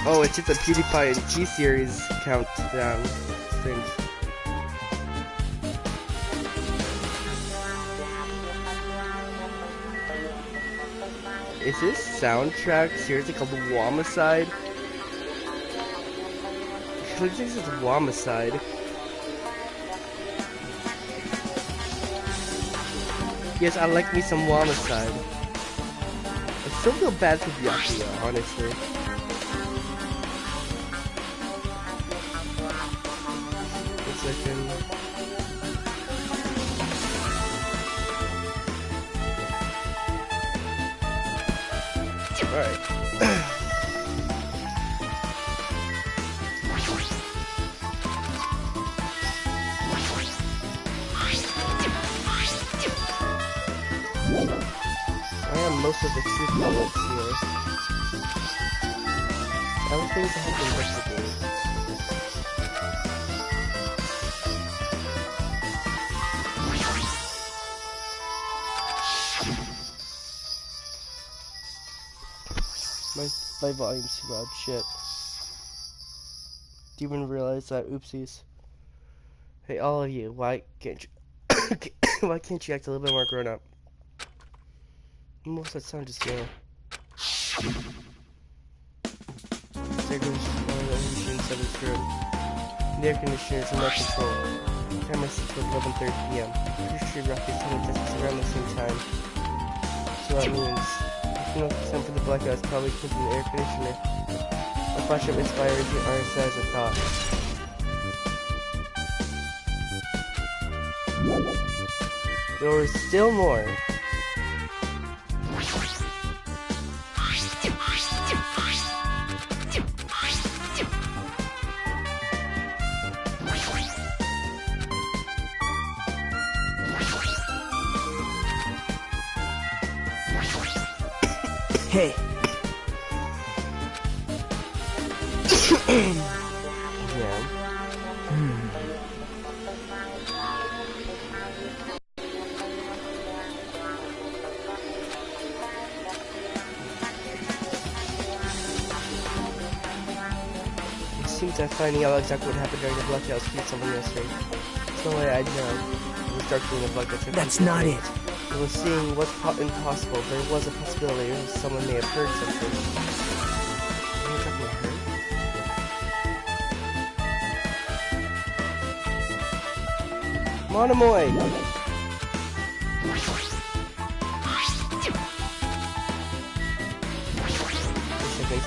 Oh, it's just a PewDiePie and G-Series countdown thing. Is this soundtrack seriously called Womicide? It looks like it's Womicide. Yes, I like me some Womicide. I still feel bad for Byakuya, honestly. One second. Alright. I am most of the truth bullets here. I don't think I have to investigate. My volume's too loud, shit. Do you even realize that? Oopsies. Hey, all of you, why can't you why can't you act a little bit more grown up? Most of that sound just go. There goes the machine 7's room. The air conditioner is under control. Timer set to 11:30 PM. Pretty sure Rocky's coming to us around the same time. So that means you know, time for the blackout is probably because of the air conditioner. A flash of inspired RSI as a thought. There was still more. Hey. Yeah. It seems that finding out exactly what happened during the blackout speaks something yesterday. There's no way I'd know. It was dark during the blackout. That's not it. I was seeing what's impossible. There was a possibility someone may have heard something. Are you talking about her? Monomoy!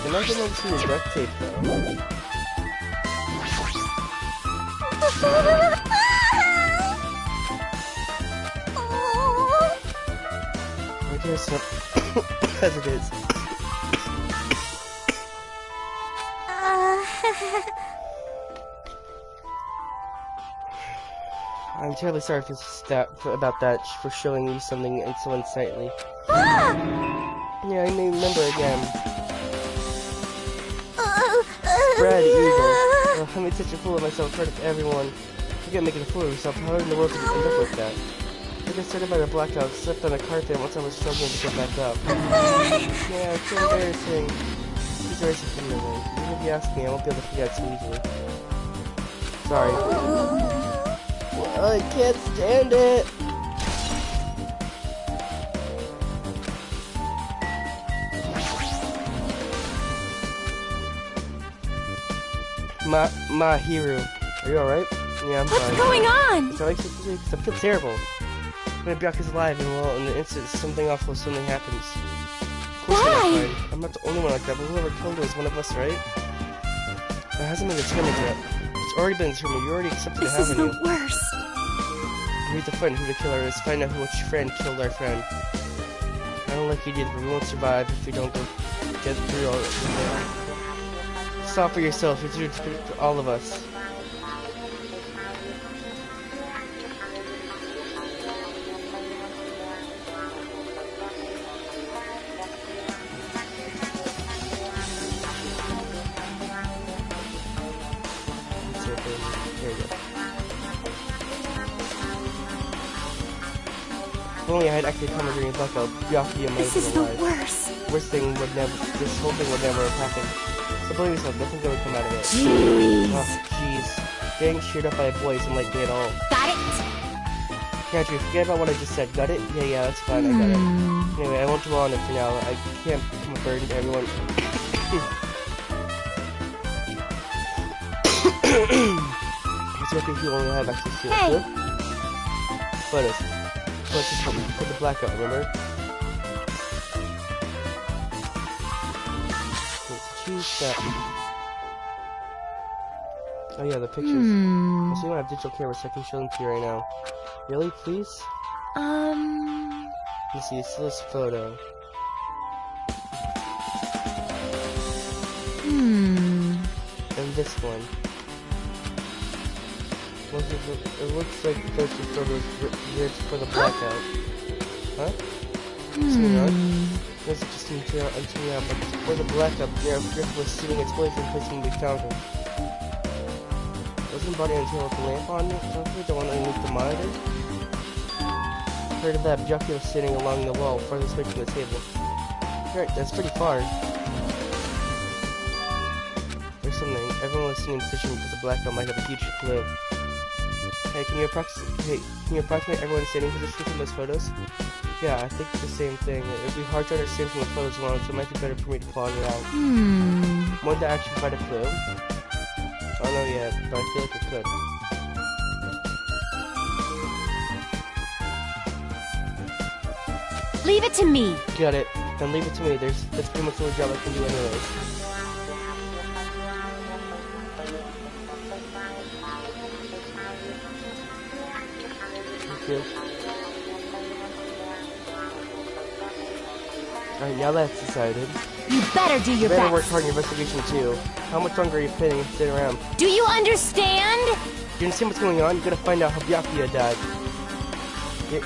The nothing else to the duct tape though. I guess as it is. I'm terribly sorry about that, for showing you something so unsightly. Yeah, I may remember again. Spread evil. Oh, I made such a fool of myself in front of everyone. You can't make a fool of yourself. How in the world did you end up like that? I got started by the blackout, slept on a carpet once I was struggling to get back up. Yeah, it's so embarrassing. Please erase it from memory. Even if you ask me, I won't be able to forget so easily. Sorry. Well, I can't stand it! Mahiru, are you alright? Yeah, I'm fine. What's going on? So I feel terrible. When Byakuya's alive and well, in the instant something awful suddenly happens. Of course Why? I'm not the only one like that, but whoever killed her is one of us, right? That hasn't been determined yet. It's already been determined. You already accepted it, haven't you? This is the worst. We need to find who the killer is. Find out which friend killed our friend. I don't like you either, but we won't survive if we don't go get through all of it. Stop for yourself. It's due to all of us. If only I had actually come during blackout, Byakuya might have been alive. This is the worst. This whole thing would never have happened. So believe yourself, nothing's gonna come out of it. Jeez. Oh, jeez. Getting cheered up by a boy isn't like me at all. Got it? Can't you forget about what I just said? Got it? Yeah, that's fine, I got it. Anyway, I won't dwell on it for now. I can't become a burden to everyone. It's okay if you only have access to it. Hey. Good? Photos. Let's just put the blackout, remember? Choose that. Oh yeah, the pictures. So you don't have digital cameras, so I can show them to you right now. Really, please? Let's see, it's this photo. And this one. It looks like those two photos rigged for the blackout. Huh? Something wrong? This is just until now, but for the blackout, Griff was sitting its boyfriend facing the counter. Wasn't body until with the lamp on it? Something the one underneath the monitor? Heard of that jockey was sitting along the wall, farthest away from the table. Right, that's pretty far. There's something. Everyone was sitting in position because the blackout might have a huge clue. Hey, can you approximate everyone's standing position from those photos? Yeah, I think it's the same thing. It would be hard to understand from the photos alone, so it might be better for me to plot it out. Won't that actually find a clue? I don't know yet, but I feel like it could. Leave it to me. Got it. Then leave it to me. That's pretty much the only job I can do anyways. Thank you. Alright, now that's decided. You better do your You better best. work hard in your investigation too. How much longer are you planning to sit around? Do you understand? You understand what's going on? You gotta find out how Byakuya died.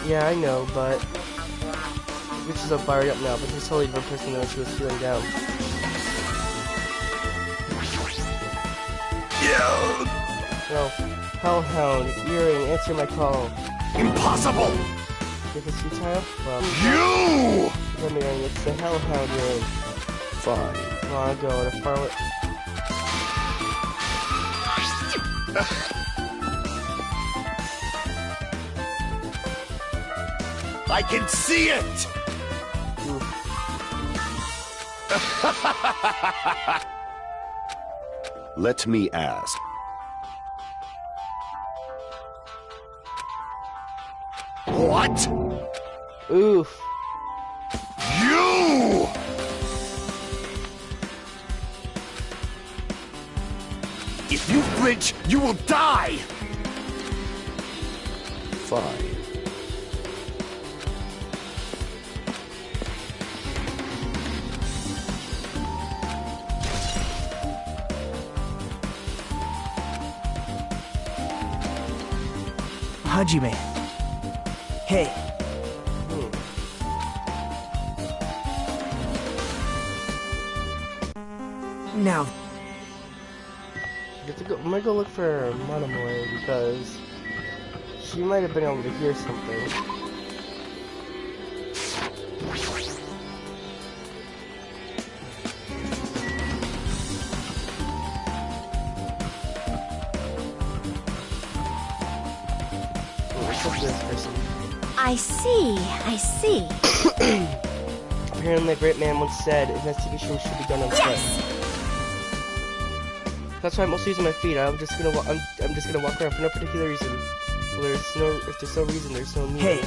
Yeah, I know, but... Which is all fired up now, but she's totally different person than she was feeling down. No. Hellhound, Earring, answer my call. Impossible! If it's futile? Well... You! Let me ring, it's the Hellhound Earring. Fine. Come on, go to far away. I can see it! Let me ask. What? Oof. You! If you flinch, you will die! Fine. Hajime. Hey. Now. I'm gonna go look for Monomoy because she might have been able to hear something. This person. I see. Apparently, a great man once said, investigation should be done on foot. Yes! That's why I'm also using my feet. I'm just gonna walk around for no particular reason. If there's no reason, there's no need. Hey.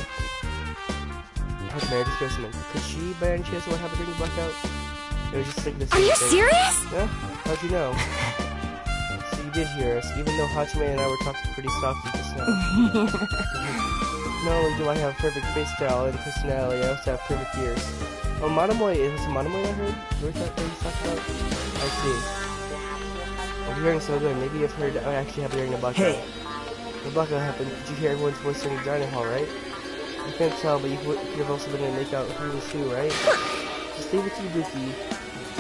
How can I just go something? Could she, by any chance, know what happened during the blackout? It was just like this. Are you thing. serious? Yeah? How'd you know? So you did hear us, even though Hachime and I were talking pretty softly just now. Not only do I have perfect face style and personality, I also have perfect ears. Oh, Monomoy, it was Monomoy I heard? What was that thing you talked about? I see. Well, you're hearing so good, maybe you've heard I actually have during the blackout. Hey. The blackout happened, did you hear everyone's voice in the dining hall, right? I can't tell, but you could have also been able to make out who was who, right? Just leave it to you, Buki.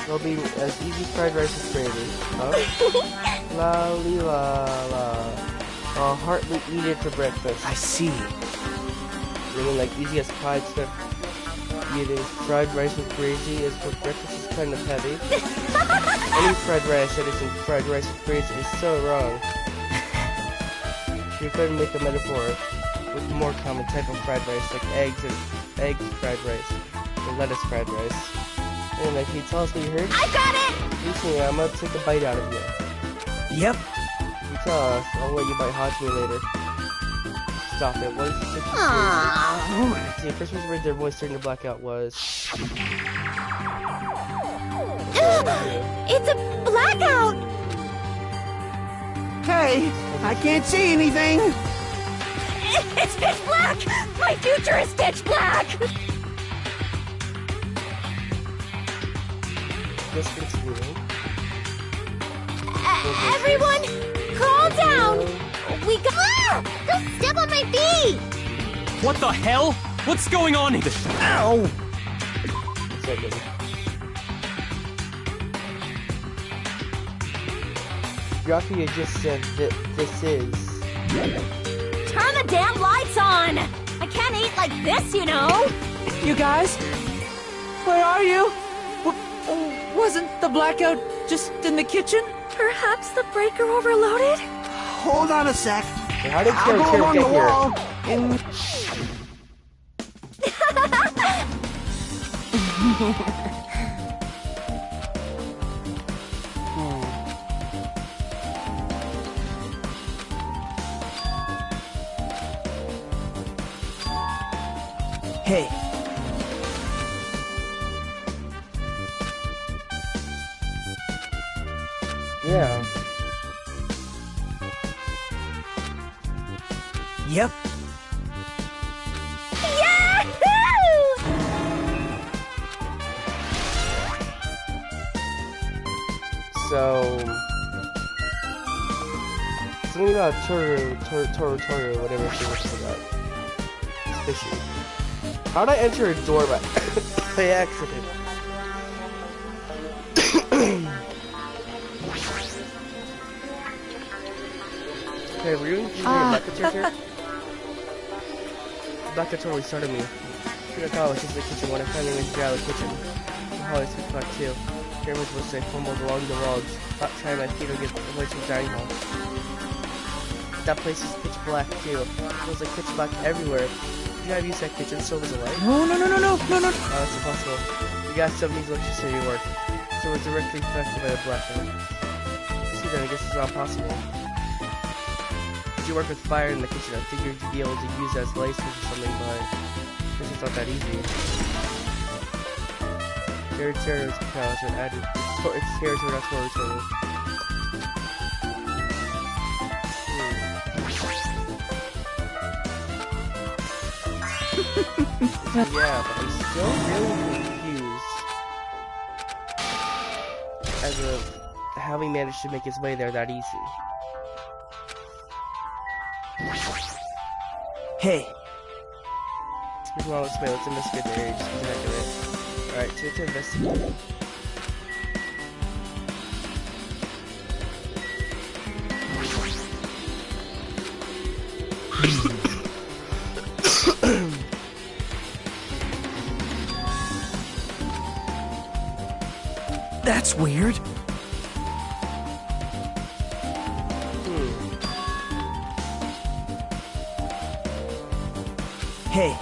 It'll be as easy fried rice as gravy. Huh? La li la la. I'll heartily eat it for breakfast. I see. You mean like easy as pie except eating fried rice with gravy is for breakfast is kind of heavy. Any fried rice that isn't fried rice with grease is so wrong. You couldn't make a metaphor with a more common type of fried rice, like eggs fried rice, or lettuce fried rice. Anyway, can you tell us what you heard? I got it! Recently, I'm gonna take a bite out of you. Yep. You tell us, I'll let you bite hot to me later. Stop it, what is this? Aww. See, the first person read their voice during the blackout was... It's a blackout! Hey, I can't see anything. It's pitch black! My future is pitch black! Just continuing. Everyone, calm down! We got... Ah! Don't step on my feet! What the hell? What's going on here? Ow! Second. Gruffy had just said that this is... Turn the damn lights on! I can't eat like this, you know! You guys? Where are you? Wasn't the blackout just in the kitchen? Perhaps the breaker overloaded? Hold on a sec. How did I'll go Cherry along get the here? wall and... Hey, Yeah. yep. Yahoo! So... Something about Toru, whatever she was about. It's fishy. How'd I enter a door by accident? Okay, were you in Blackator here? Blackator totally started me. I was just in the kitchen when I finally went out of the kitchen. The hall is pitch black too. Cameras will say fumbled along the walls, about trying my feet to get away from the dining hall. That place is pitch black too. It was like pitch black everywhere. You gotta use that kitchen so there's a light? No. Oh, that's impossible. You guys still need electricity to work. So it was directly affected by the blackout. See then, I guess it's not possible. If you work with fire in the kitchen, I figured you'd be able to use that as light switch or something, but I guess it's not that easy. Territory is chaos and added. It's territory, not territory. Yeah, but I'm still really confused as of how he managed to make his way there that easy. Hey, Well, let's investigate the area, just connect to it. Alright, so to investigate. that's weird. Hey,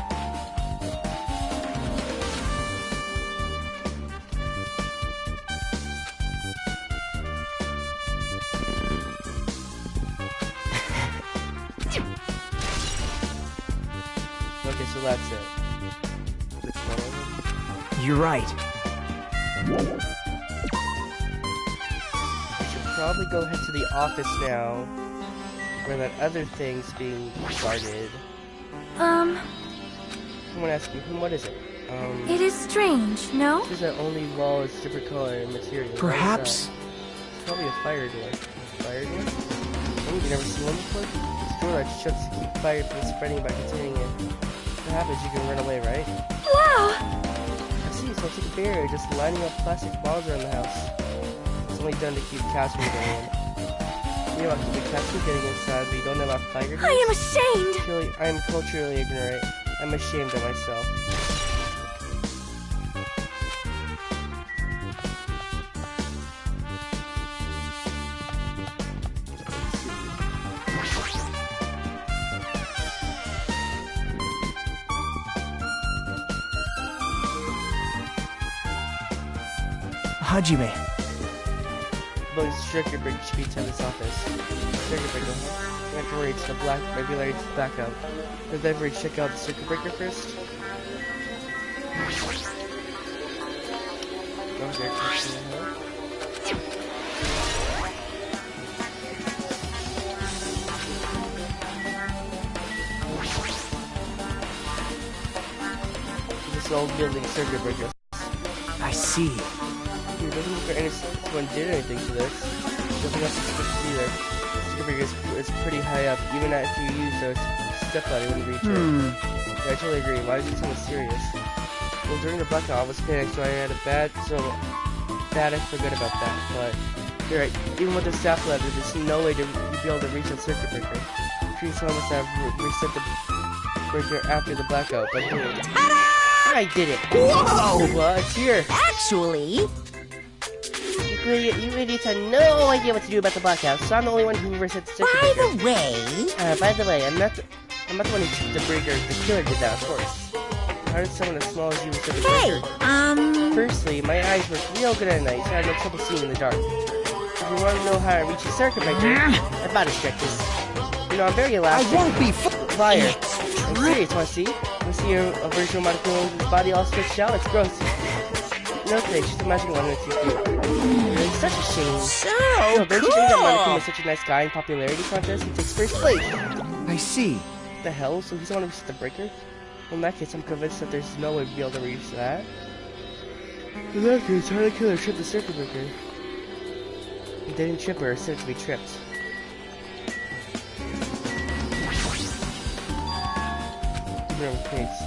Okay, so that's it. Which one of them? you're right. I should probably go head to the office now, where that other thing's being started. Someone asked me, what is it? It is strange, no? It says that only wall is different color and material. Why is Perhaps. that? It's probably a fire door. Fire door? You never seen one before? It's a door that shuts to keep fire from spreading by containing it. What happens? You can run away, right? Wow! I see, so it's like a barrier just lining up plastic balls around the house. It's only done to keep cats from getting in. You know about keeping cats from getting inside, but you don't know about fire doors? I am ashamed! I am culturally ignorant. I'm ashamed of myself. Hajime. But circuit breaker should be to this office. Circuit breaker, huh? Not to worry, it's the regular blackout. Does everybody check out the circuit breaker first? Okay, this old building circuit breaker. I see. It doesn't look like anyone did anything to this. Nothing else is supposed to be there. Circuit breaker is pretty high up. Even if you use a step ladder, you wouldn't reach it. Yeah, I totally agree. Why is it so mysterious? Well, during the blackout, I was panicked, so I had a bad I forgot about that. But you're right. Even with the step ladder, there's no way to be able to reach a circuit breaker. Tree someone must have reset the breaker after the blackout. But I did it. Whoa! Well, it's here. Actually, You idiots had no idea what to do about the blackout, so I'm the only one who reset the circuit breaker. by the way, I'm not the one who took the breaker. The killer did that, of course. How did someone as small as you reset the breaker? Firstly, my eyes work real good at night, so I have no trouble seeing in the dark. If you want to know how to reach the circuit breaker, I bought a stretches. You know, I'm very elastic. I won't be Liar. I'm serious, wanna see? Wanna see a version of Monaco's body all stretched out? It's gross. No thanks, just imagine one that's too cute. It's such a shame. so Don't you think that Monaco is such a nice guy in popularity contest? He takes first place. I see. What the hell? So he's the one who reached the breaker? Well, in that case, I'm convinced that there's no way to be able to reach that. In that case, how did the killer trip the circuit breaker? He didn't trip her, or said it to be tripped. Remember, case.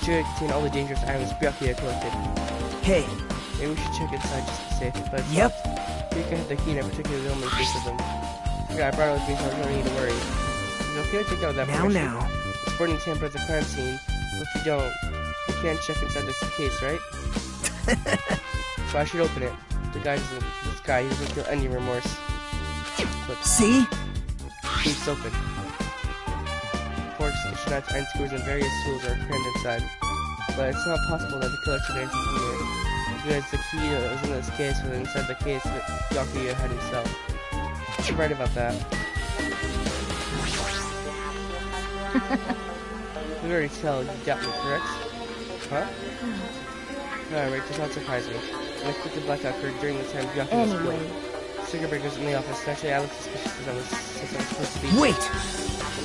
Should contain all the dangerous items Byakuya collected. Hey. Maybe we should check inside just to be safe, but it's Yep. Rika had the key and I particularly only case of them. Yeah, I brought all the things, so I don't need to worry. It's okay to take out that permission. Now. It's important to tamper with the crime scene, but if you don't, you can't check inside this case, right? So I should open it. This guy doesn't feel any remorse. But See? it's open. Forks, nuts, iron screws, and various tools are crammed inside. But it's not possible that the killer took anything from here. Because the key that was in this case was inside the case that Byakuya had himself. You're right about that. We already tell you got me, correct? Huh? Alright, does not surprise me. And I quickly blacked out during the time Byakuya was killed. Circuit breakers in the office. Actually, I looked suspicious since I was supposed to be. Wait!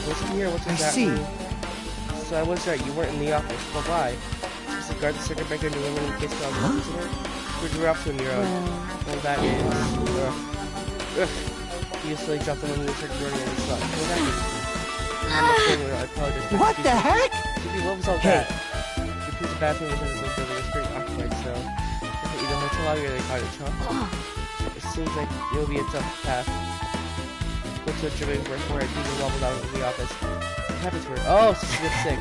What's here? What's I that see. mean? So I was right, you weren't in the office, but why? Just to guard the circuit breaker and remember in case I was visitor? You were off on your own. Well, that is... Ugh. You just really dropped them in the circuit breaker and it's not. Well, that is... I apologize. What the heck? What was all that? You put the bathroom inside this building was pretty occupied, so... If you don't hotel lobby or they call it chunk. It seems like it'll be a tough path. Go to a driven where I do wobbled out of the office. What happened to her? Oh, so she gets sick.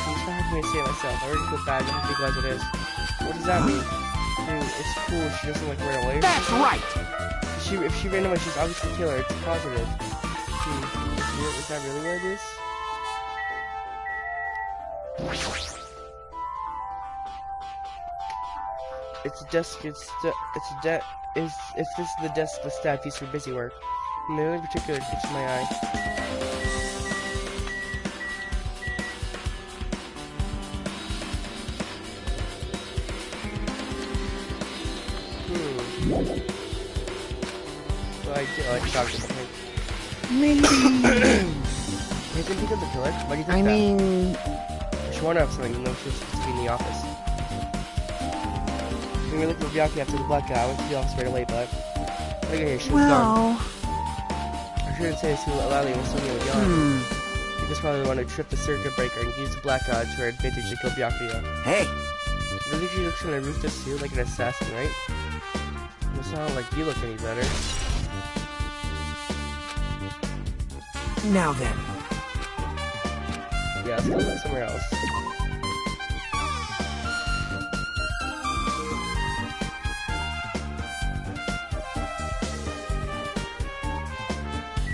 It's not hard for me to say it myself. I already feel bad, but how big as it is. What does that mean? I mean, it's cool she doesn't like run away. That's right! If she ran away, she's obviously a killer. It's positive. Is that really what it is? It's a desk, if this is the desk the staff used for busy work. And the only particular catches my eye. So I shocked him, I think. Maybe... You think he did the killer? Why do you think I that? mean... She wanted up something, even though she was supposed to be in the office. We were looking for Byakuya after the blackout. I went to the office right away, but... Look at here, she was gone. I shouldn't say this too loudly when Sonia was yelling. He was probably the one who tripped the circuit breaker and used the blackout to her advantage to kill Byakuya. Hey! You think she looks kind of ruthless too, like an assassin, right? It's not like you look any better. Now then. Yeah, let's go look somewhere else.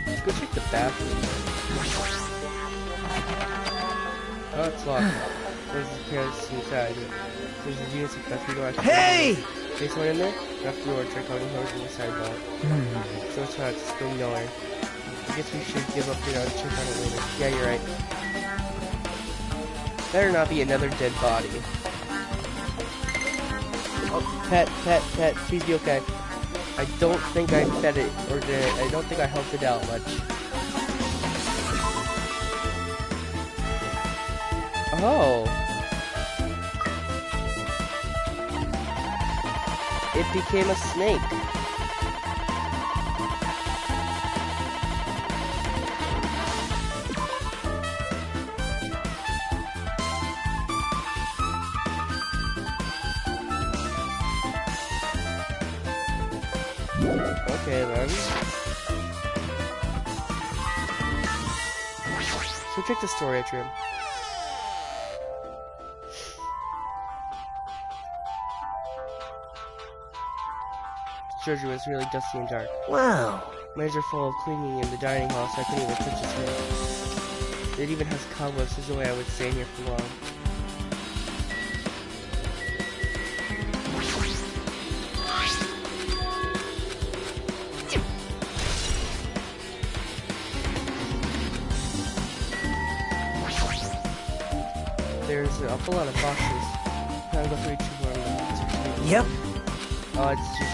Let's go check the bathroom. Oh, it's locked. There's the parents inside. There's the units of that we don't actually. Hey! See someone in there? Grab the door and try calling whoever's in the sidewalk. So it's not just going nowhere. I guess we should give up here and check on it later. Yeah, you're right. Better not be another dead body. Oh, pet, please be okay. I don't think I fed it, or I don't think I helped it out much. Oh. It became a snake. Okay then. So check the storage room. Surgery was really dusty and dark. Wow. Mirrors are full of cleaning in the dining hall, so I couldn't even touch his hair. It even has cobwebs, there's no way I would stay in here for long. There's a whole lot of boxes. Can I go through each one? Yep. Oh, it's just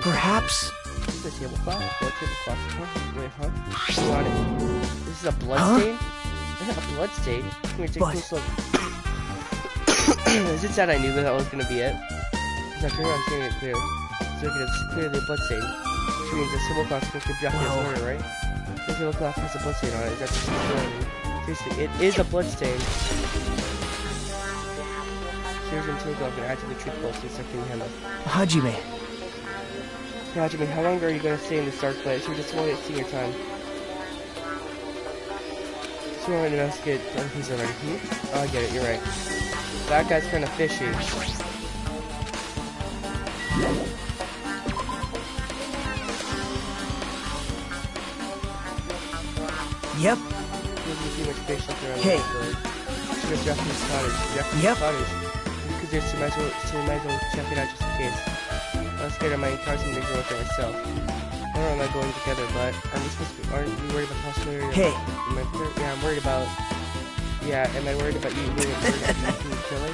Perhaps. This is a tablecloth? No tablecloth. Huh? Wait, huh? What's on it? This is a bloodstain? A bloodstain? Come here, take a close look. Is it sad I knew that was gonna be it? It's not clear, I'm seeing it clear. So it's clearly a bloodstain. Which means the tablecloth is connected to Japanese murder, right? The tablecloth has a bloodstain on it. Is that just seriously, it is a bloodstain. Seriously, until I'm gonna add to the treat bowl since I can handle. Hajime. Hajime, how long are you gonna stay in this dark place? You're just won't see your time. So I want to investigate other things already. Oh, I get it, you're right. That guy's kinda fishy. Yep. Hey. Japanese cottage. Yep. Cottage. Because there's might as well check it out just in case. I'm scared of my cars and making it myself. I don't know if I'm going together, but aren't you worried about the possibility? Hey. Yeah, I'm worried about. Yeah, am I worried about you being the killer?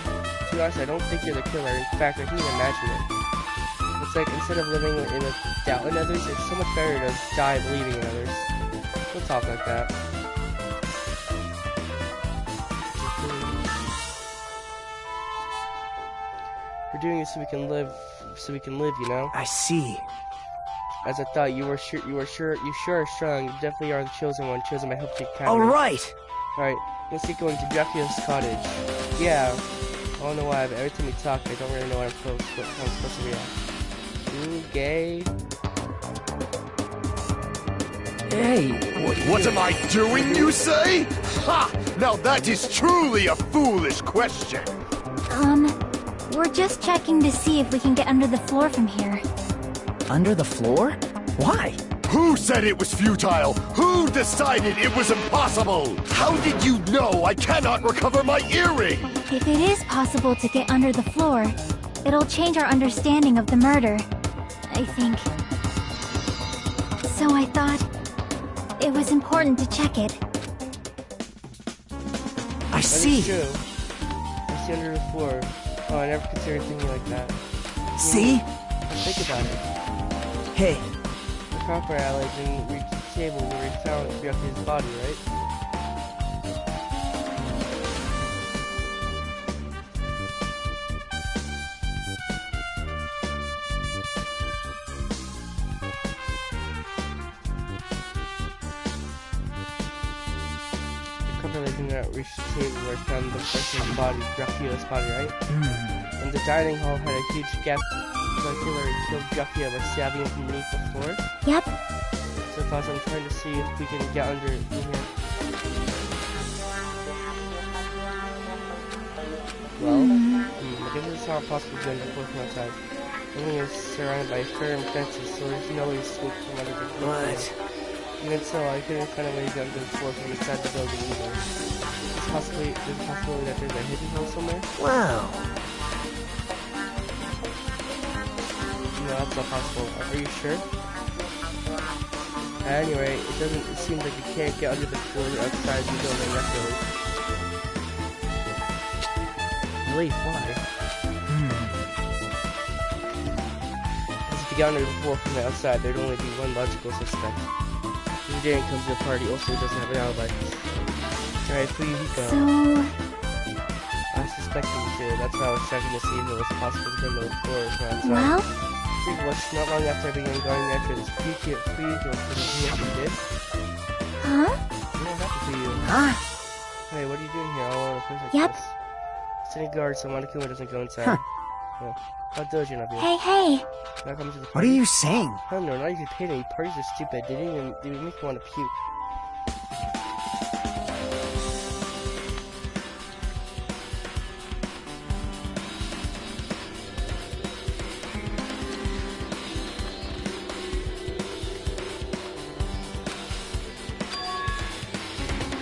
To be honest, I don't think you're the killer. In fact, I can't even imagine it. It's like instead of living in a doubt in others, it's so much better to die believing in others. Don't talk like that. We're doing this so we can live, you know? I see. As I thought, you sure are strong. You definitely are the chosen one, chosen by Hope to Academy. Alright! Alright, let's get going to Dracula's cottage. Yeah, I don't know why, but every time we talk, I don't really know how I'm supposed to react. Ooh, gay. Hey! What am I doing, you say? Ha! Now that is truly a foolish question. We're just checking to see if we can get under the floor from here. Under the floor? Why? Who said it was futile? Who decided it was impossible? How did you know I cannot recover my earring? If it is possible to get under the floor, it'll change our understanding of the murder, I think. So I thought it was important to check it. I see. That is true. I see under the floor. Oh, I never considered thinking like that. See? Think about it. Hey. The copper allies didn't reach the table where we found Ryuki's body, right? The copper allies did not reach the table where we found the person's body, Ryuki's body, right? And the dining hall had a huge gap. The killer killed Dracula by stabbing him from beneath the floor. Yep. So I thought I'm trying to see if we can get under in here. Well, I guess this is how possible to get under the floor from outside. building is surrounded by firm fences, so there's no way to sneak from under the floor. What? Even so, I couldn't find a way to get under the floor from inside the building either. There's a possibility that there's a hidden hole somewhere? Wow. No, that's not possible. Are you sure? At any rate, it seems like you can't get under the floor outside the building, naturally. Really? Why? Because if you get under the floor from the outside, there'd only be one logical suspect. If you didn't come to the party, also he doesn't have an alibi. Alright, who you go? So... I suspected you too. That's why I was checking to see if it was possible to get under the floor from outside. Well? It was not long after I began going after this freaky for the you did. Huh? I'm not happy for you. Huh? Hey, what are you doing here all over the place like Yep. this? City guard, so Monokuma doesn't go inside. Huh. Well, how doji of you? Hey. Now come to the What party. are you saying? Hell no, not even paid any. Parties are stupid. They didn't make me want to puke.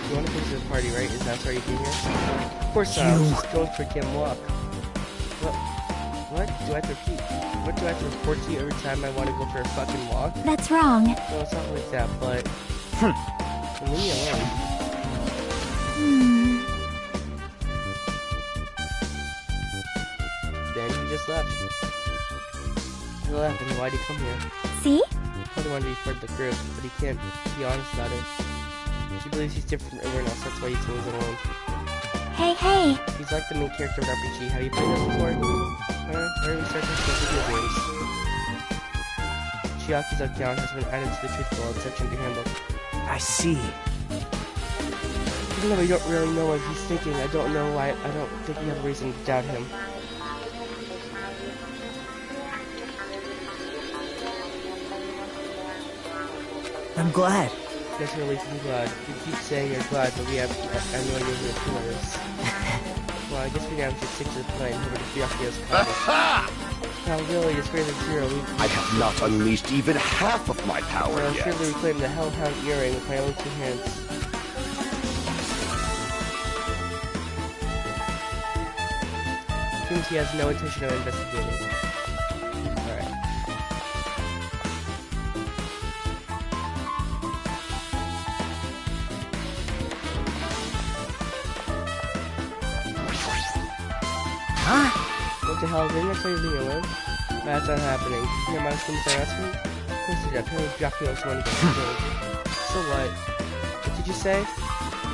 You want to come to the party, right? Is that why you came here? Of course not. I was just going for a damn walk. What do I have to repeat? What do I have to report to you every time I want to go for a fucking walk? That's wrong. No, it's not like that, but... leave me alone. Then he just left. He left, and why'd he come here? See? Probably wanted to be part of the group, but he can't be honest about it. He believes he's different from everyone else, that's why he's always alone. Hey. He's like the main character of RPG. Have you played that before? Why are we starting to play video games? Chiaki's account has been added to the truthful section of the handbook. I see. Even though we don't really know what he's thinking, I don't know why. I don't think we have a reason to doubt him. I'm glad. That's really I'm glad. You keep saying you're glad, but I know you're here for us. Well, I guess we now should stick to the plan over to Chiaki's Aha! Now, really, it's greater than zero. I have not unleashed even half of my power I'll yet. surely reclaim the Hellhound earring with my own 2 hands. Seems he has no intention of investigating. Alright. Huh? What the hell? Didn't I tell you to leave me alone? That's not happening. Your mom's going to ask me? Of course you did. Apparently Dracula was the one who got killed. So what? What did you say?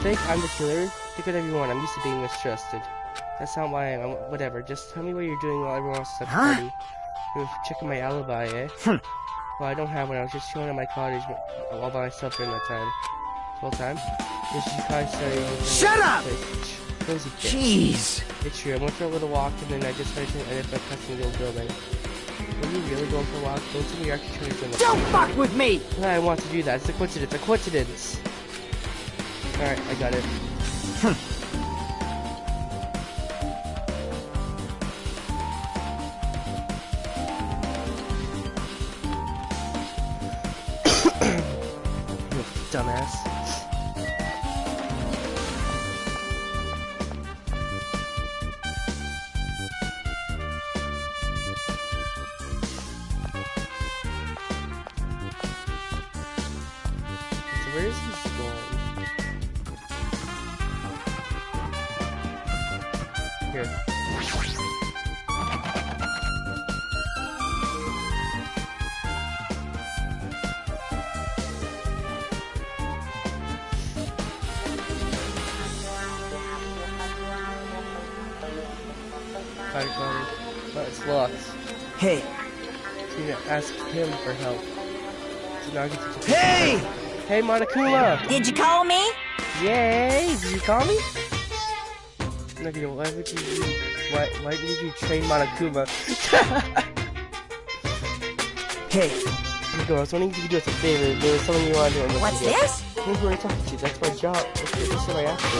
Think I'm the killer? Think whatever you want. I'm used to being mistrusted. That's not why I'm whatever. Just tell me what you're doing while everyone else is at the party. You're checking my alibi, eh? Well, I don't have one. I was just chilling at my cottage all by myself during that time. Whole time? Yes, you probably started. Shut up! Cozy kid. Jeez. It's true. I went for a little walk and then I just started to edit by pressing the old building. Were you really going for a walk? Don't tell me you're actually trying to join the Don't fuck with me! I want to do that. It's a coincidence. A coincidence. Alright, I got it. You dumbass. Where is this going? Here. Got it. Oh, it's locked. Hey. So you need to ask him for help. So now I get to Hey! Hey, Monokuma! Did you call me? Yay! Did you call me? Okay, why would you? Why did you train Monokuma? Hey. Nico, I was wondering if you could do us a favor. There was something you wanted to do. What's this? Who are you talking to? That's my job. That's what I asked for.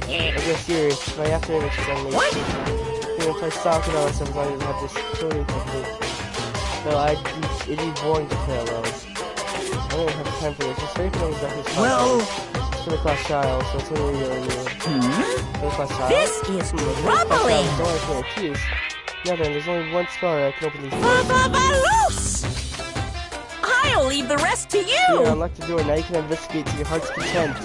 I guess serious. My afternoon is done late. What? Yeah, gonna play soccer and all that stuff as long as I have this coding technique. No, it'd be boring to play alone. I don't even have time for this. It's very fun exactly as Well... It's for the class child, so it's only really new. For the class child? This is troubling. Don't want to accuse. Nothing, there's only one spell and I can open these doors. Babalus! I'll leave the rest to you! Yeah, unlock the door, now you can investigate to your heart's content.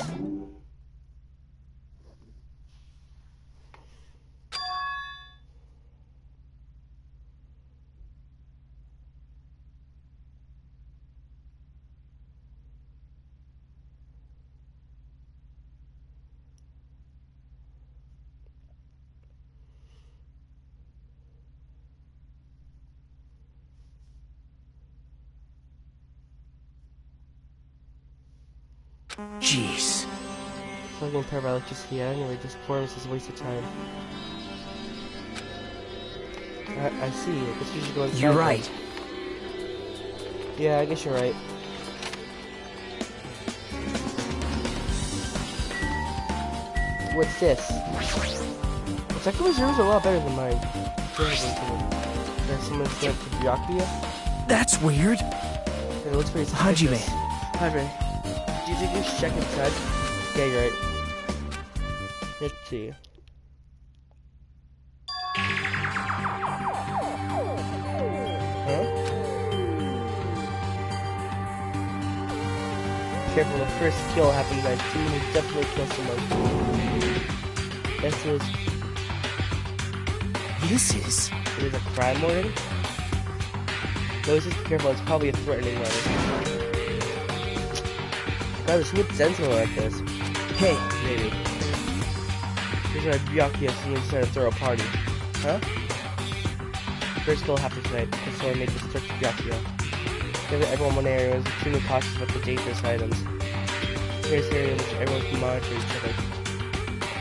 Jeez. Fucking power by electricity, anyway, this performance is a waste of time. I see it. It's usually going You're right. Yeah, I guess you're right. What's this? ZachKiller's room is a lot better than mine. There's someone said to Byakuya. That's weird. It looks pretty Hajime. suspicious. Hajime. Do you think you should check inside? Yeah, you're right. Let's see. Huh? Careful, the first kill happens by a team who definitely kills someone. This is... It is a crime warning? No, just be careful, it's probably a threatening letter. God, there's smooth sentinel like this. Hey. Maybe. Here's where Byakuya suddenly decided to throw a party. Huh? First kill happened tonight, because someone made this trick to Byakuya. Gather everyone in one area and was extremely cautious about the dangerous items. Here's an area in which everyone can monitor each other.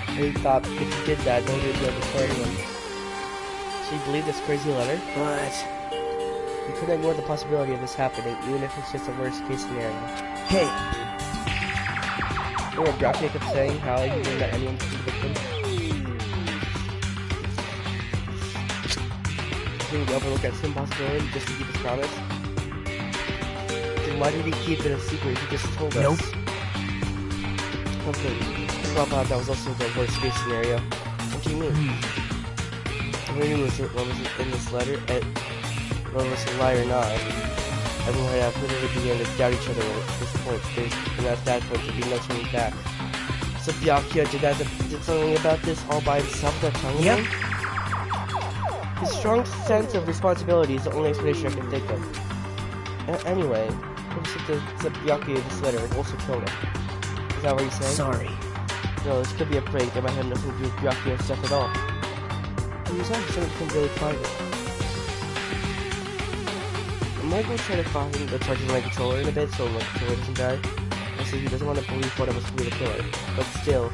And he thought if he did that, nobody would be able to kill anyone. So you believe this crazy letter? But... You couldn't ignore the possibility of this happening, even if it's just a worst case scenario. Hey. You know what Byakuya kept saying? How he didn't let anyone be the victim? Did he overlook that same possibility just to keep his promise? Then why did he keep it a secret? He just told us. Nope. Okay. Well, I thought that was also the worst case scenario. What do you mean? Nobody knew what was in this letter, and whether it was a lie or not. Everyone had literally began to doubt each other at this point. And at that point, there'd be no turning back. So Byakuya did something about this all by himself without telling Yep. him? His strong sense of responsibility is the only explanation I can think of. Anyway, whoever sent Byakuya this letter and also killed him. Is that what you're saying? Sorry. No, this could be a prank that might have nothing to do with Byakuya's stuff at all. Besides, someone couldn't really find it. I'm gonna go try to find the charge of my controller in a bit so my controller doesn't die. Also, he doesn't want to believe one of us to be the killer. But still.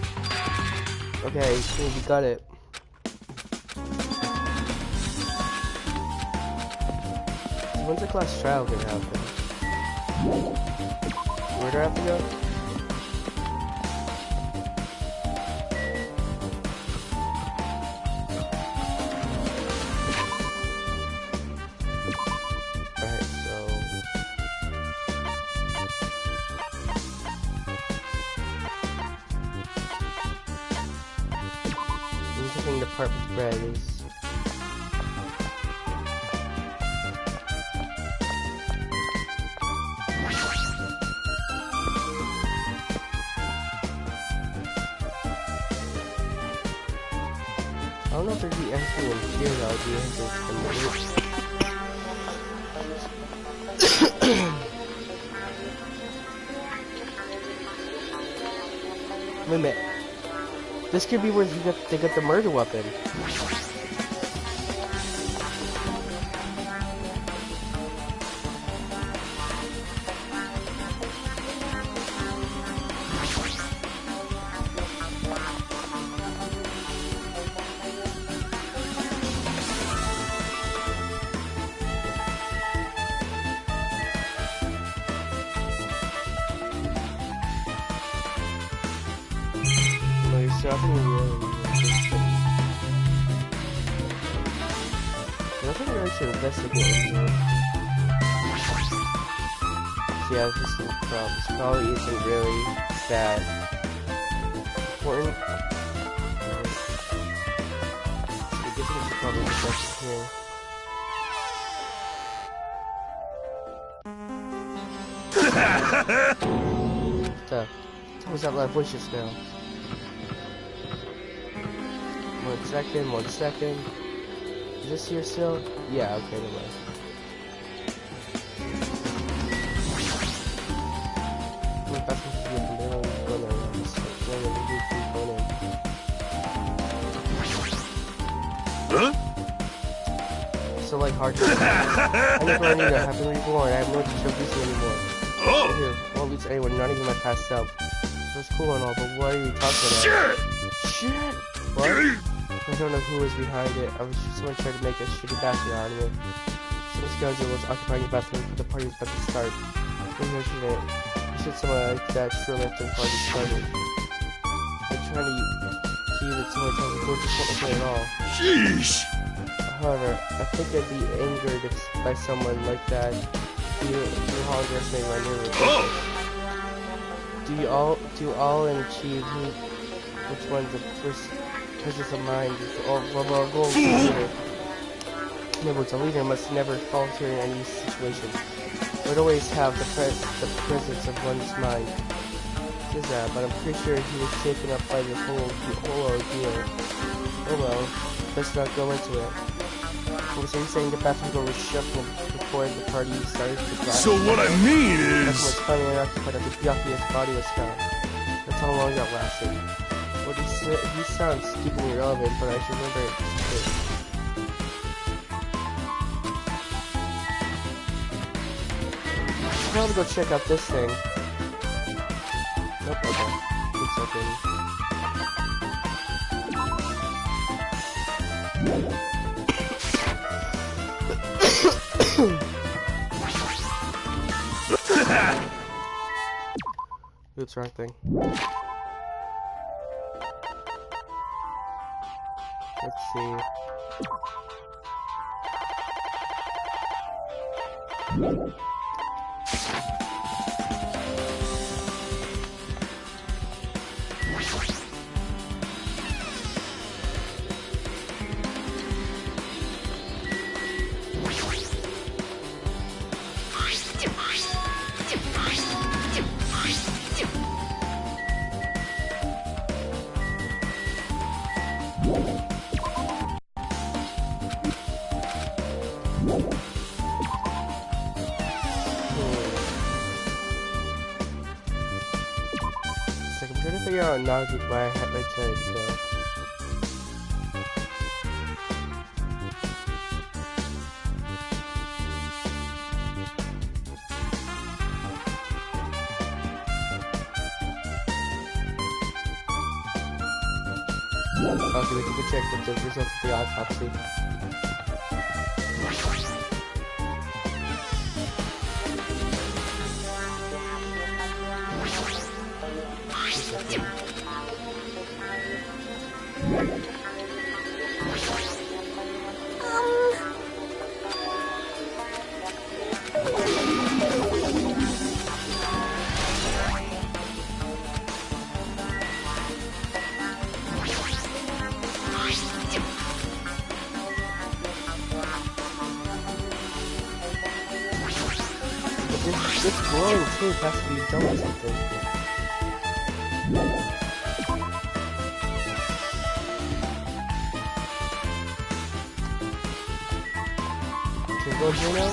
Okay, cool, we got it. So when's the class trial gonna happen? Where do I have to go? The part with bread is I don't know if there'd be anything in here that would be interesting. Wait a minute. This could be where they got the murder weapon. nothing really to investigate in here. So yeah, this is the problem. This probably isn't really that important. So I guess we should probably get back in here. What was that loud voice just now? 1 second, 1 second. Is this here still? Yeah, okay, never mind. Huh? So like hard to I never knew that happened reborn. I have no intention of losing anymore. Oh! Here, won't lose anyone, not even my past self. That's cool and all, but what are you talking about? Shit! Shit! What? I don't know who was behind it. I was just someone trying to make a shitty bastard out of me. Some scoundrel was occupying the bathroom for the party was about to start. We mentioned it. You should someone like that sure left the party started. I'm trying to see that someone tells me just won't play at all. Sheesh! However, I think I'd be angered by someone like that. You underestimate my nerves. Oh! Do all and achieve which one's the first presence of mind is all our goals. In other words, a leader must never falter in any situation, but always have the presence of one's mind. Says that, but I'm pretty sure he was taken up by the whole ordeal. Oh well, let's not go into it. So you're saying the bathroom door was shut before the party started to crash? So what I mean That's is... what's funny enough, but the Byakuya's body was found. That's how long that lasted. What he sounds stupid and irrelevant, but I should remember it. I'm gonna go check out this thing. Nope, okay. 1 second. Oops, wrong thing. Let's see. I'm trying to figure out Nagi why I had my choice, so. Okay, we can check with the results of the autopsy. This glowing tape has to be done with something. Can we go in here now?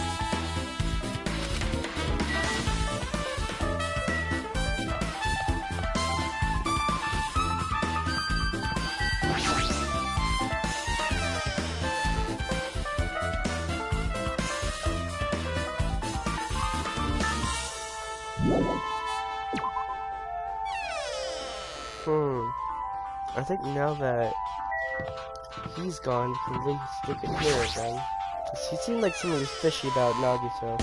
I think now that he's gone, we can look at here again. He seemed like something was fishy about Nagito.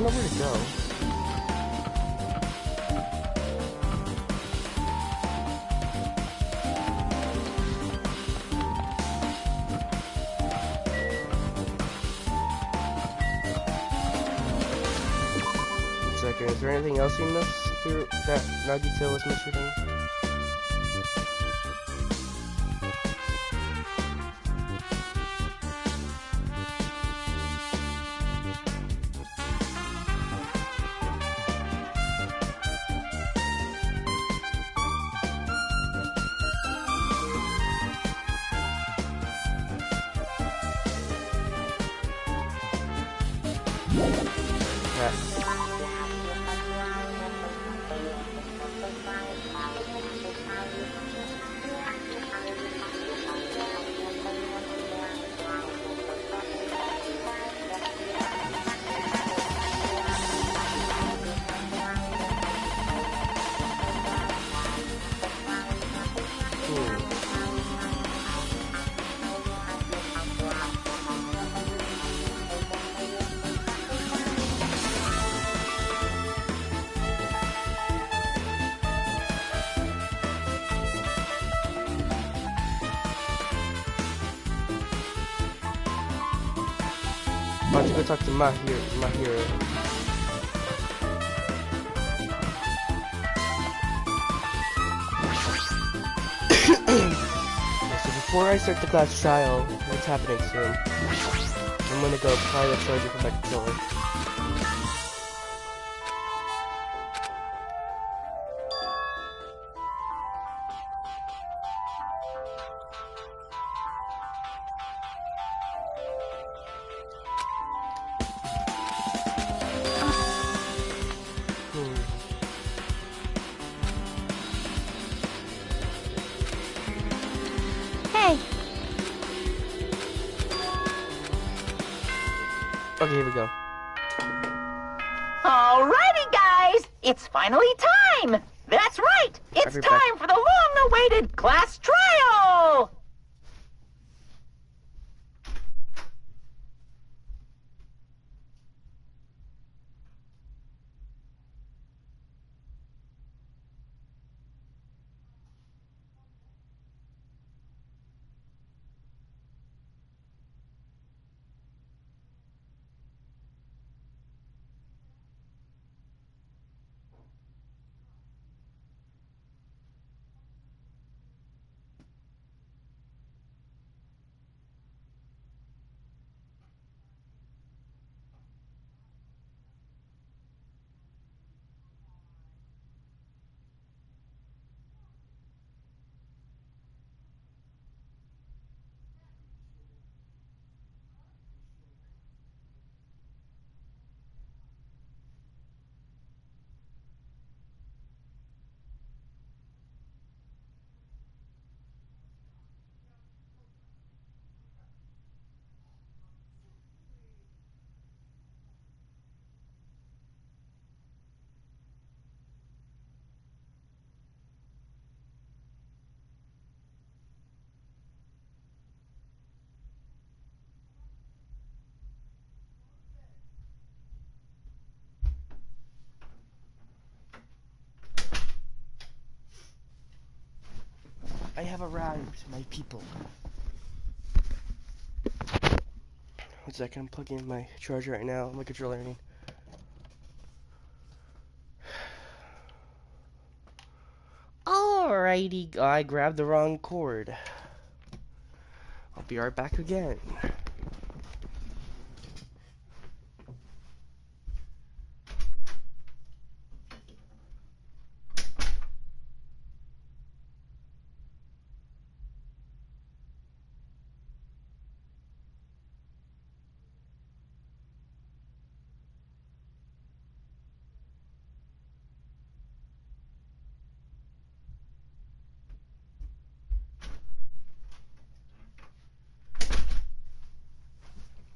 don't know where to go. Is there anything else you missed through that Nagito was mentioning? Why don't you go talk to Mahiro? So before I start the class trial, what's happening soon? I'm gonna go apply the charger for my controller. Okay, here we go. Alrighty, guys! It's finally time! That's right! It's time for the long-awaited class trial! I have arrived, my people. One second, I'm plugging in my charger right now, my controller, I mean. Alrighty, I grabbed the wrong cord. I'll be right back again.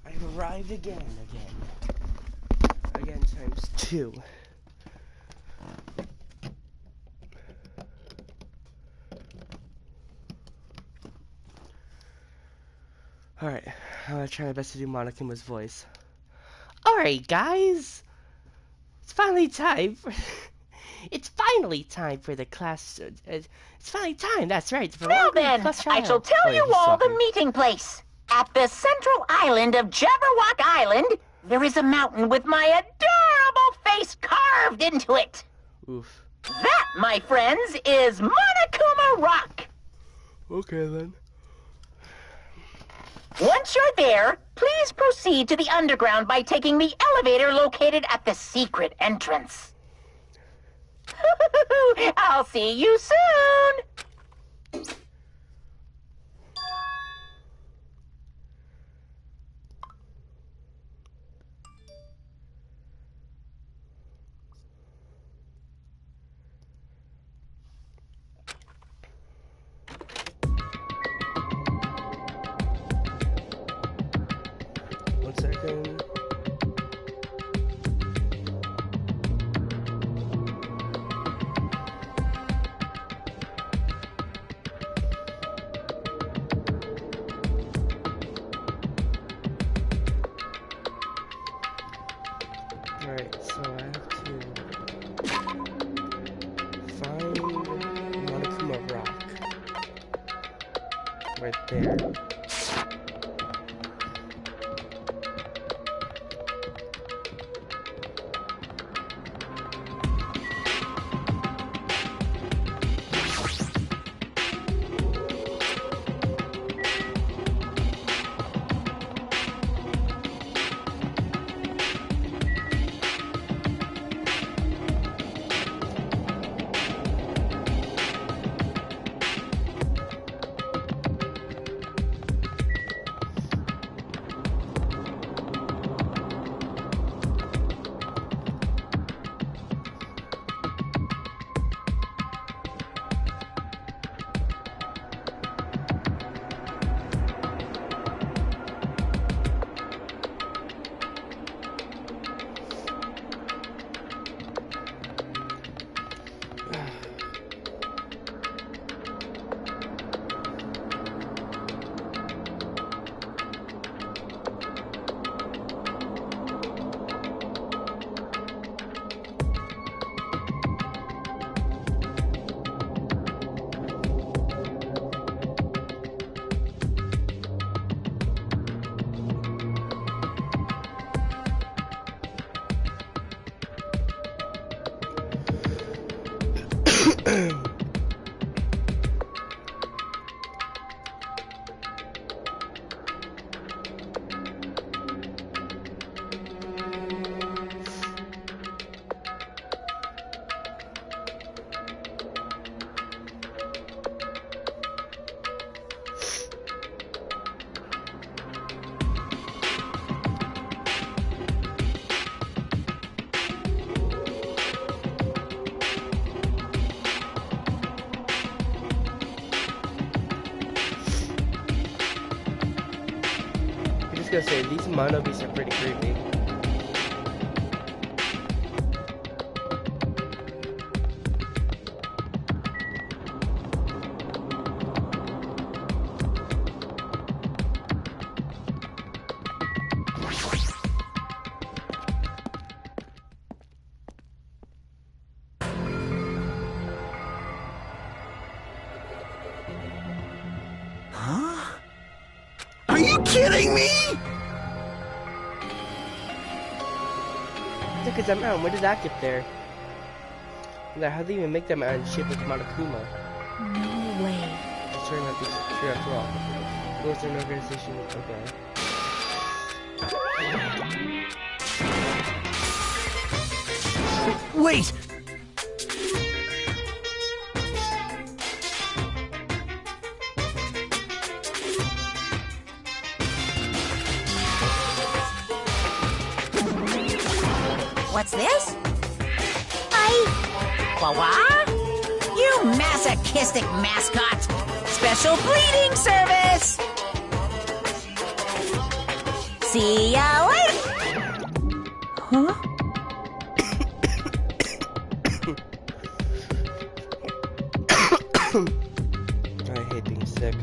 I've arrived again times 2. Alright, I'm gonna try my best to do Monokuma's voice. Alright, guys! finally time for... It's finally time for the class... it's finally time, that's right. For Well the then, class I trial. shall tell Wait, you he's all the talking. meeting place. At the central island of Jabberwock Island, there is a mountain with my adorable face carved into it. Oof. That, my friends, is Monokuma Rock. Okay, then. Once you're there, please proceed to the underground by taking the elevator located at the secret entrance. I'll see you soon! One second. Alright, so I have to find Monokuma Rock. Right there. Gonna say these monobes are pretty creepy. Are you kidding me? Look at that mountain. Where did that get there? Now, how do they even make that mountain shape with Monokuma? No way. It's turning out to be true after all. It was an organization. Okay. Wait! What's this? Wawa? You masochistic mascot! Special bleeding service! See ya later! Huh? I hate being sick.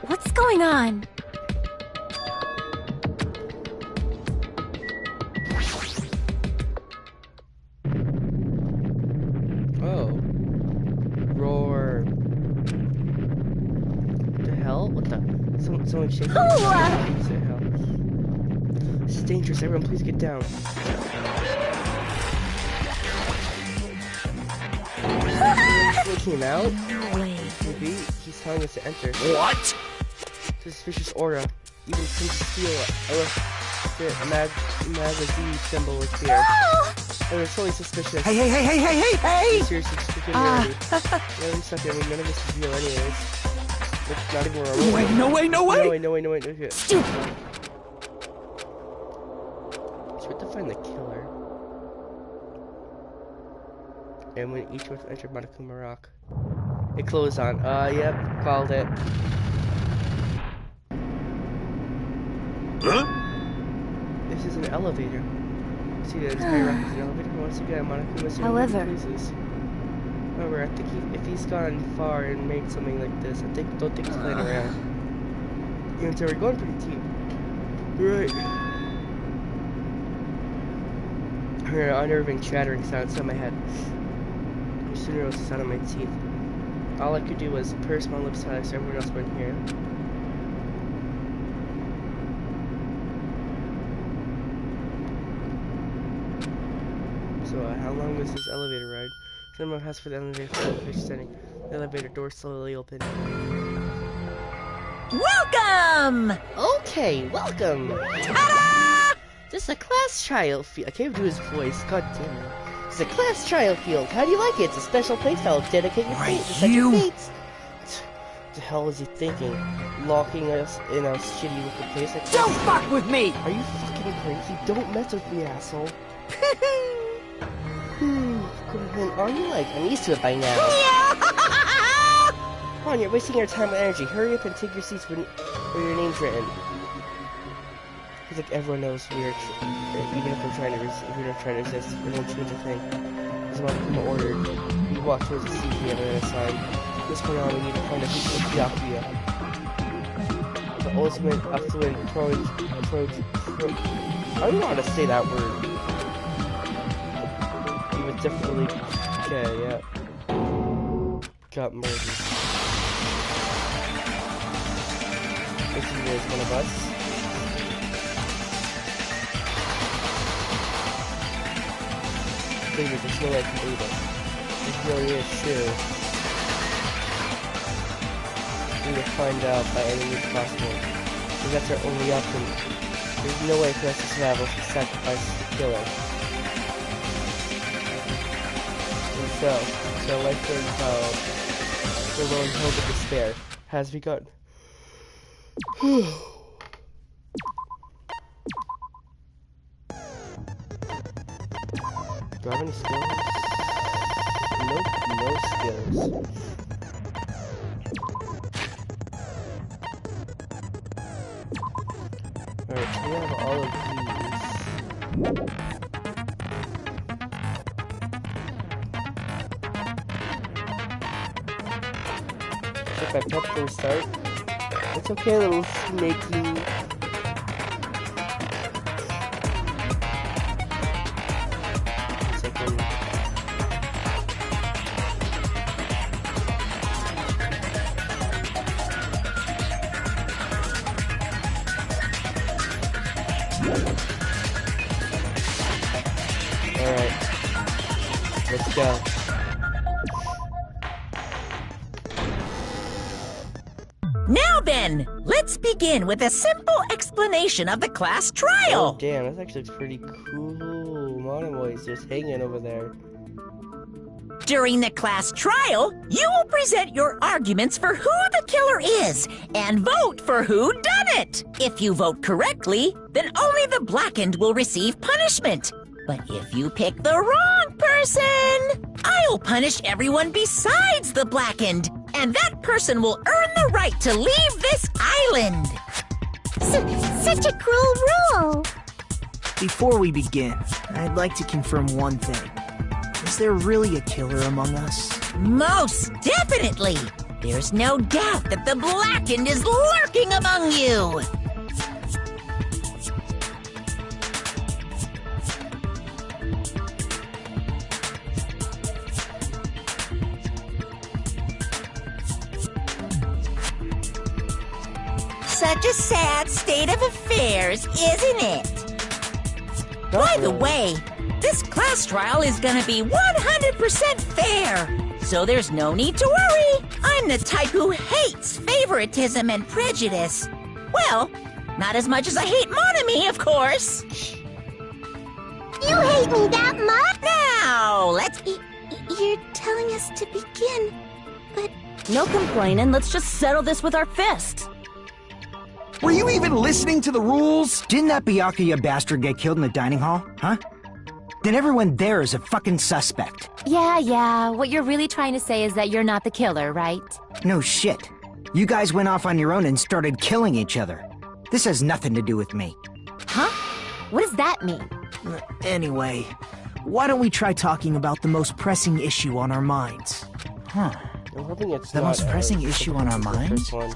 What's going on? only shaking. This is dangerous. Everyone, please get down. He came out. Maybe he's telling us to enter. What? Suspicious aura. Even conceal a magazine symbol is here. Oh, it's totally suspicious. Hey! Seriously, just get ready. Let him suck it. I mean, none of this is real anyways. It's not even real. No way! Okay. Stupid! So we have to find the killer. And when each one entered Monokuma Rock. It closed on. Yep, called it. Huh? This is an elevator. See, this high rock is an elevator. Once again, Monokuma is However. However, I think if he's gone far and made something like this, don't think he's playing around. Even so, we're going pretty deep. Right. I heard an unnerving chattering sound inside my head. I soon noticed the sound of my teeth. All I could do was purse my lips tight so everyone else wouldn't hear. So, how long was this elevator ride? Someone passed for the elevator setting. The elevator door slowly opened. Welcome! Okay, welcome! Ta-da! This is a class trial field. I can't even do his voice. God damn it. It's a class trial field. How do you like it? It's a special place that'll dedicate your fate to such a fate. What the hell is he thinking? Locking us in a shitty looking place like this? Don't fuck with me! Are you fucking crazy? Don't mess with me, asshole. Are you like? I'm used to it by now. Come on, you're wasting your time and energy. Hurry up and take your seats where your name's written. It's like everyone knows we are, even if we're trying to resist, it won't change a thing. This is what I'm ordered. We walk towards the seat we have on the side. From this point on, we need to find a Hyakuya. The ultimate affluent I don't know how to say that word. He was definitely okay, yeah. Got murdered. This is one of us. There's no way I can believe it. This really is true. We need to find out by any means possible. Because that's our only option. There's no way for us to survive unless we sacrifice the killer. And so life turns out the lone hope of despair has begun. Do I have any skills? Nope, no skills. Alright, so we have all of these. If I prep to restart, it's okay, little snaky. Alright. Let's go. Now then, let's begin with a simple explanation of the class trial. Oh damn, that's actually pretty cool. Monoboy's just hanging over there. During the class trial, you will present your arguments for who the killer is and vote for who done it. If you vote correctly, then only the blackened will receive punishment. But if you pick the wrong person, I'll punish everyone besides the blackened, and that person will earn the right to leave this island. Such a cruel rule! Before we begin, I'd like to confirm one thing. Is there really a killer among us? Most definitely! There's no doubt that the blackened is lurking among you! Such a sad state of affairs, isn't it? By the way, this class trial is gonna be 100% fair, so there's no need to worry. I'm the type who hates favoritism and prejudice. Well, not as much as I hate Monami, of course. You hate me that much? Now, let's... You're telling us to begin, but... No complaining, let's just settle this with our fists. Were you even listening to the rules? Didn't that Byakuya bastard get killed in the dining hall, huh? Then everyone there is a fucking suspect. Yeah, what you're really trying to say is that you're not the killer, right? No shit. You guys went off on your own and started killing each other. This has nothing to do with me. Huh? What does that mean? Anyway, why don't we try talking about the most pressing issue on our minds? I'm hoping it's The not, most pressing issue on our the minds? first one.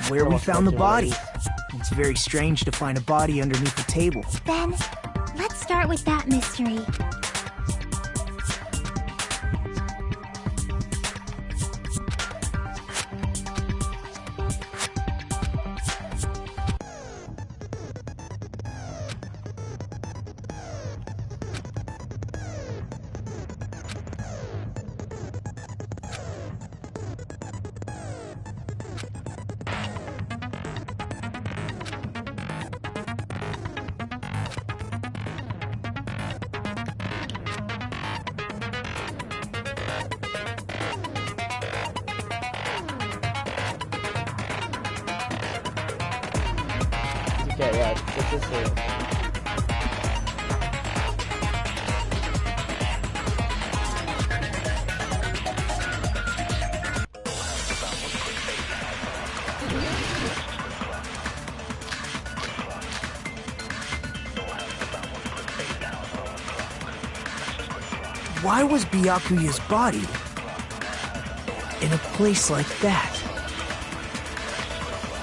Where we found the body. Speculate. It's very strange to find a body underneath the table. Then, let's start with that mystery. Okay, yeah, get this here. Why was Byakuya's body in a place like that?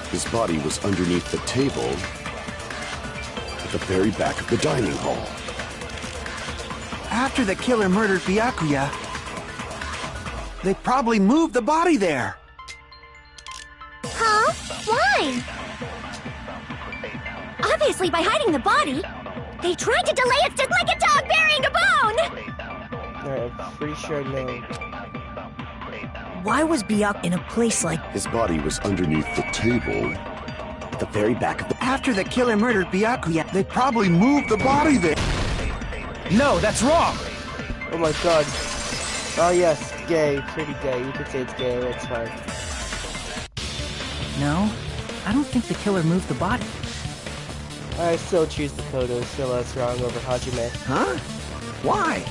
His body was underneath the table at the very back of the dining hall. After the killer murdered Byakuya, they probably moved the body there. Huh? Why? Obviously by hiding the body. They tried to delay it just like a dog burying a bone! Alright, I'm pretty sure I know. Why was Byakuya in a place like... His body was underneath the table at the very back of the... After the killer murdered Byakuya, they probably moved the body there. No, that's wrong! Oh my god. Oh yes, gay. Pretty gay. You could say it's gay, that's fine. No, I don't think the killer moved the body. I still choose the Kodo, still that's wrong over Hajime. Huh? Why?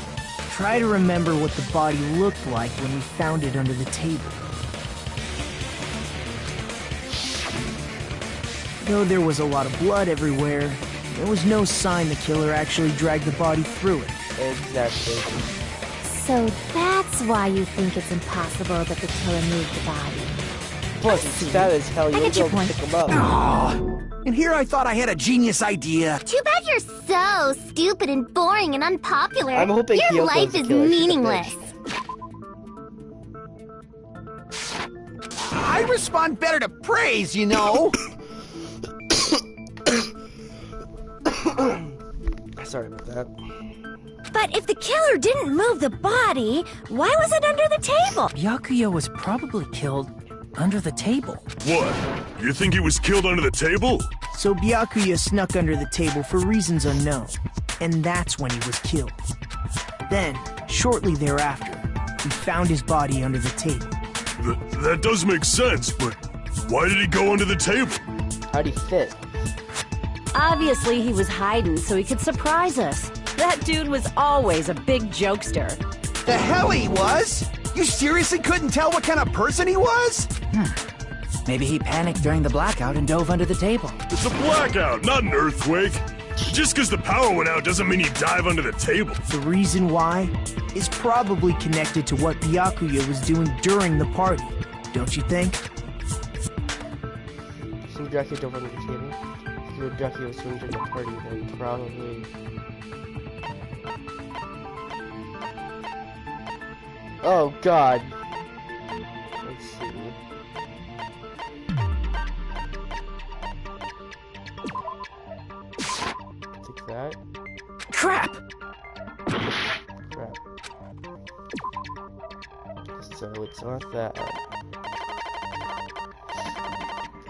Try to remember what the body looked like when we found it under the table. Though there was a lot of blood everywhere, there was no sign the killer actually dragged the body through it. Exactly. So that's why you think it's impossible that the killer moved the body. Plus, it's fat as hell, you I won't get be your able to point. pick them up. Aw, and here I thought I had a genius idea. Too bad you're so stupid and boring and unpopular. I'm hoping Your Kyoko's life the is killer. She's a meaningless. I respond better to praise, you know. Sorry about that. But if the killer didn't move the body, why was it under the table? Byakuya was probably killed under the table. What? You think he was killed under the table? So Byakuya snuck under the table for reasons unknown, and that's when he was killed. Then, shortly thereafter, we found his body under the table. That does make sense, but why did he go under the table? How'd he fit? Obviously he was hiding so he could surprise us. That dude was always a big jokester. The hell he was? You seriously couldn't tell what kind of person he was? Maybe he panicked during the blackout and dove under the table. It's a blackout, not an earthquake. Just because the power went out doesn't mean he'd dive under the table. The reason why is probably connected to what Byakuya was doing during the party, don't you think? Some Dracula dove under the table. If your Dracula was swimming during the party, then probably... Oh god. Let's see. so. It's not that.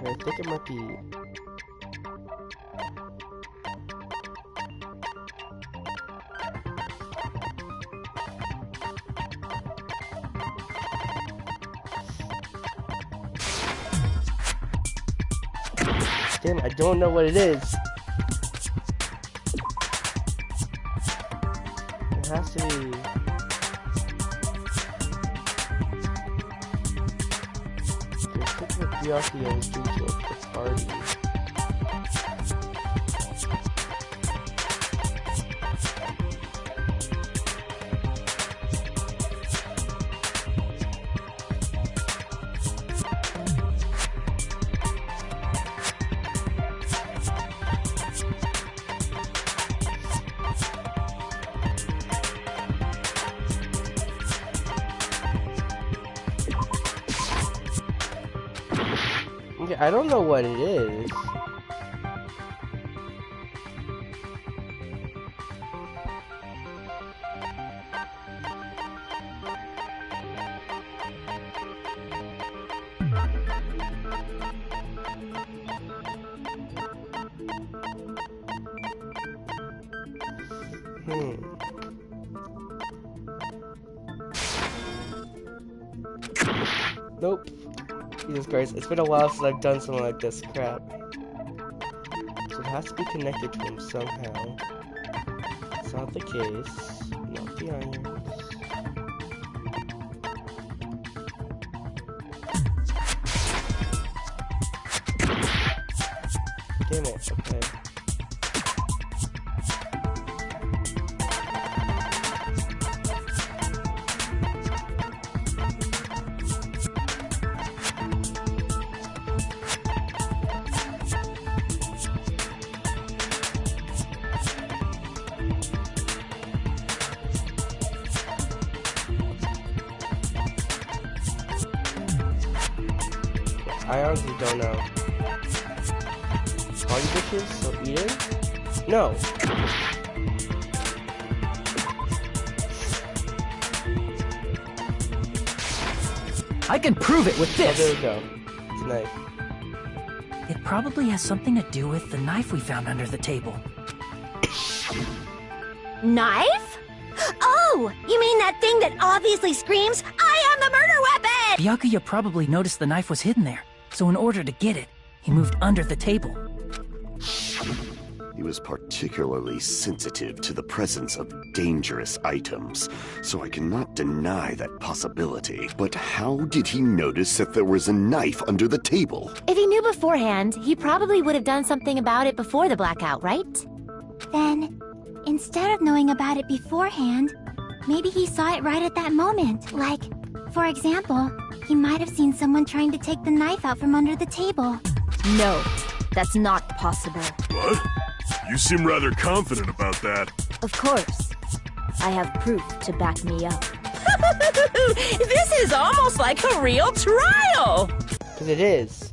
I think it might be. Damn, I don't know what it is. It has to be. I think what Byakuya was due to a party. I don't know what it is. Nope. Jesus Christ, it's been a while since I've done something like this. Crap. So it has to be connected to him somehow. It's not the case. Not the irons. Damn it, okay. I honestly don't know. Party dishes? So eating? No. I can prove it with this. Oh, there we go. It's a knife. It probably has something to do with the knife we found under the table. Knife? Oh, you mean that thing that obviously screams, "I am the murder weapon!" Byakuya probably noticed the knife was hidden there, so in order to get it, he moved under the table. He was particularly sensitive to the presence of dangerous items, so I cannot deny that possibility. But how did he notice that there was a knife under the table? If he knew beforehand, he probably would have done something about it before the blackout, right? Then, instead of knowing about it beforehand, maybe he saw it right at that moment. Like, for example, he might have seen someone trying to take the knife out from under the table. No, that's not possible. What? You seem rather confident about that. Of course. I have proof to back me up. This is almost like a real trial! 'Cause it is.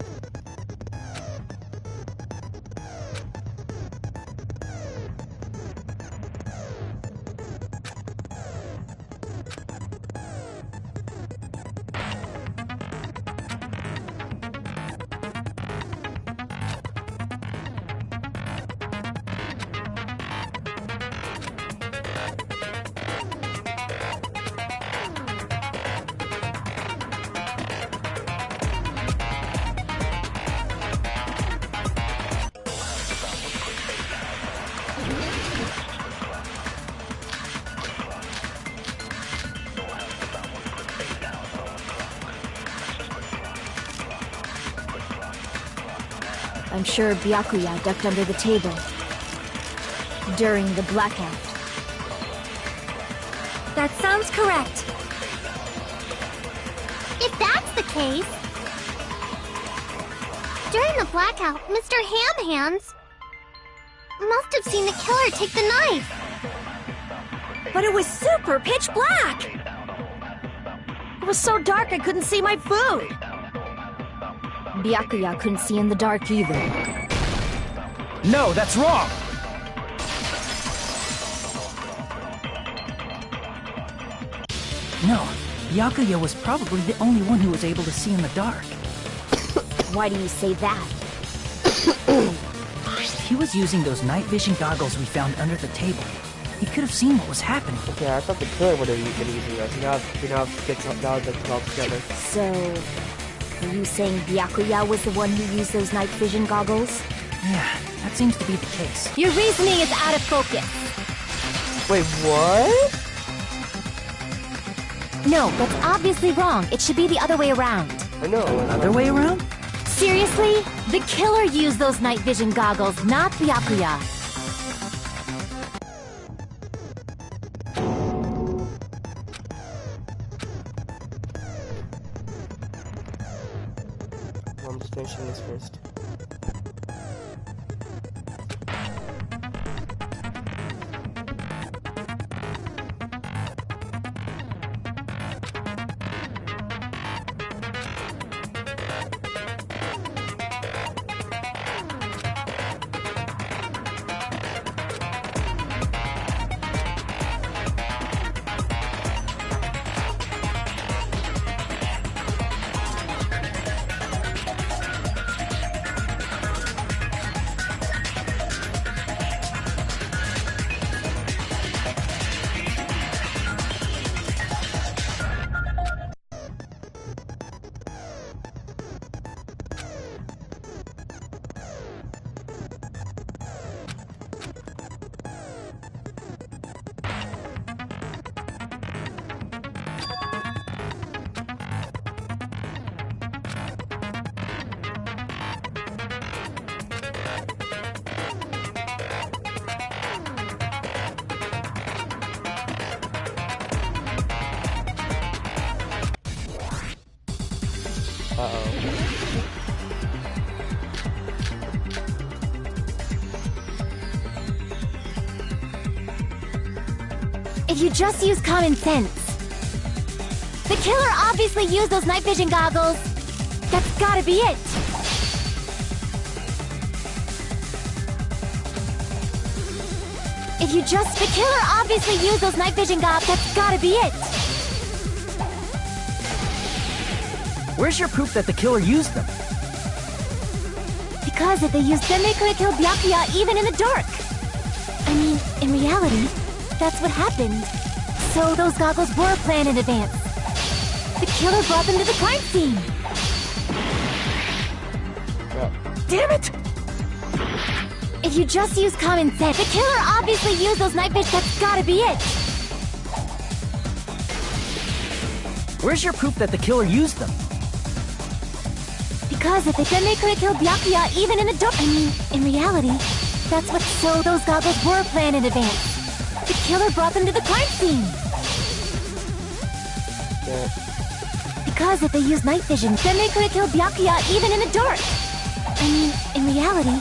I'm sure Byakuya ducked under the table during the blackout. That sounds correct. If that's the case, during the blackout, Mr. Ham Hands must have seen the killer take the knife. But it was super pitch black! It was so dark I couldn't see my food! Byakuya couldn't see in the dark either. No, that's wrong! No, Byakuya was probably the only one who was able to see in the dark. Why do you say that? He was using those night vision goggles we found under the table. He could have seen what was happening. Okay, I thought the killer would have been using those. Now it's all together. So, are you saying Byakuya was the one who used those night vision goggles? Yeah, that seems to be the case. Your reasoning is out of focus. Wait, what? No, that's obviously wrong. It should be the other way around. I know. Other way around? Seriously? The killer used those night vision goggles, not Byakuya. Well, I'm just finishing this first. If you just use common sense. The killer obviously used those night vision goggles. That's gotta be it. The killer obviously used those night vision goggles. That's gotta be it. Where's your proof that the killer used them? Because if they used them, they could have killed Byakuya even in the dark. I mean, in reality, that's what happened. So those goggles were planned in advance. The killer brought them to the crime scene. Damn it! If you just use common sense, the killer obviously used those night vision. That's gotta be it. Where's your proof that the killer used them? Because if then they could have killed Byakuya even in the dark. I mean, in reality, that's what. So those goggles were planned in advance. The killer brought them to the crime scene. Because if they used night vision, then they could have killed Byakuya even in the dark. I mean, in reality,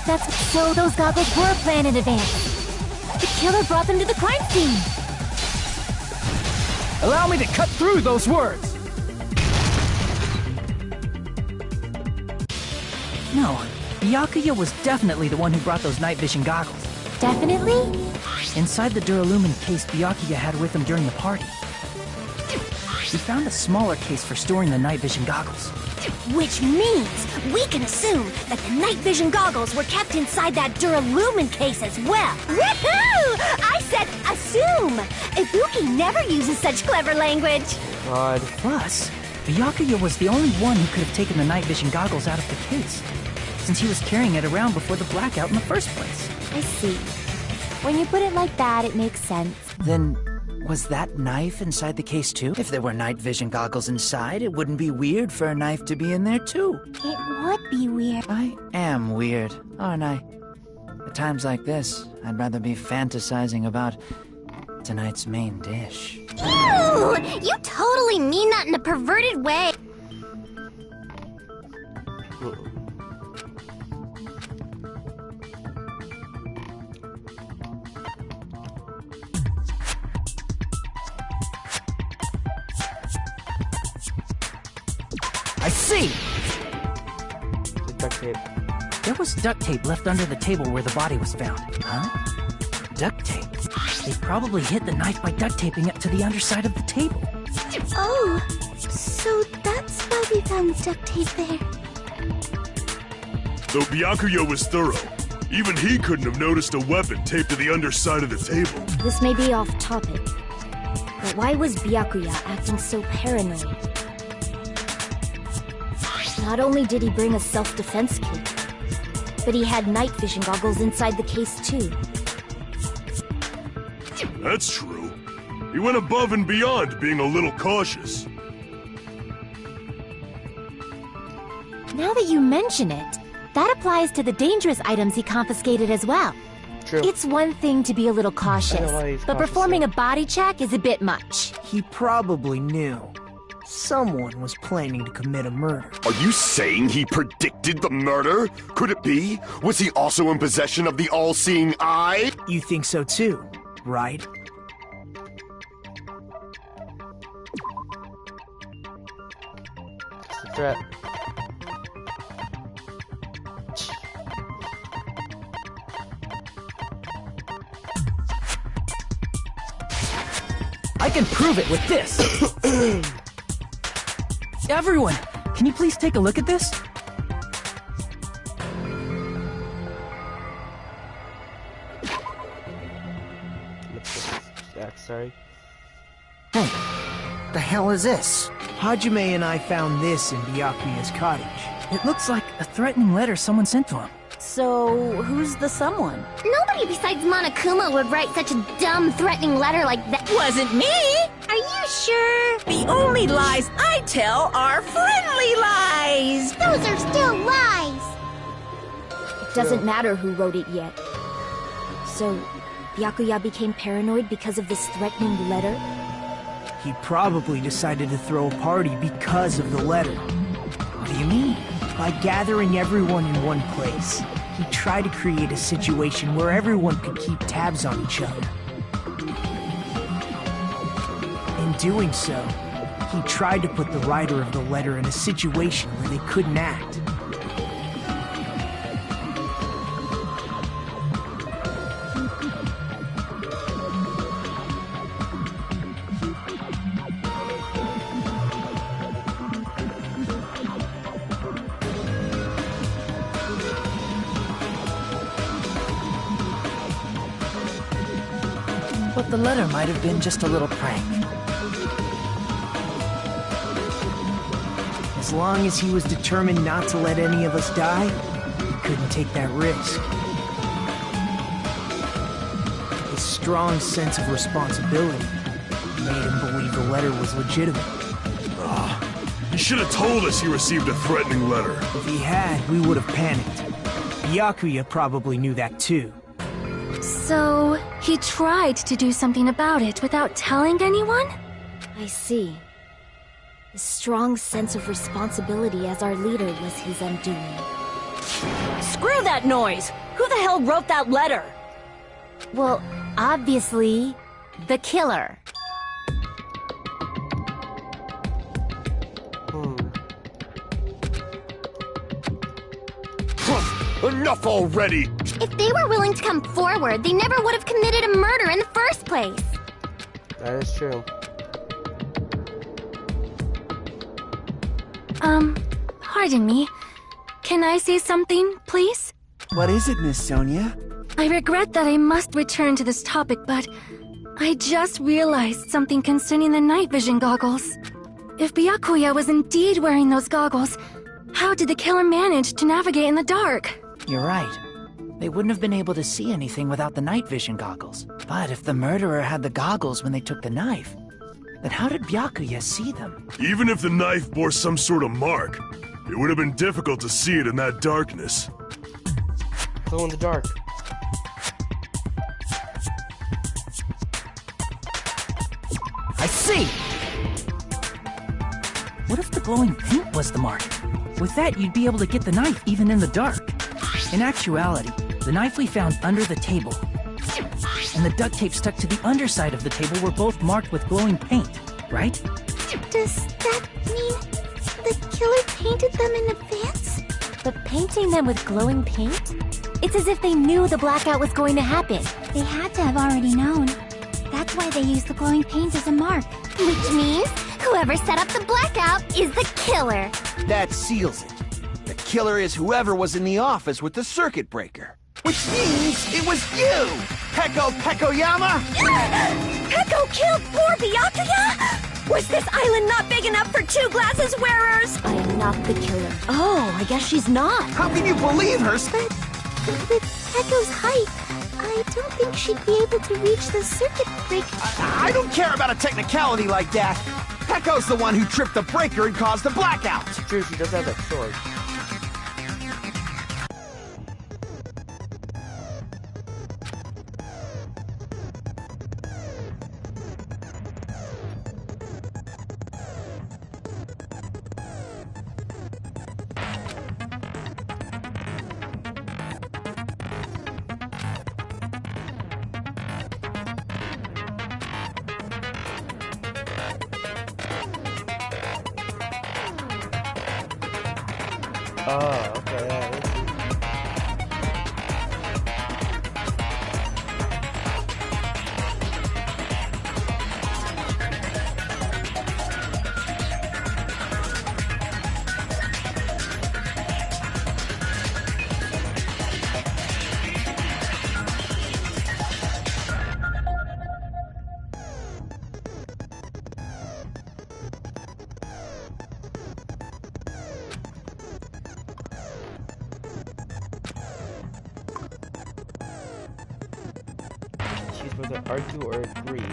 that's what. So those goggles were planned in advance. The killer brought them to the crime scene. Allow me to cut through those words! No, Byakuya was definitely the one who brought those night vision goggles. Definitely? Inside the Duralumin case Byakuya had with him during the party, we found a smaller case for storing the night vision goggles. Which means we can assume that the night vision goggles were kept inside that Duralumin case as well. Woohoo! I said assume! Ibuki never uses such clever language. God. Plus, Byakuya was the only one who could have taken the night vision goggles out of the case, since he was carrying it around before the blackout in the first place. I see. When you put it like that, it makes sense. Then, was that knife inside the case too? If there were night vision goggles inside, it wouldn't be weird for a knife to be in there too. It would be weird. I am weird, aren't I? At times like this, I'd rather be fantasizing about tonight's main dish. Ew! You totally mean that in a perverted way. I see! Duct tape. There was duct tape left under the table where the body was found. Huh? Duct tape? They probably hid the knife by duct taping it to the underside of the table. Oh, so that's why we found duct tape there. Though Byakuya was thorough, even he couldn't have noticed a weapon taped to the underside of the table. This may be off topic, but why was Byakuya acting so paranoid? Not only did he bring a self-defense kit, but he had night vision goggles inside the case too. That's true. He went above and beyond being a little cautious. Now that you mention it, that applies to the dangerous items he confiscated as well. True. It's one thing to be a little I don't know why cautious, he's but cautious performing there. a body check is a bit much. He probably knew. Someone was planning to commit a murder. Are you saying he predicted the murder? Could it be? Was he also in possession of the all-seeing eye? You think so too, right? It's a threat. I can prove it with this! Everyone, can you please take a look at this? Zach, sorry. Hey, the hell is this? Hajime and I found this in Byakuya's cottage. It looks like a threatening letter someone sent to him. So, who's the someone? Nobody besides Monokuma would write such a dumb, threatening letter like that. Wasn't me! Are you sure? The only lies I tell are friendly lies! Those are still lies! It doesn't matter who wrote it yet. So, Byakuya became paranoid because of this threatening letter? He probably decided to throw a party because of the letter. What do you mean? By gathering everyone in one place, he tried to create a situation where everyone could keep tabs on each other. In doing so, he tried to put the writer of the letter in a situation where they couldn't act. But the letter might have been just a little prank. As long as he was determined not to let any of us die, he couldn't take that risk. His strong sense of responsibility made him believe the letter was legitimate. He should have told us he received a threatening letter. If he had, we would have panicked. Byakuya probably knew that too. So, he tried to do something about it without telling anyone? I see. His strong sense of responsibility as our leader was his undoing. Screw that noise! Who the hell wrote that letter? Well, obviously, the killer. Enough already! If they were willing to come forward, they never would have committed a murder in the first place. That is true. Pardon me. Can I say something, please? What is it, Miss Sonia? I regret that I must return to this topic, but I just realized something concerning the night vision goggles. If Byakuya was indeed wearing those goggles, how did the killer manage to navigate in the dark? You're right. They wouldn't have been able to see anything without the night vision goggles. But if the murderer had the goggles when they took the knife, then how did Byakuya see them? Even if the knife bore some sort of mark, it would have been difficult to see it in that darkness. Glow in the dark. I see! What if the glowing paint was the mark? With that, you'd be able to get the knife even in the dark. In actuality, the knife we found under the table and the duct tape stuck to the underside of the table were both marked with glowing paint, right? Does that mean the killer painted them in advance? But painting them with glowing paint? It's as if they knew the blackout was going to happen. They had to have already known. That's why they use the glowing paint as a mark. Which means whoever set up the blackout is the killer. That seals it. The killer is whoever was in the office with the circuit breaker. Which means it was you! Peko Pekoyama! Peko killed poor Byakuya? Was this island not big enough for 2 glasses wearers? I am not the killer. Oh, I guess she's not. How can you believe her? But with Peko's height, I don't think she'd be able to reach the circuit breaker. I don't care about a technicality like that. Peko's the one who tripped the breaker and caused the blackout. It's true, she does have that sword. Oh, okay, yeah, I see. Choose whether argue or agree.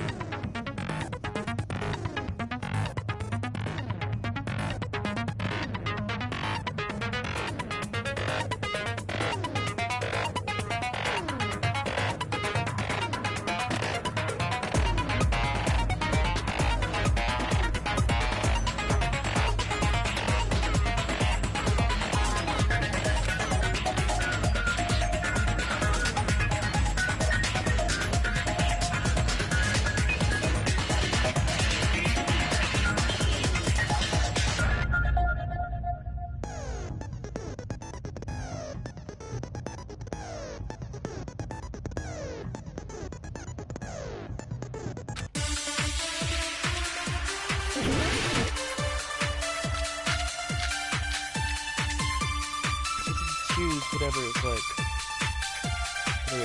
Choose whatever it's like.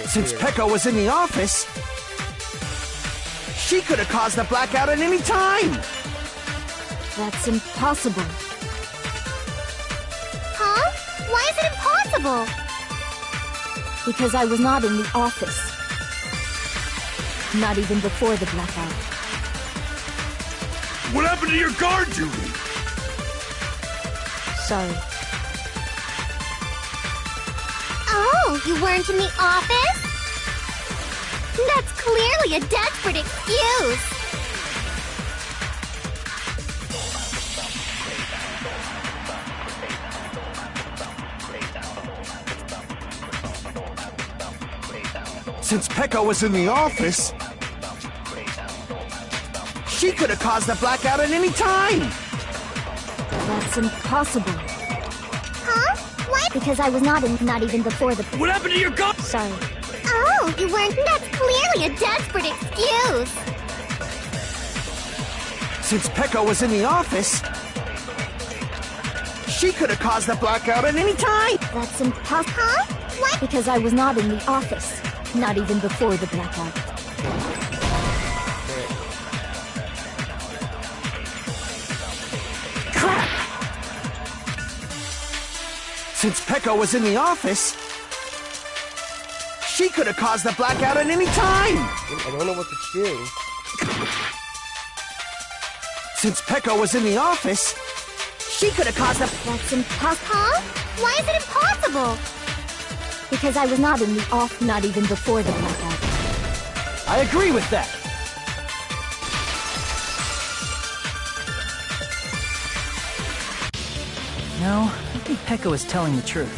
Since Peko was in the office, she could have caused the blackout at any time. That's impossible. Huh? Why is it impossible? Because I was not in the office. Not even before the blackout. What happened to your guard duty? Sorry. Oh, you weren't in the office? That's clearly a desperate excuse. Since Peko was in the office, she could have caused the blackout at any time. That's impossible. Huh? Why? Because I was not even before the... What happened to your gun? Sorry. Oh, you weren't... That's clearly a desperate excuse. Since Peko was in the office, she could have caused the blackout at any time. That's impossible. Huh? Why? Because I was not in the office. Not even before the blackout. Crap! Since Peko was in the office, she could have caused the blackout at any time. I don't know what it's doing. Since Peko was in the office, she could have caused the... That's impossible. Huh? Why is it impossible? Because I was not in the off, not even before the blackout. I agree with that. No, I think Peko is telling the truth.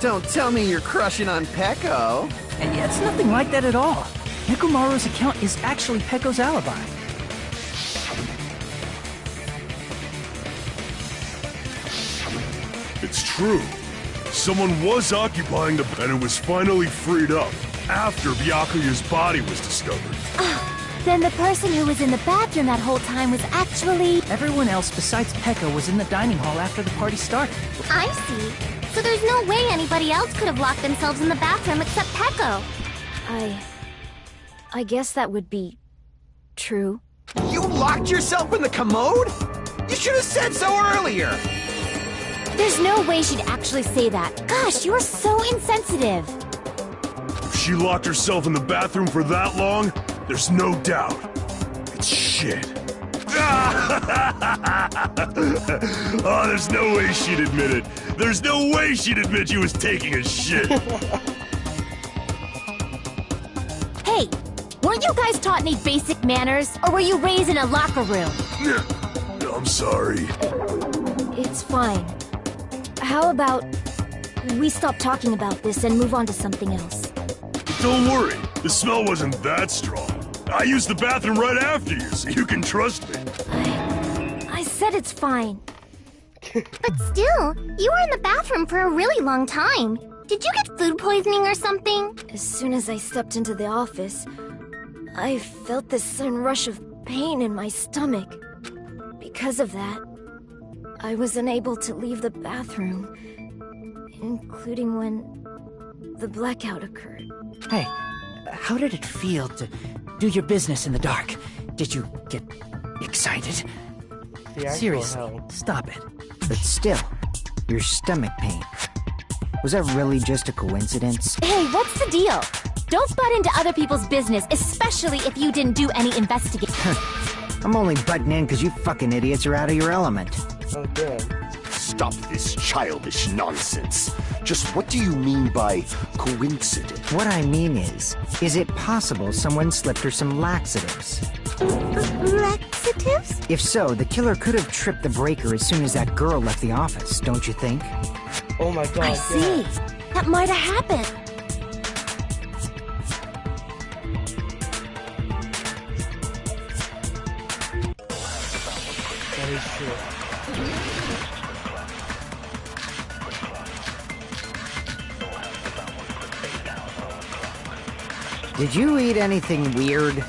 Don't tell me you're crushing on Peko. And it's nothing like that at all. Nekomaru's account is actually Peko's alibi. It's true. someone was occupying the... and it was finally freed up after Byakuya's body was discovered. Then the person who was in the bathroom that whole time was actually... Everyone else besides Pekka was in the dining hall after the party started. I see. So there's no way anybody else could have locked themselves in the bathroom except Pecco. I guess that would be... true. You locked yourself in the commode? You should have said so earlier! There's no way she'd actually say that. Gosh, you're so insensitive. If she locked herself in the bathroom for that long, there's no doubt. It's shit. Oh, there's no way she'd admit it. There's no way she'd admit she was taking a shit. Hey, weren't you guys taught any basic manners? Or were you raised in a locker room? I'm sorry. It's fine. How about we stop talking about this and move on to something else? Don't worry, the smell wasn't that strong. I used the bathroom right after you, so you can trust me. I said it's fine. But still, you were in the bathroom for a really long time. Did you get food poisoning or something? As soon as I stepped into the office, I felt this sudden rush of pain in my stomach. Because of that, I was unable to leave the bathroom, including when the blackout occurred. Hey, how did it feel to do your business in the dark? Did you get excited? Seriously, hell. stop it. But still, your stomach pain. Was that really just a coincidence? Hey, what's the deal? Don't butt into other people's business, especially if you didn't do any investigating. I'm only butting in because you fucking idiots are out of your element. Oh, damn. Stop this childish nonsense. Just what do you mean by coincidence? What I mean is it possible someone slipped her some laxatives? Laxatives? If so, the killer could have tripped the breaker as soon as that girl left the office, don't you think? Oh my god, I see. That might have happened. That is true. Did you eat anything weird?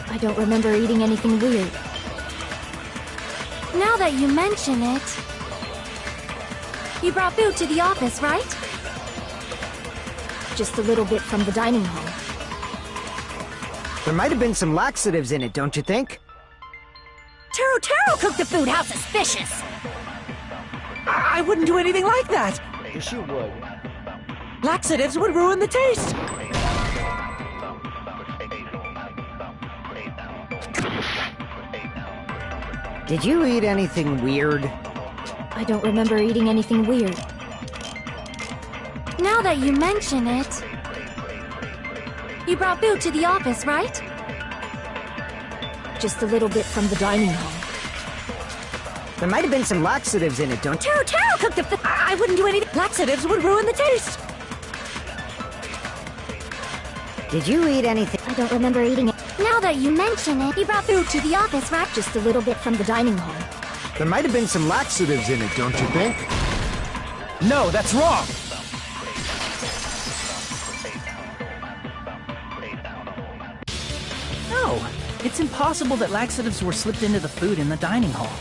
I don't remember eating anything weird. Now that you mention it... You brought food to the office, right? Just a little bit from the dining hall. There might have been some laxatives in it, don't you think? Taro cooked the food. How suspicious! I wouldn't do anything like that. Yes, you would. Laxatives would ruin the taste. Did you eat anything weird? I don't remember eating anything weird. Now that you mention it... You brought food to the office, right? Just a little bit from the dining hall. There might have been some laxatives in it, don't you? Taro cooked the food. I wouldn't do anything. Laxatives would ruin the taste. Did you eat anything? I don't remember eating it. Now that you mention it, you brought food to the office, right? Just a little bit from the dining hall. There might have been some laxatives in it, don't you think? No, that's wrong! No, it's impossible that laxatives were slipped into the food in the dining hall.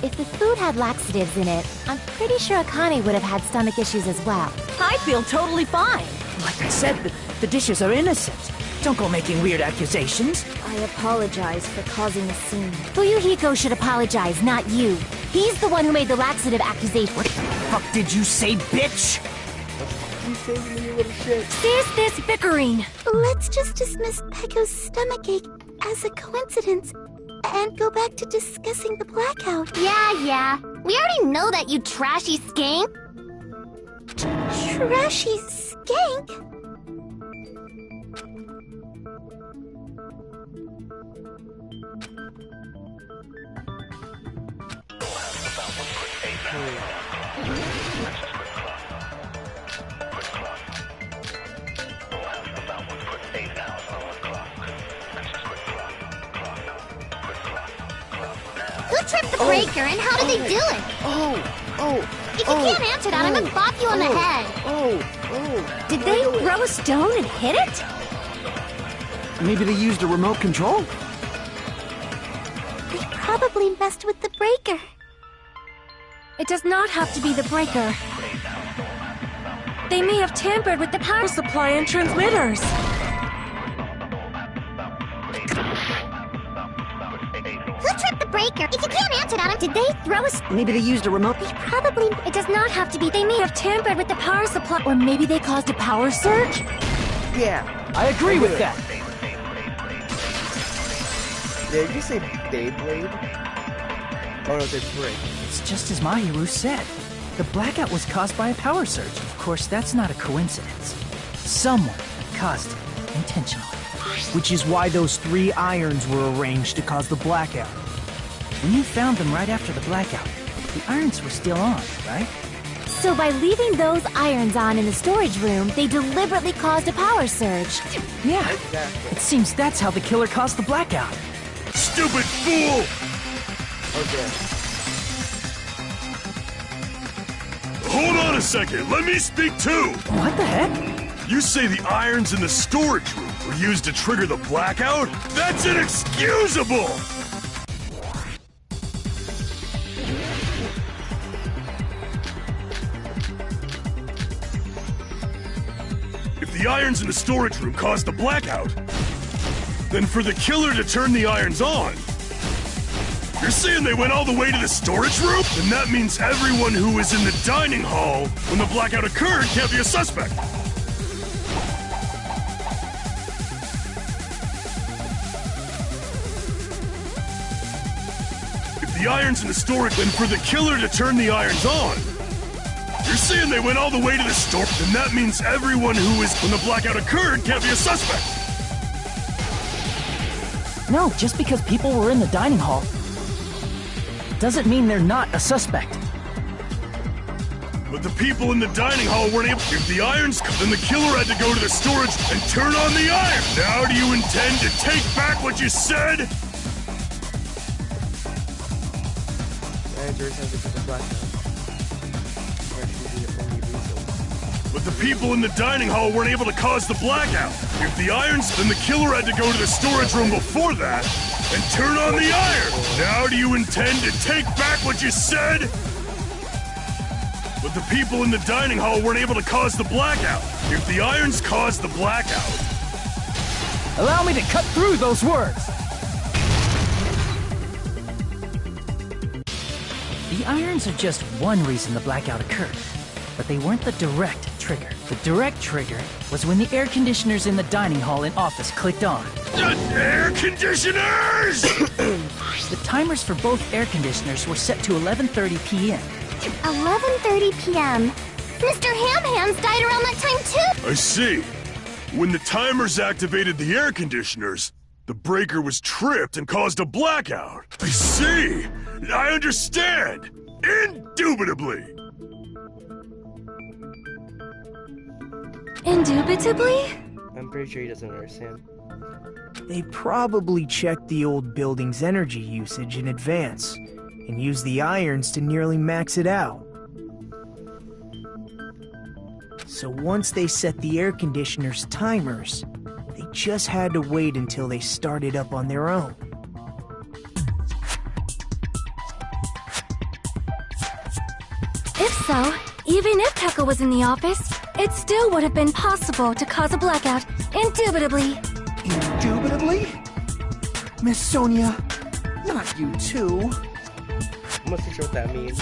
If the food had laxatives in it, I'm pretty sure Akane would have had stomach issues as well. I feel totally fine. Like I said, the dishes are innocent. Don't go making weird accusations. I apologize for causing a scene. Fuyuhiko should apologize, not you. He's the one who made the laxative accusation. What the fuck did you say, bitch? You saved me, you little shit. There's this bickering. Let's just dismiss Pecco's stomachache as a coincidence and go back to discussing the blackout. Yeah. We already know that, you trashy skank. Trashy skank? Who tripped the breaker and how did they do it? If you can't answer that, I'm gonna bop you on the head. Did they throw a stone and hit it? Maybe they used a remote control? They probably messed with the breaker. It does not have to be the breaker. They may have tampered with the power supply and transmitters. Who tripped the breaker? If you can't answer that, did they throw a... Maybe they used a remote... They probably... It does not have to be. They may have tampered with the power supply. Or maybe they caused a power surge? Yeah. I agree with that. Did you say Beyblade? Oh no, it's break. It's just as Mahiru said. The blackout was caused by a power surge. Of course, that's not a coincidence. Someone caused it intentionally. Which is why those 3 irons were arranged to cause the blackout. When you found them right after the blackout, the irons were still on, right? So by leaving those irons on in the storage room, they deliberately caused a power surge. Yeah, Exactly. it seems that's how the killer caused the blackout. Stupid fool! Okay. Hold on a second, let me speak too! What the heck? You say the irons in the storage room were used to trigger the blackout? That's inexcusable! If the irons in the storage room caused the blackout, then for the killer to turn the irons on, you're saying they went all the way to the storage room? Then that means everyone who was in the dining hall when the blackout occurred can't be a suspect. If the irons in the storage, then for the killer to turn the irons on, you're saying they went all the way to the store? Then that means everyone who was when the blackout occurred can't be a suspect. No, just because people were in the dining hall doesn't mean they're not a suspect. But the people in the dining hall weren't able. If the irons, then the killer had to go to the storage and turn on the iron. Now do you intend to take back what you said? Managers have to put the blackout. But the people in the dining hall weren't able to cause the blackout. If the irons, then the killer had to go to the storage room before that and turn on the iron. Now do you intend to take back what you said? But the people in the dining hall weren't able to cause the blackout. If the irons caused the blackout... Allow me to cut through those words! The irons are just one reason the blackout occurred, but they weren't the direct trigger. The direct trigger was when the air conditioners in the dining hall and office clicked on. Air conditioners! The timers for both air conditioners were set to 11:30 p.m. 11:30 p.m. Mr. Ham-Hands died around that time too! I see. When the timers activated the air conditioners, the breaker was tripped and caused a blackout. I see. I understand. Indubitably. Indubitably? I'm pretty sure he doesn't understand. They probably checked the old building's energy usage in advance and used the irons to nearly max it out. So once they set the air conditioner's timers, they just had to wait until they started up on their own. If so, even if Pekka was in the office, it still would have been possible to cause a blackout, indubitably. Indubitably? Miss Sonia, not you too. I'm not too sure what that means.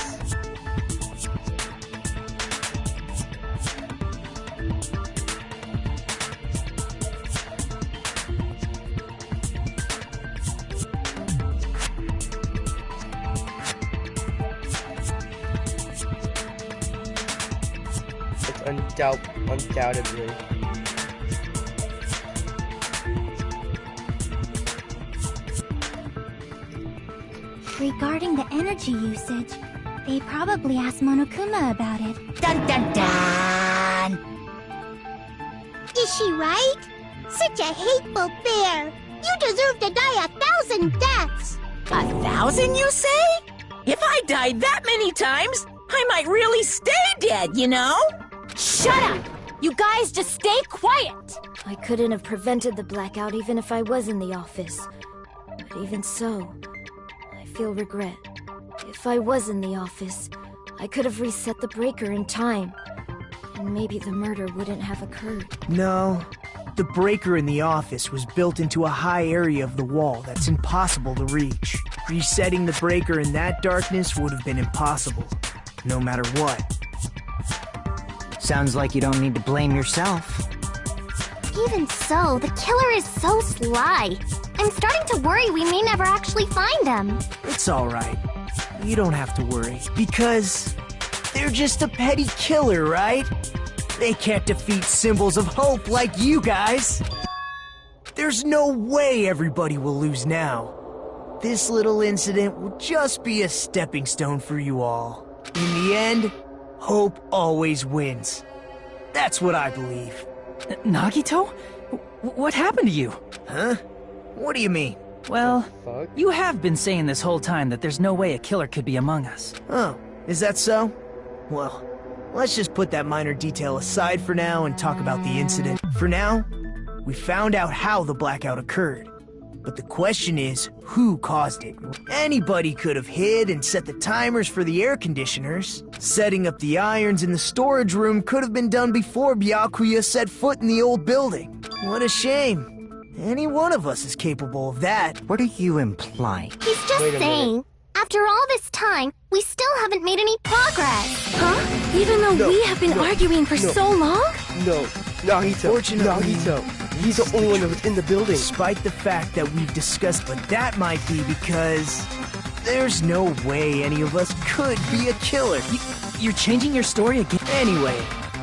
It's undoubtedly. Regarding the energy usage, they probably asked Monokuma about it. Dun dun dun! Is she right? Such a hateful bear! You deserve to die 1,000 deaths! 1,000, you say? If I died that many times, I might really stay dead, you know? Shut up! You guys just stay quiet! I couldn't have prevented the blackout even if I was in the office. But even so, I feel regret. If I was in the office, I could have reset the breaker in time. And maybe the murder wouldn't have occurred. No. The breaker in the office was built into a high area of the wall that's impossible to reach. Resetting the breaker in that darkness would have been impossible, no matter what. Sounds like you don't need to blame yourself. Even so, the killer is so sly. I'm starting to worry we may never actually find him. It's alright. You don't have to worry, because they're just a petty killer, right? They can't defeat symbols of hope like you guys. There's no way everybody will lose now. This little incident will just be a stepping stone for you all. In the end, hope always wins. That's what I believe. Nagito? What happened to you? Huh? What do you mean? Well, you have been saying this whole time that there's no way a killer could be among us. Oh, is that so? Well, let's just put that minor detail aside for now and talk about the incident. For now, we found out how the blackout occurred. But the question is, who caused it? Anybody could have hid and set the timers for the air conditioners. Setting up the irons in the storage room could have been done before Byakuya set foot in the old building. What a shame. Any one of us is capable of that. What are you implying? He's just saying, after all this time, we still haven't made any progress. Huh? Even though we have been arguing for so long? No, Nagito. Fortunately, Nagito. He's the only one that was in the building. Despite the fact that we've discussed, but that might be because there's no way any of us could be a killer. You're changing your story again? Anyway,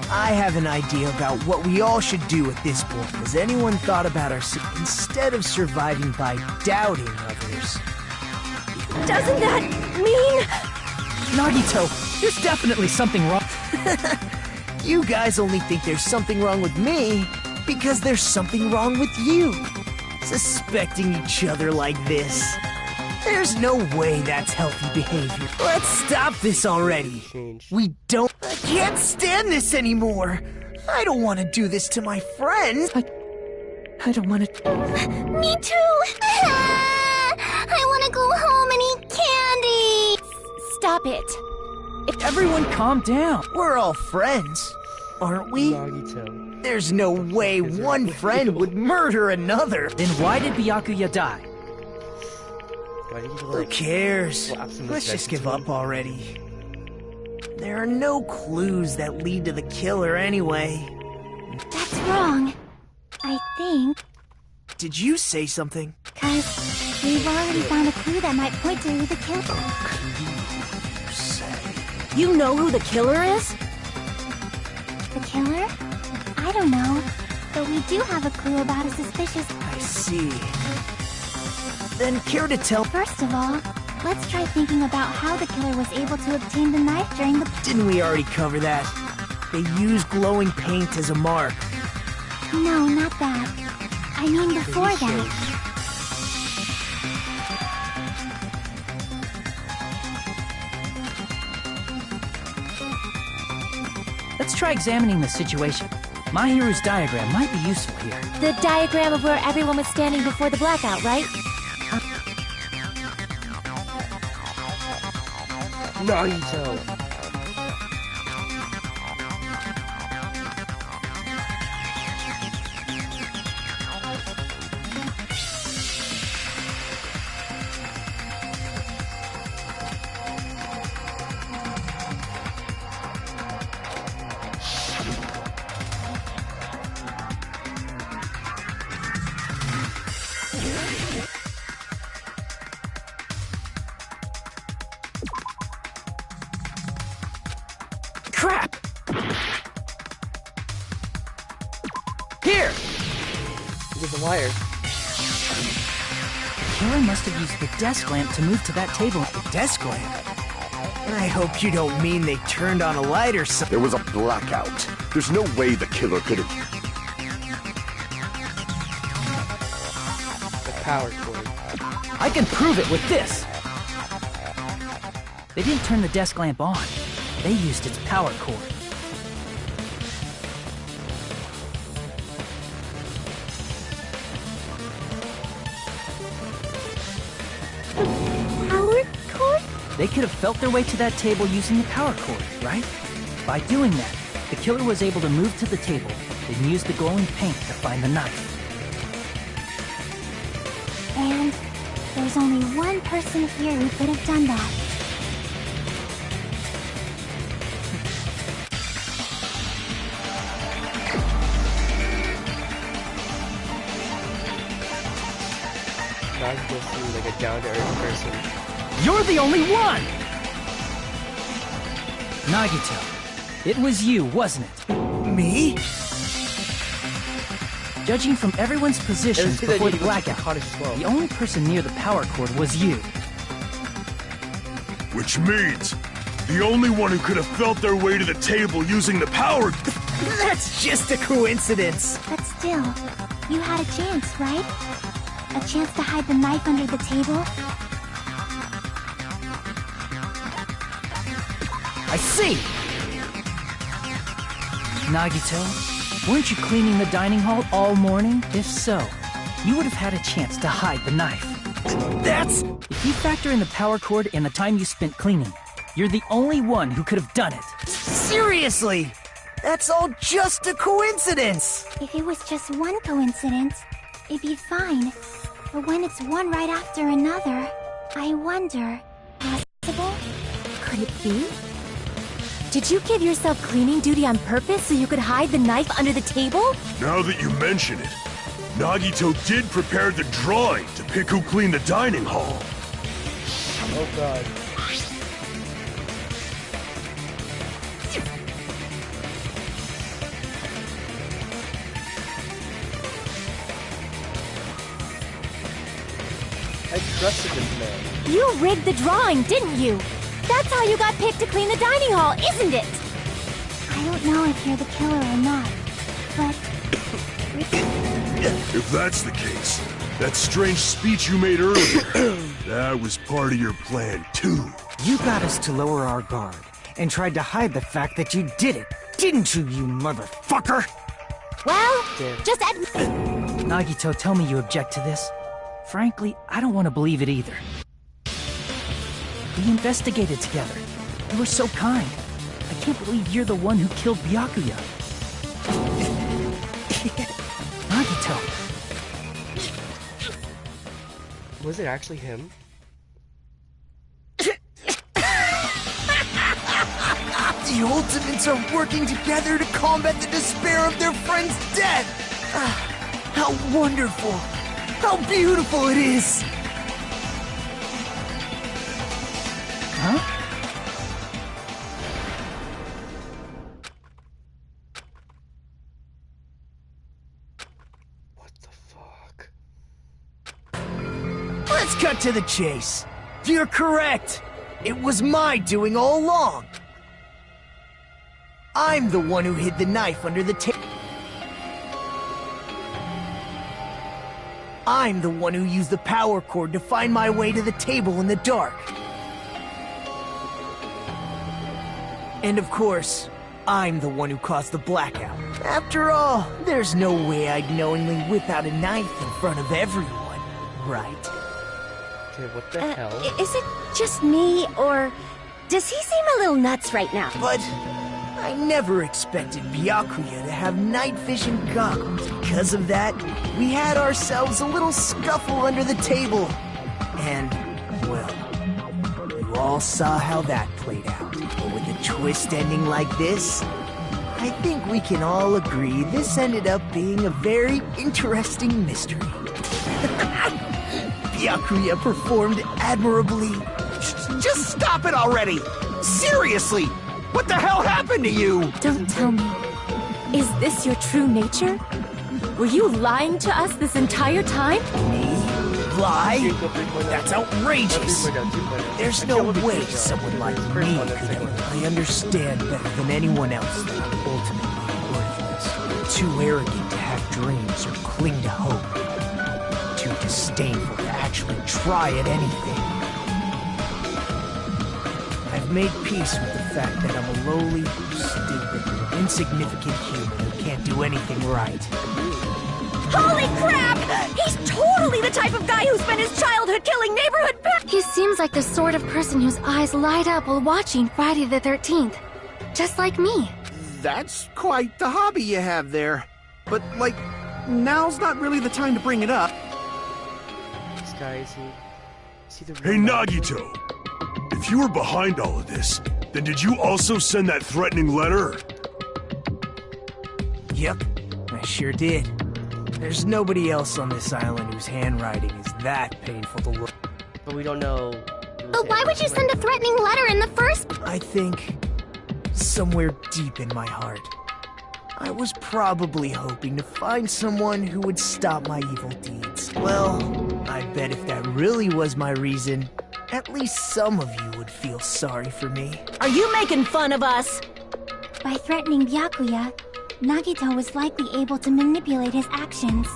I have an idea about what we all should do at this point. Has anyone thought about instead of surviving by doubting others? Doesn't that mean... Nagito, there's definitely something wrong. You guys only think there's something wrong with me because there's something wrong with you. Suspecting each other like this. There's no way that's healthy behavior. Let's stop this already. We don't... I can't stand this anymore. I don't want to do this to my friends. I don't want to... Me too! I want to go home and eat candy! Stop it. Everyone calm down. We're all friends, aren't we? Nagito. There's no way one friend would murder another. Then why did Byakuya die? Who cares? Let's just give up already. There are no clues that lead to the killer anyway. That's wrong. I think. Did you say something? 'Cause we've already found a clue that might point to who the killer is. You know who the killer is? The killer? I don't know. But we do have a clue about a suspicious... I see. Then care to tell... First of all, let's try thinking about how the killer was able to obtain the knife during the... Didn't we already cover that? They use glowing paint as a mark. No, not that. I mean before that. Let's try examining the situation. Mahiru's diagram might be useful here. The diagram of where everyone was standing before the blackout, right? Nagito. Crap! Here! Get the wire. The killer must have used the desk lamp to move to that table. The desk lamp? I hope you don't mean they turned on a light or something. There was a blackout. There's no way the killer could have... The power cord. I can prove it with this! They didn't turn the desk lamp on. They used its power cord. Power cord? They could have felt their way to that table using the power cord, right? By doing that, the killer was able to move to the table, then use the glowing paint to find the knife. And there's only one person here who could have done that. Nagito seems like a down-to-earth person. You're the only one! Nagito, it was you, wasn't it? Me? Judging from everyone's positions It was before that the you went to the blackout, cottage as well. the only person near the power cord was you. Which means the only one who could have felt their way to the table using the power... That's just a coincidence. But still, you had a chance, right? A chance to hide the knife under the table? I see! Nagito, weren't you cleaning the dining hall all morning? If so, you would have had a chance to hide the knife. That's... If you factor in the power cord and the time you spent cleaning, you're the only one who could have done it. Seriously! That's all just a coincidence! If it was just one coincidence, it'd be fine. But when it's one right after another, I wonder... Possible? Could it be? Did you give yourself cleaning duty on purpose so you could hide the knife under the table? Now that you mention it, Nagito did prepare the drawing to pick who cleaned the dining hall. Oh god. I trusted this man. You rigged the drawing, didn't you? That's how you got picked to clean the dining hall, isn't it? I don't know if you're the killer or not, but... If that's the case, that strange speech you made earlier, that was part of your plan too. You got us to lower our guard and tried to hide the fact that you did it, didn't you, you motherfucker? Well, Damn. just admit... Nagito, tell me you object to this. Frankly, I don't want to believe it either. We investigated together. You were so kind. I can't believe you're the one who killed Byakuya. Nagito. Was it actually him? The Ultimates are working together to combat the despair of their friend's death! How wonderful! How beautiful it is! Huh? What the fuck? Let's cut to the chase. You're correct. It was my doing all along. I'm the one who hid the knife under the table. I'm the one who used the power cord to find my way to the table in the dark. And of course, I'm the one who caused the blackout. After all, there's no way I'd knowingly whip out a knife in front of everyone, right? Okay, what the hell? Is it just me, or does he seem a little nuts right now? But I never expected Byakuya to have night vision goggles. Because of that, we had ourselves a little scuffle under the table. And, well, you all saw how that played out. But with a twist ending like this, I think we can all agree this ended up being a very interesting mystery. Byakuya performed admirably. Just stop it already! Seriously! What the hell happened to you? Don't tell me. Is this your true nature? Were you lying to us this entire time? Me? Lie? That's outrageous! There's no way someone like me could ever. I understand better than anyone else that I'm ultimately worthless. Too arrogant to have dreams or cling to hope. Too disdainful to actually try at anything. I've I've made peace with the fact that I'm a lowly, stupid, insignificant human who can't do anything right. Holy crap! He's totally the type of guy who spent his childhood killing neighborhood pets! He seems like the sort of person whose eyes light up while watching Friday the 13th. Just like me. That's quite the hobby you have there. But, like, now's not really the time to bring it up. This guy, is he the Hey, Nagito! If you were behind all of this, then did you also send that threatening letter? Yep, I sure did. There's nobody else on this island whose handwriting is that painful to look. But we don't know. But why would you send a threatening letter in the first? I think somewhere deep in my heart, I was probably hoping to find someone who would stop my evil deeds. Well, I bet if that really was my reason, at least some of you would feel sorry for me. Are you making fun of us? By threatening Byakuya, Nagito was likely able to manipulate his actions.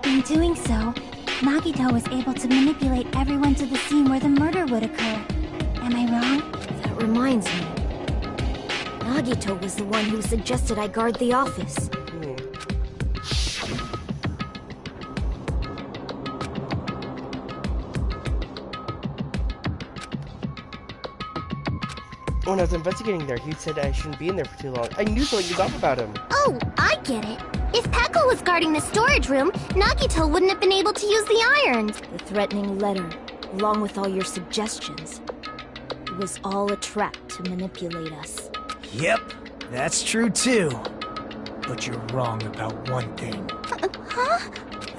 In doing so, Nagito was able to manipulate everyone to the scene where the murder would occur. Am I wrong? That reminds me. Nagito was the one who suggested I guard the office. When I was investigating there, he said I shouldn't be in there for too long. I knew something was off about him. Oh, I get it. If Peko was guarding the storage room, Nagito wouldn't have been able to use the irons. The threatening letter, along with all your suggestions, it was all a trap to manipulate us. Yep, that's true too. But you're wrong about one thing. Huh?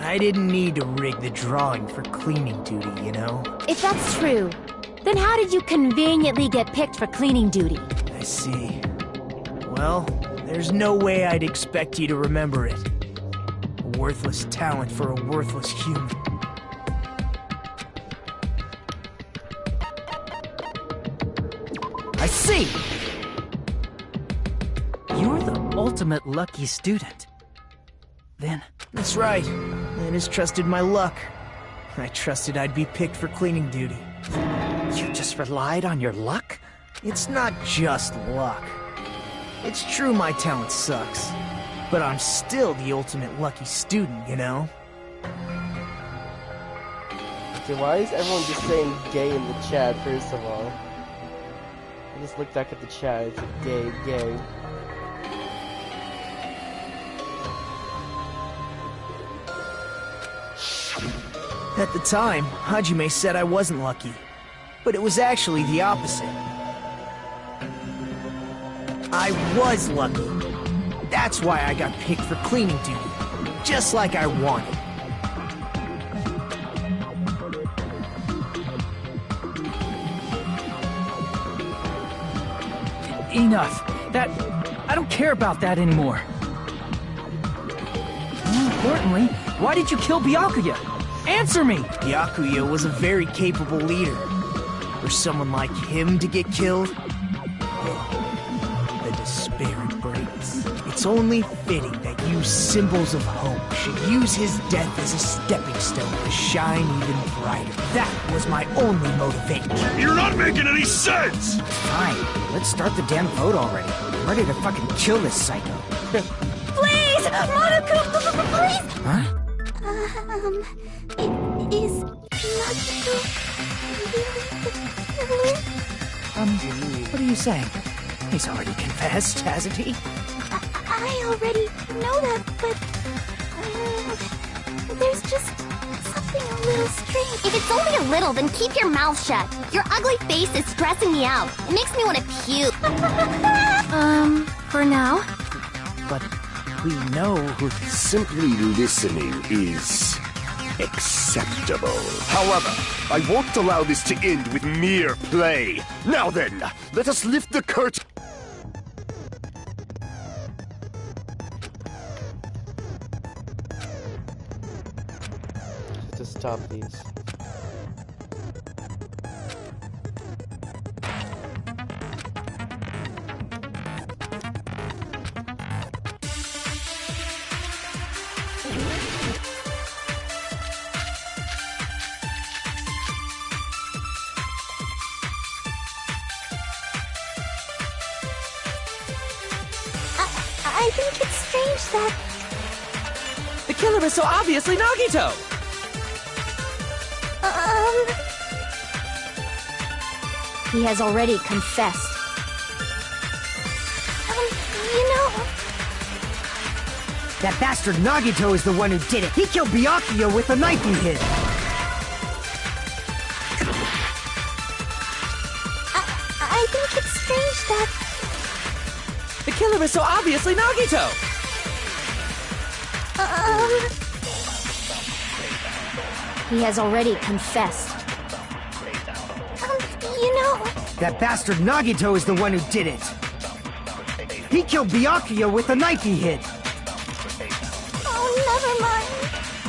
I didn't need to rig the drawing for cleaning duty, you know? If that's true, then how did you conveniently get picked for cleaning duty? I see. Well, there's no way I'd expect you to remember it. A worthless talent for a worthless human. I see! You're the ultimate lucky student. Then... That's right. I just trusted my luck. I trusted I'd be picked for cleaning duty. You just relied on your luck? It's not just luck. It's true my talent sucks, but I'm still the ultimate lucky student, you know? Okay, why is everyone just saying gay in the chat, first of all? I just look back at the chat, it's like gay, gay. At the time, Hajime said I wasn't lucky, but it was actually the opposite. I was lucky. That's why I got picked for cleaning duty, just like I wanted. Enough. I don't care about that anymore. More importantly, why did you kill Byakuya? Answer me! Byakuya was a very capable leader. For someone like him to get killed? Oh, the despair it brings. It's only fitting that you symbols of hope should use his death as a stepping stone to shine even brighter. That was my only motivation. You're not making any sense! Fine, let's start the damn vote already. I'm ready to fucking kill this psycho. Please! Monoku, please! Huh? Is Nagito really the killer? What are you saying? He's already confessed, hasn't he? I already know that, but there's just something a little strange. If it's only a little, then keep your mouth shut. Your ugly face is stressing me out. It makes me want to puke. For now? But we know who... Simply listening is acceptable. However, I won't allow this to end with mere play. Now then, let us lift the curtain. To stop these. I think it's strange that... The killer is so obviously Nagito! He has already confessed. You know... That bastard Nagito is the one who did it. He killed Byakuya with the knife he hid. I think it's strange that... The killer is so obviously Nagito! He has already confessed. You know... That bastard Nagito is the one who did it. He killed Byakuya with the knife he hid. Oh, never mind.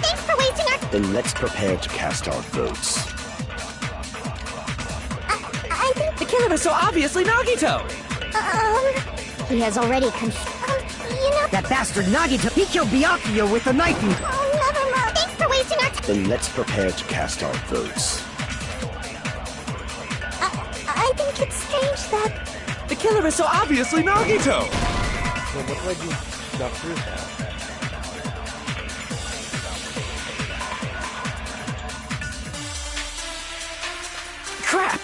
Thanks for wasting our... Then let's prepare to cast our votes. I think... The killer is so obviously Nagito! He has already confessed. You know... That bastard Nagito, he killed Byakuya with the knife he hid. Oh, never mind. Thanks for wasting our... Then let's prepare to cast our votes. I think it's strange that... The killer is so obviously Nagito! So what do I do not prove that? Crap!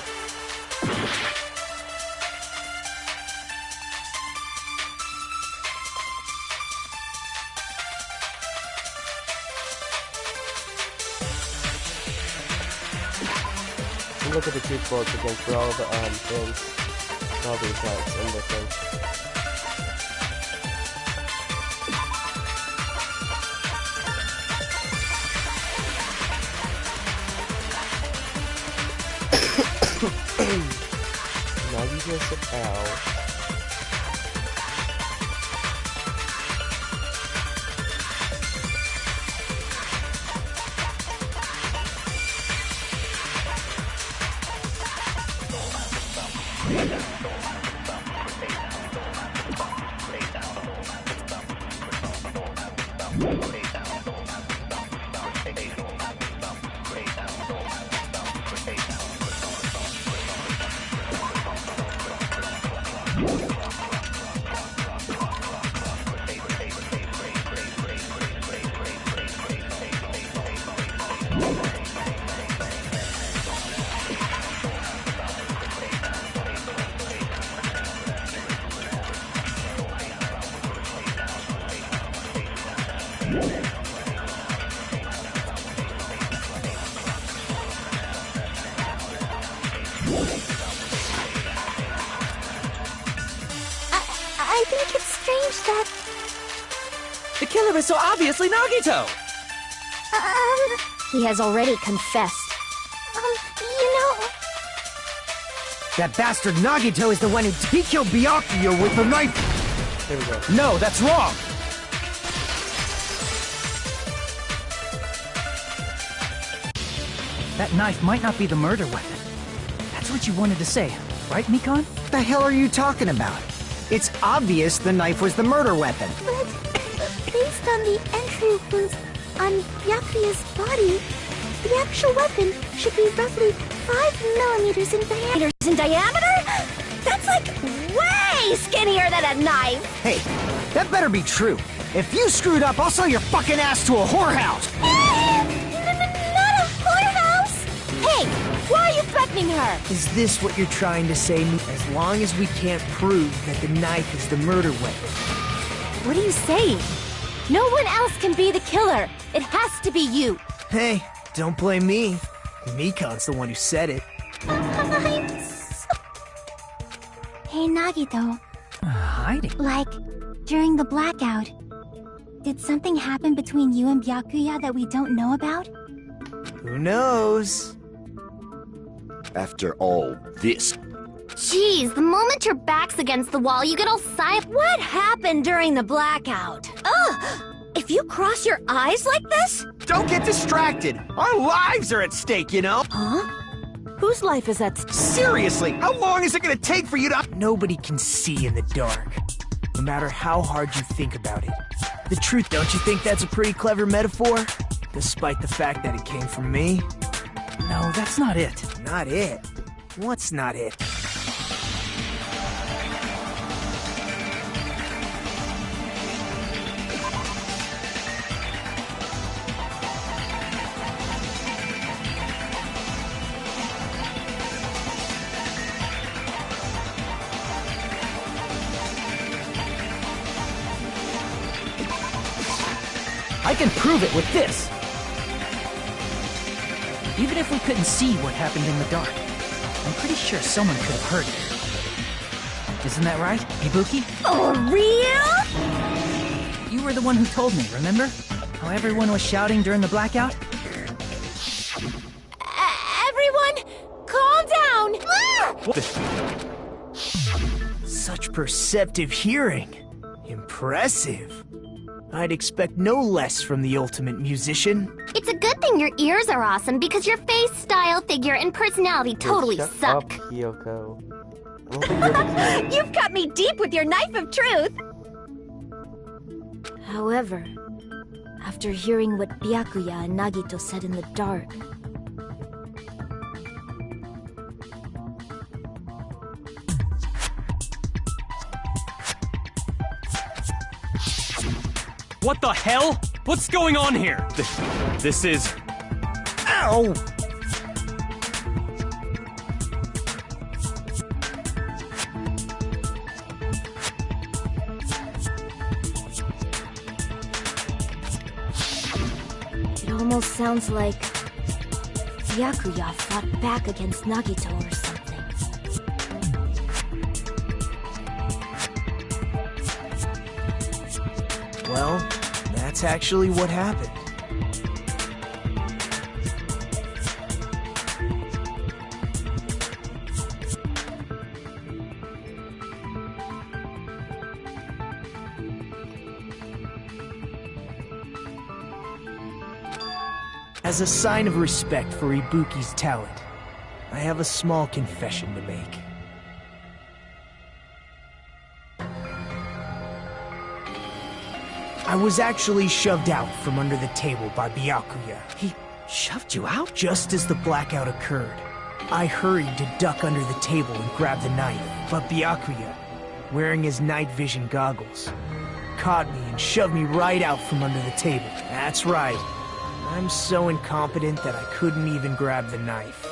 And look at the truth bullets again for all the things, all the accounts and the things. Now you just said ow. I think it's strange that... The killer is so obviously Nagito! He has already confessed. You know... That bastard Nagito is the one who... He killed Byakuya with the knife... There we go. No, that's wrong! That knife might not be the murder weapon. That's what you wanted to say, right, Mikon? The hell are you talking about? It's obvious the knife was the murder weapon. But based on the entry wounds on Byakuya's body, the actual weapon should be roughly 5 millimeters in diameter. In diameter? That's like way skinnier than a knife! Hey, that better be true. If you screwed up, I'll sell your fucking ass to a whorehouse! Not a whorehouse! Hey, why are you threatening her? Is this what you're trying to say? As long as we can't prove that the knife is the murder weapon. What are you saying? No one else can be the killer. It has to be you. Hey, don't blame me. Mikon's the one who said it. Hey, Nagito. Hiding? Like, during the blackout, did something happen between you and Byakuya that we don't know about? Who knows? After all this, Jeez, the moment your back's against the wall, you get all silent. What happened during the blackout? Ugh! If you cross your eyes like this? Don't get distracted. Our lives are at stake, you know? Huh? Whose life is at stake? Seriously, how long is it gonna take for you to... Nobody can see in the dark, no matter how hard you think about it. The truth, don't you think that's a pretty clever metaphor? Despite the fact that it came from me? No, that's not it. Not it? What's not it? I can prove it with this! Even if we couldn't see what happened in the dark, I'm pretty sure someone could have heard it. Isn't that right, Ibuki? For real? You were the one who told me, remember? How everyone was shouting during the blackout? Everyone, calm down! Such perceptive hearing. Impressive. I'd expect no less from the ultimate musician. It's a good thing your ears are awesome because your face, style, figure, and personality totally Shut suck. up, Kyoko. I don't think you're the kid. You've cut me deep with your knife of truth! However, after hearing what Byakuya and Nagito said in the dark, What the hell? What's going on here? This is... Ow! it almost sounds like Byakuya fought back against Nagito or something. Well, that's actually what happened. As a sign of respect for Ibuki's talent, I have a small confession to make. I was actually shoved out from under the table by Byakuya. He shoved you out? Just as the blackout occurred, I hurried to duck under the table and grab the knife, but Byakuya, wearing his night vision goggles, caught me and shoved me right out from under the table. That's right. I'm so incompetent that I couldn't even grab the knife.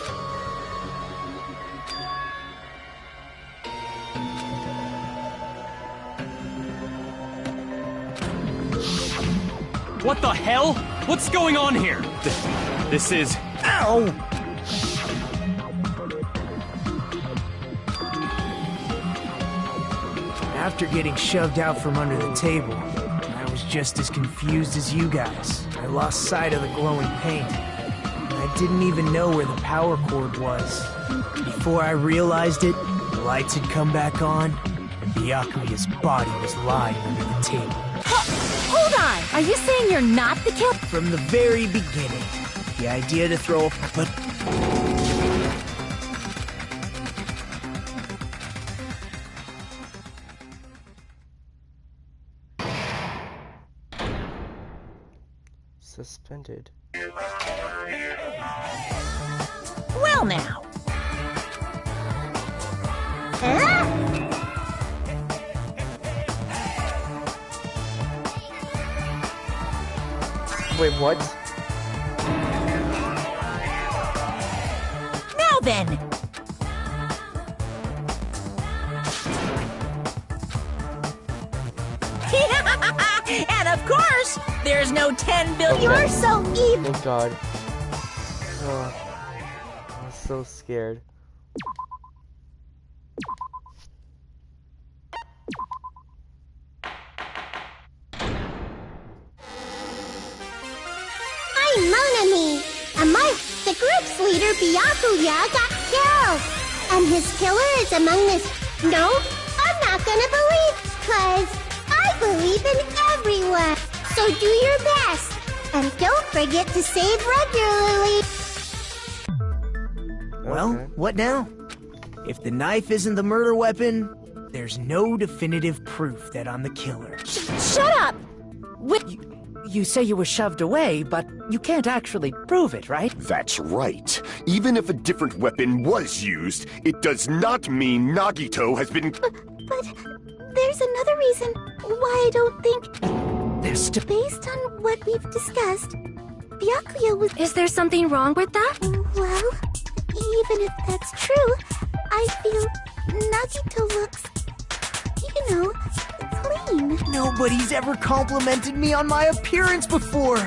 What the hell? What's going on here? This is... Ow! After getting shoved out from under the table, I was just as confused as you guys. I lost sight of the glowing paint. I didn't even know where the power cord was. Before I realized it, the lights had come back on, and Byakuya's body was lying under the table. Hold on! Are you saying you're not the killer? From the very beginning, the idea to throw a... But... Suspended. Well now. Wait, what? Now then. And of course, there's no 10 billion. Okay. You're so evil! Thank God. Oh, I'm so scared. I'm Monami, and the group's leader Byakuya got killed. And his killer is among this... No, I'm not gonna believe, 'cause I believe in everyone. So do your best, and don't forget to save regularly. Well, what now? If the knife isn't the murder weapon, there's no definitive proof that I'm the killer. Shut up! You say you were shoved away, but you can't actually prove it, right? That's right. Even if a different weapon was used, it does not mean Nagito has been... But there's another reason why I don't think... Based on what we've discussed, Byakuya was... Is there something wrong with that? Well, even if that's true, I feel Nagito looks... clean. Nobody's ever complimented me on my appearance before.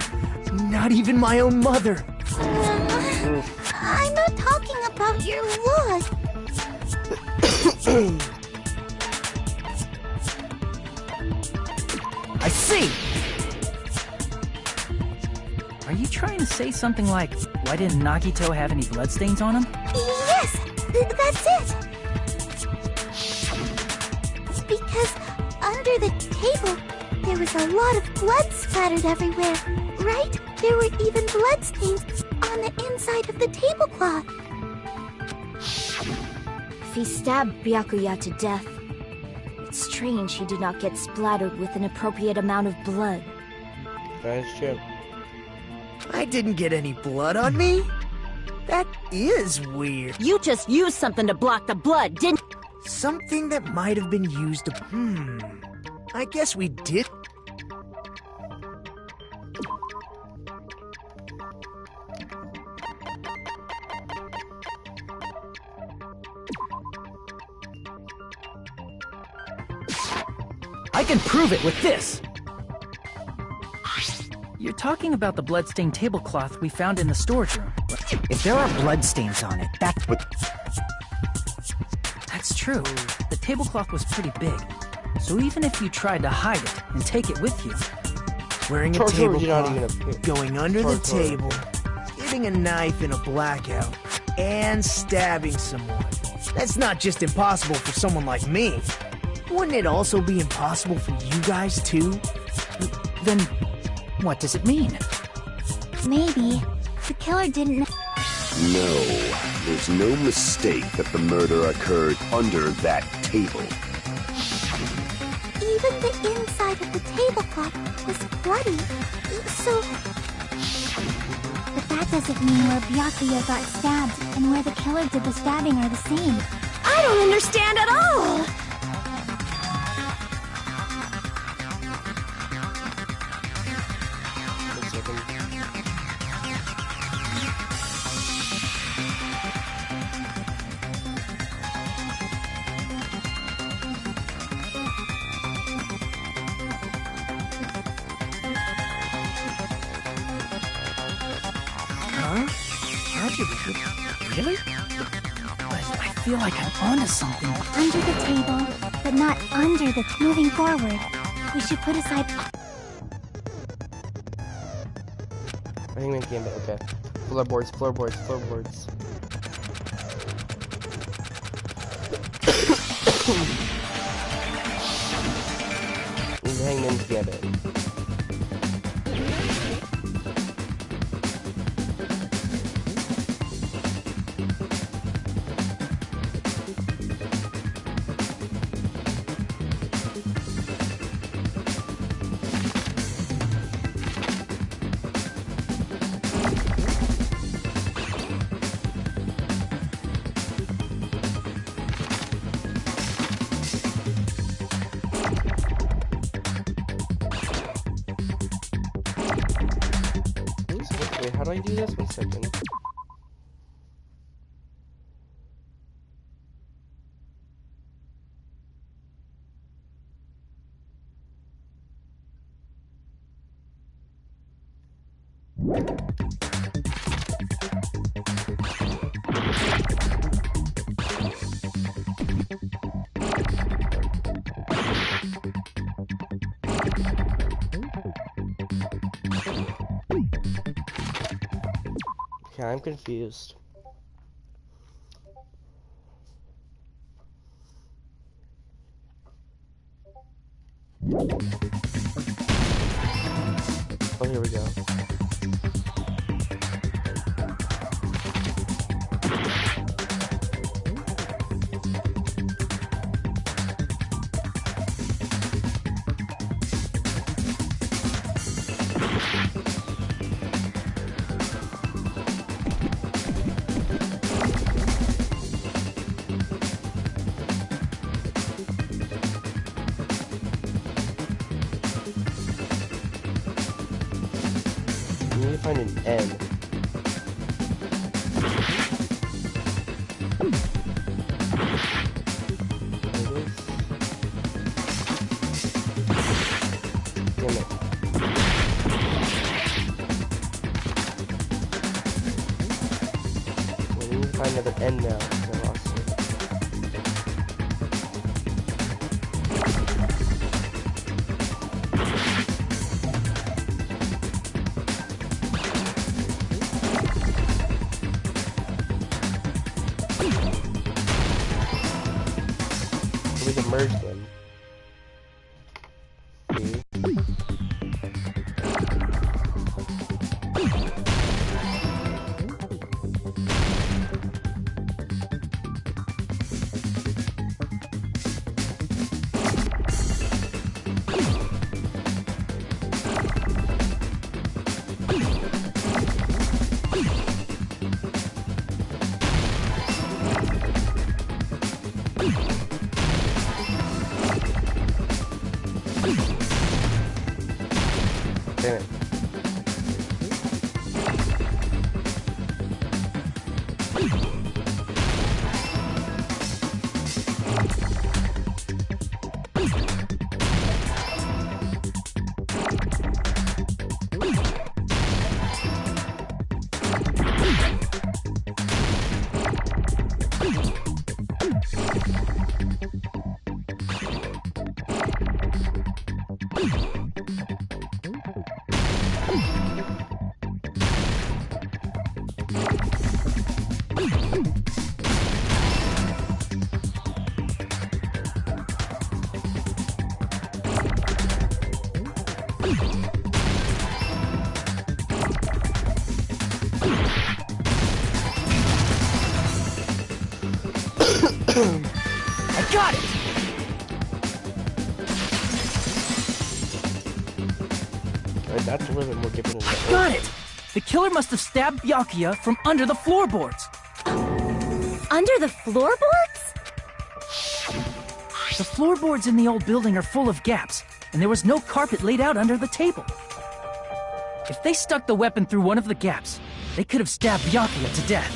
Not even my own mother. I'm not talking about your look. I see. Are you trying to say something like, why didn't Nagito have any bloodstains on him? Yes, that's it. Because under the table, there was a lot of blood splattered everywhere, right? There were even bloodstains on the inside of the tablecloth. If he stabbed Byakuya to death, it's strange he did not get splattered with an appropriate amount of blood. That is true. I didn't get any blood on me? That is weird. You just used something to block the blood, didn't... Something that might have been used to... I guess we did... I can prove it with this! You're talking about the bloodstained tablecloth we found in the storage room. If there are bloodstains on it, that's true. The tablecloth was pretty big. So even if you tried to hide it and take it with you... Wearing a tablecloth, going under the table, getting a knife in a blackout, and stabbing someone. That's not just impossible for someone like me. Wouldn't it also be impossible for you guys too? Then... what does it mean? Maybe the killer didn't... No, there's no mistake that the murder occurred under that table. Even the inside of the tablecloth was bloody. So... But that doesn't mean where Byakuya got stabbed and where the killer did the stabbing are the same. I don't understand at all! Really? But I feel like I'm onto something. Under the table, but not under the... Moving forward, we should put aside... I think we can, okay. Floorboards, floorboards, floorboards. Hangman's Gambit. Wait, how do I do this? 1 second. Okay, I'm confused. Oh, here we go. I need to find an N. There it is. And no, I lost it. So we can merge them. See? Damn it. I got it! Alright, that's a little bit more given than I got it! The killer must have stabbed Byakuya from under the floorboards. Under the floorboards? The floorboards in the old building are full of gaps, and there was no carpet laid out under the table. If they stuck the weapon through one of the gaps, they could have stabbed Byakuya to death.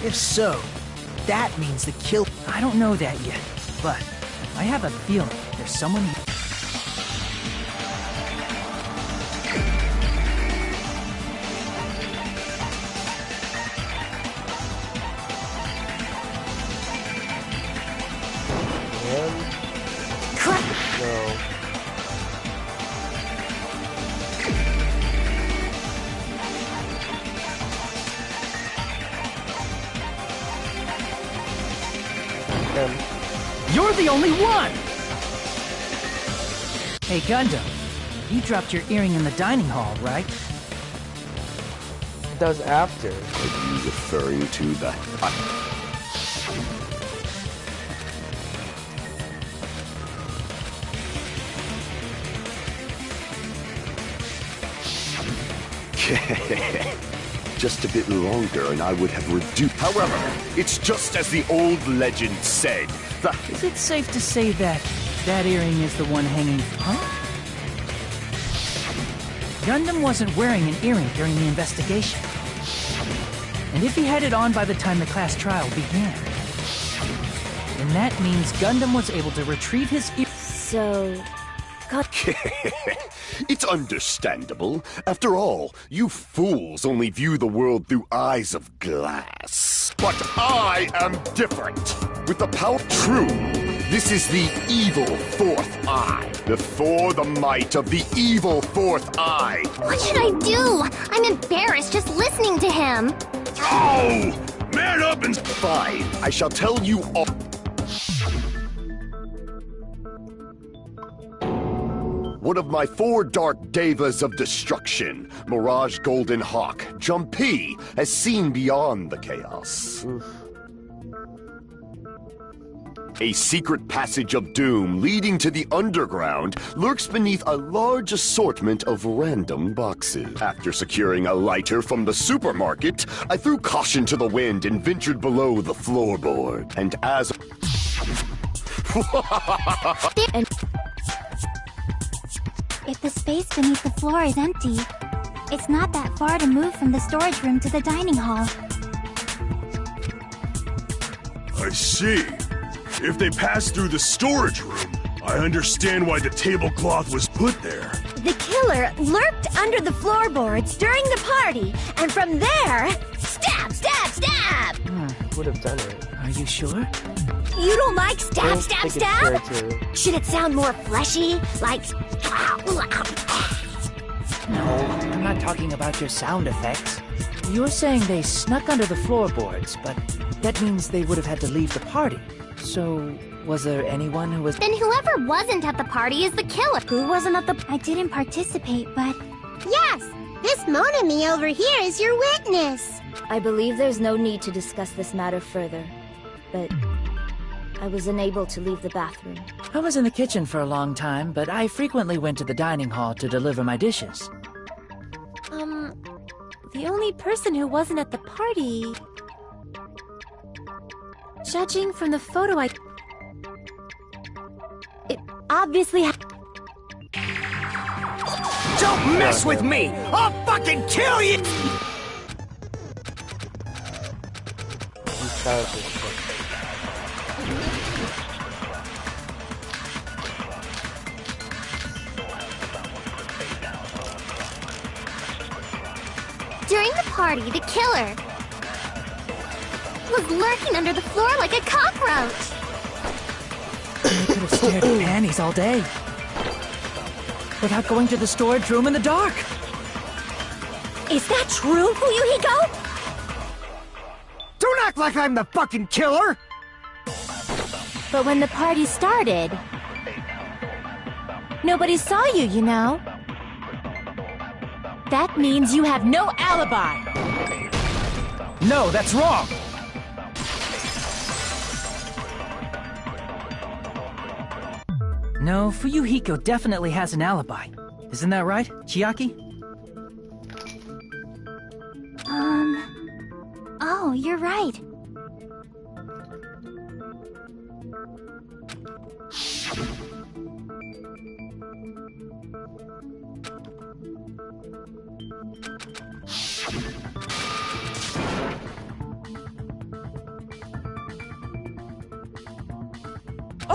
If so, that means the kill. I don't know that yet, but I have a feeling there's someone. No. You're the only one! Hey, Gundam, you dropped your earring in the dining hall, right? That was after. Are you referring to the... Just a bit longer and I would have reduced... However, it's just as the old legend said. Is it safe to say that that earring is the one hanging... Huh? Gundam wasn't wearing an earring during the investigation. And if he had it on by the time the class trial began, then that means Gundam was able to retrieve his ear... So... It's understandable. After all, you fools only view the world through eyes of glass. But I am different. With the power true, this is the evil fourth eye. Before the might of the evil fourth eye. What should I do? I'm embarrassed just listening to him. Oh! Man up and... Fine, I shall tell you all. One of my 4 dark devas of destruction, Mirage Golden Hawk, Jumpy, has seen beyond the chaos. A secret passage of doom leading to the underground lurks beneath a large assortment of random boxes. After securing a lighter from the supermarket, I threw caution to the wind and ventured below the floorboard. And as... If the space beneath the floor is empty, it's not that far to move from the storage room to the dining hall. I see. If they pass through the storage room, I understand why the tablecloth was put there. The killer lurked under the floorboards during the party, and from there, stab, stab, stab! would have done it. Are you sure? You don't like I stab, don't stab, think it's stab? fair to. Should it sound more fleshy? Like... No, I'm not talking about your sound effects. You're saying they snuck under the floorboards, but that means they would have had to leave the party. So, was there anyone who was... Then whoever wasn't at the party is the killer. Who wasn't at the... I didn't participate, but... Yes! This Monami over here is your witness! I believe there's no need to discuss this matter further, but I was unable to leave the bathroom. I was in the kitchen for a long time, but I frequently went to the dining hall to deliver my dishes. The only person who wasn't at the party... Judging from the photo it obviously Don't mess with me! I'll fucking kill you! During the party, the killer was lurking under the floor like a cockroach. You could have stared at panties all day. Without going to the storage room in the dark. Is that true, Fuyuhiko? Don't act like I'm the fucking killer! But when the party started, nobody saw you, you know? That means you have no alibi. No, that's wrong! No, Fuyuhiko definitely has an alibi. Isn't that right, Chiaki? Oh, you're right.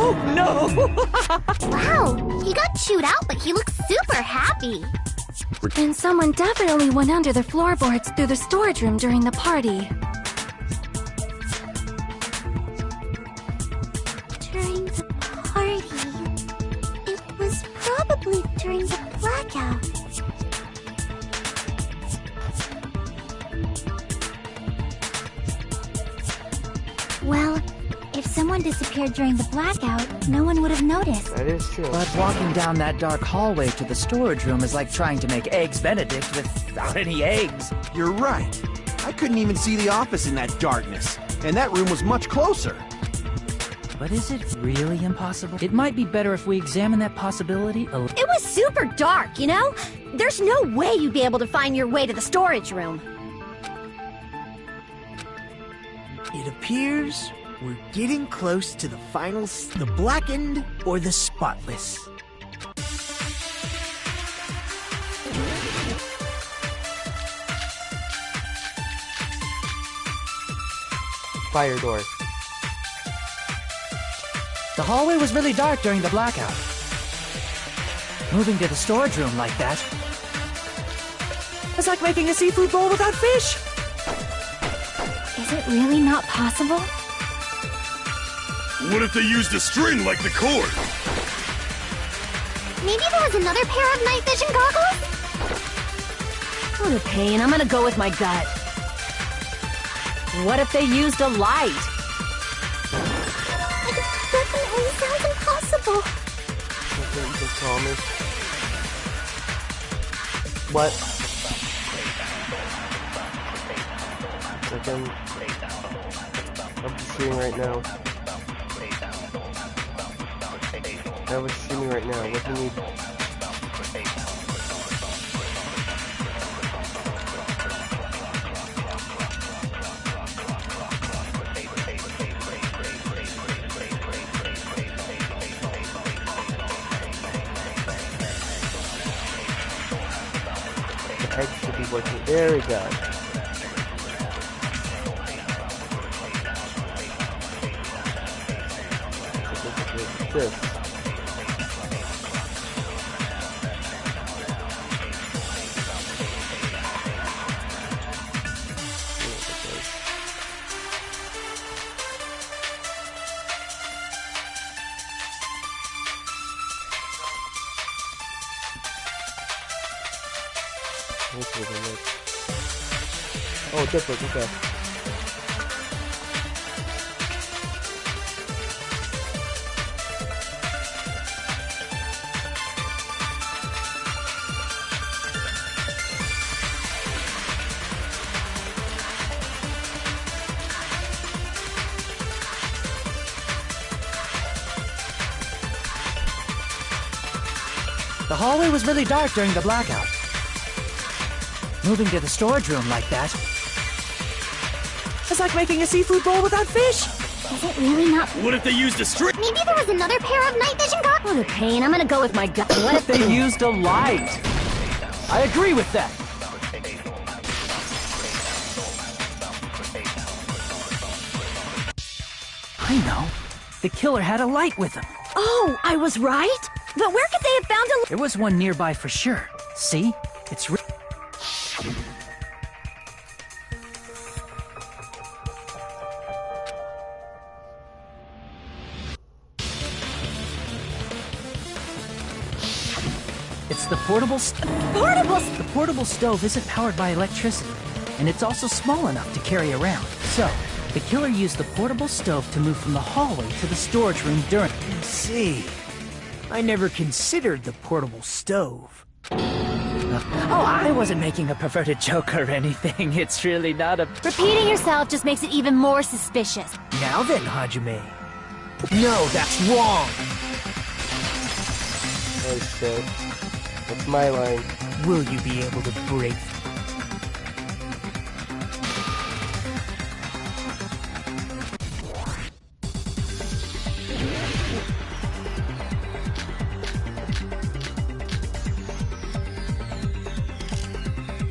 Oh, no! Wow, he got chewed out, but he looks super happy. Then someone definitely went under the floorboards through the storage room during the party. During the party... It was probably during the blackout. Well, if someone disappeared during the blackout, no one would have noticed. That is true. But walking down that dark hallway to the storage room is like trying to make Eggs Benedict without any eggs. You're right. I couldn't even see the office in that darkness, and that room was much closer. But is it really impossible? It might be better if we examine that possibility a little. It was super dark, you know? There's no way you'd be able to find your way to the storage room. It appears we're getting close to the finals, the blackened or the spotless. Fire door. The hallway was really dark during the blackout. Moving to the storage room like that... It's like making a seafood bowl without fish! Is it really not possible? What if they used a string like the cord? Maybe there was another pair of night vision goggles? What a pain. I'm gonna go with my gut. What if they used a light? It definitely sounds impossible. Something you can call me. What? Second. I'm streaming right now. I was streaming right now. What do you need? The egg should be working. There we go. This. Let me see what that is. Oh, different, okay. The hallway was really dark during the blackout. Moving to the storage room like that. It's like making a seafood bowl without fish. Is it really not? What if they used a string? Maybe there was another pair of night vision goggles. What a pain. I'm gonna go with my gut. What if They used a light. I agree with that. I know. The killer had a light with him. Oh, I was right? But where could they have found a... There was one nearby for sure. See? It's It's the portable The portable stove isn't powered by electricity, and it's also small enough to carry around. So, the killer used the portable stove to move from the hallway to the storage room during... Let's see. I never considered the portable stove. Oh, I wasn't making a perverted joke or anything. It's really not a... Repeating yourself just makes it even more suspicious. Now then, Hajime. No, that's wrong. Oh shit. That's my line. Will you be able to break...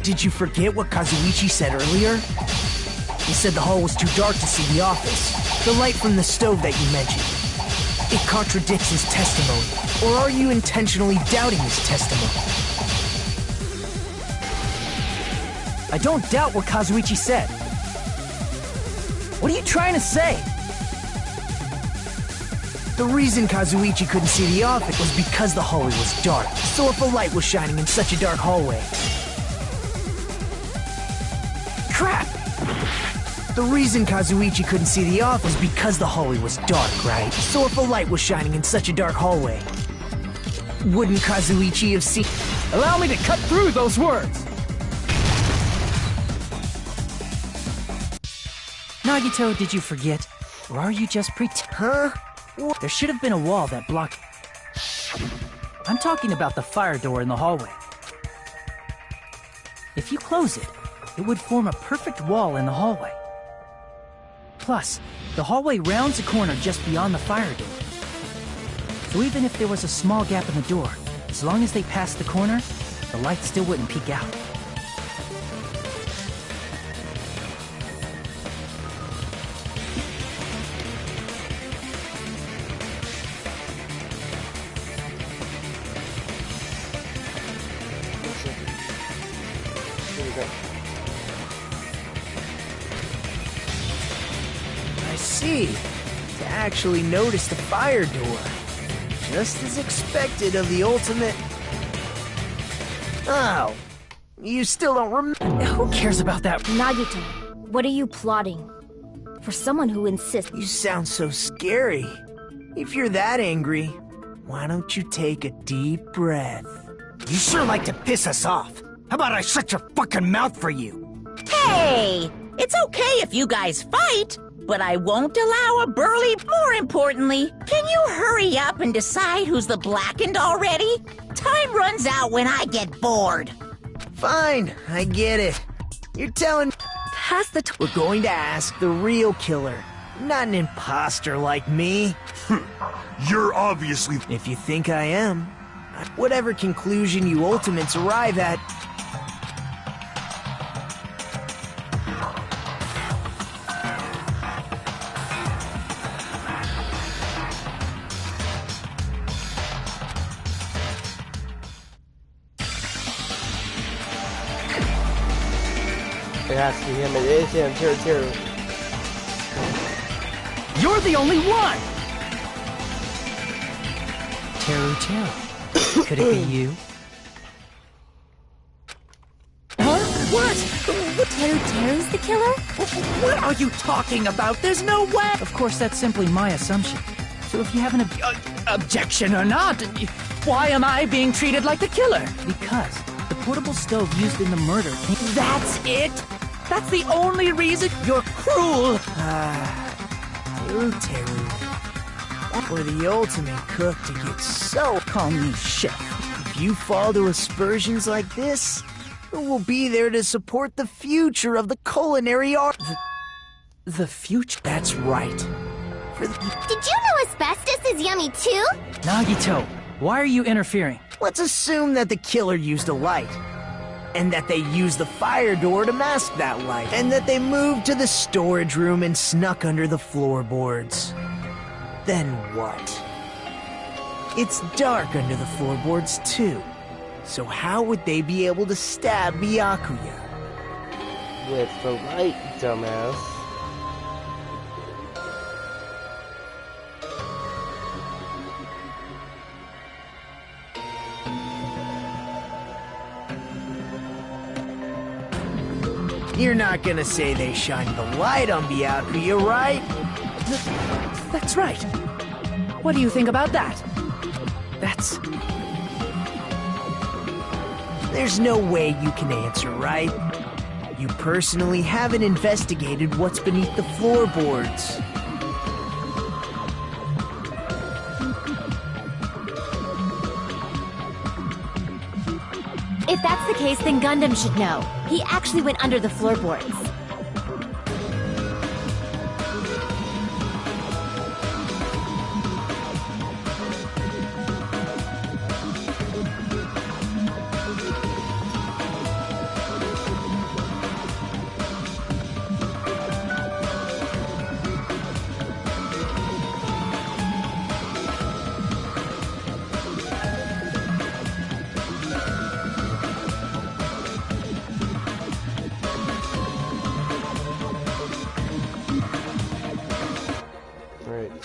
Did you forget what Kazuichi said earlier? He said the hall was too dark to see the office. The light from the stove that you mentioned. It contradicts his testimony. Or are you intentionally doubting his testimony? I don't doubt what Kazuichi said. What are you trying to say? The reason Kazuichi couldn't see the office was because the hallway was dark. So if a light was shining in such a dark hallway... Crap! The reason Kazuichi couldn't see the office was because the hallway was dark, right? So if a light was shining in such a dark hallway, wouldn't Kazuichi have seen... Allow me to cut through those words! Nagito, did you forget? Or are you just Huh? There should have been a wall that blocked... I'm talking about the fire door in the hallway. If you close it, it would form a perfect wall in the hallway. Plus, the hallway rounds a corner just beyond the fire door. So even if there was a small gap in the door, as long as they passed the corner, the light still wouldn't peek out. Here we go. I see. To actually notice the fire door. Just as expected of the ultimate... Oh. You still don't remember... Who cares about that? Nagito, what are you plotting? For someone who insists... You sound so scary. If you're that angry, why don't you take a deep breath? You sure like to piss us off. How about I shut your fucking mouth for you? Hey! It's okay if you guys fight, but I won't allow a burly... More importantly, can you hurry up and decide who's the blackened already? Time runs out when I get bored. Fine, I get it. You're telling... Pass the... We're going to ask the real killer, not an imposter like me. You're obviously... If you think I am, whatever conclusion you ultimates arrive at... It has to be him. It is him. Teru. You're the only one! Teru. Could it be you? What? Teru's the killer? What are you talking about? There's no way! Of course, that's simply my assumption. So if you have an objection or not, why am I being treated like the killer? Because the portable stove used in the murder came... That's it? That's the only reason? You're cruel! Teru. For the ultimate cook to get so... Call me chef. If you fall to aspersions like this, who will be there to support the future of the culinary art? The future? That's right. Did you know asbestos is yummy too? Nagito, why are you interfering? Let's assume that the killer used a light, and that they used the fire door to mask that light, and that they moved to the storage room and snuck under the floorboards. Then what? It's dark under the floorboards too, so how would they be able to stab Byakuya? With the light, dumbass. You're not gonna say they shined the light on Byakuya, right? That's right. What do you think about that? That's... There's no way you can answer, right? You personally haven't investigated what's beneath the floorboards. If that's the case, then Gundam should know. He actually went under the floorboards.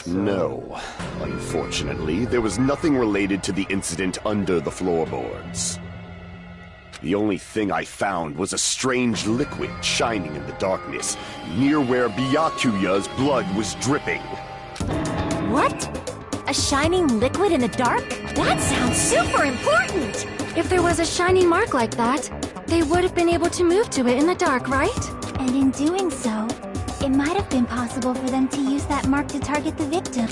No. Unfortunately, there was nothing related to the incident under the floorboards. The only thing I found was a strange liquid shining in the darkness, near where Byakuya's blood was dripping. What? A shining liquid in the dark? That sounds super important! If there was a shiny mark like that, they would have been able to move to it in the dark, right? And in doing so, it might have been possible for them to use that mark to target the victim.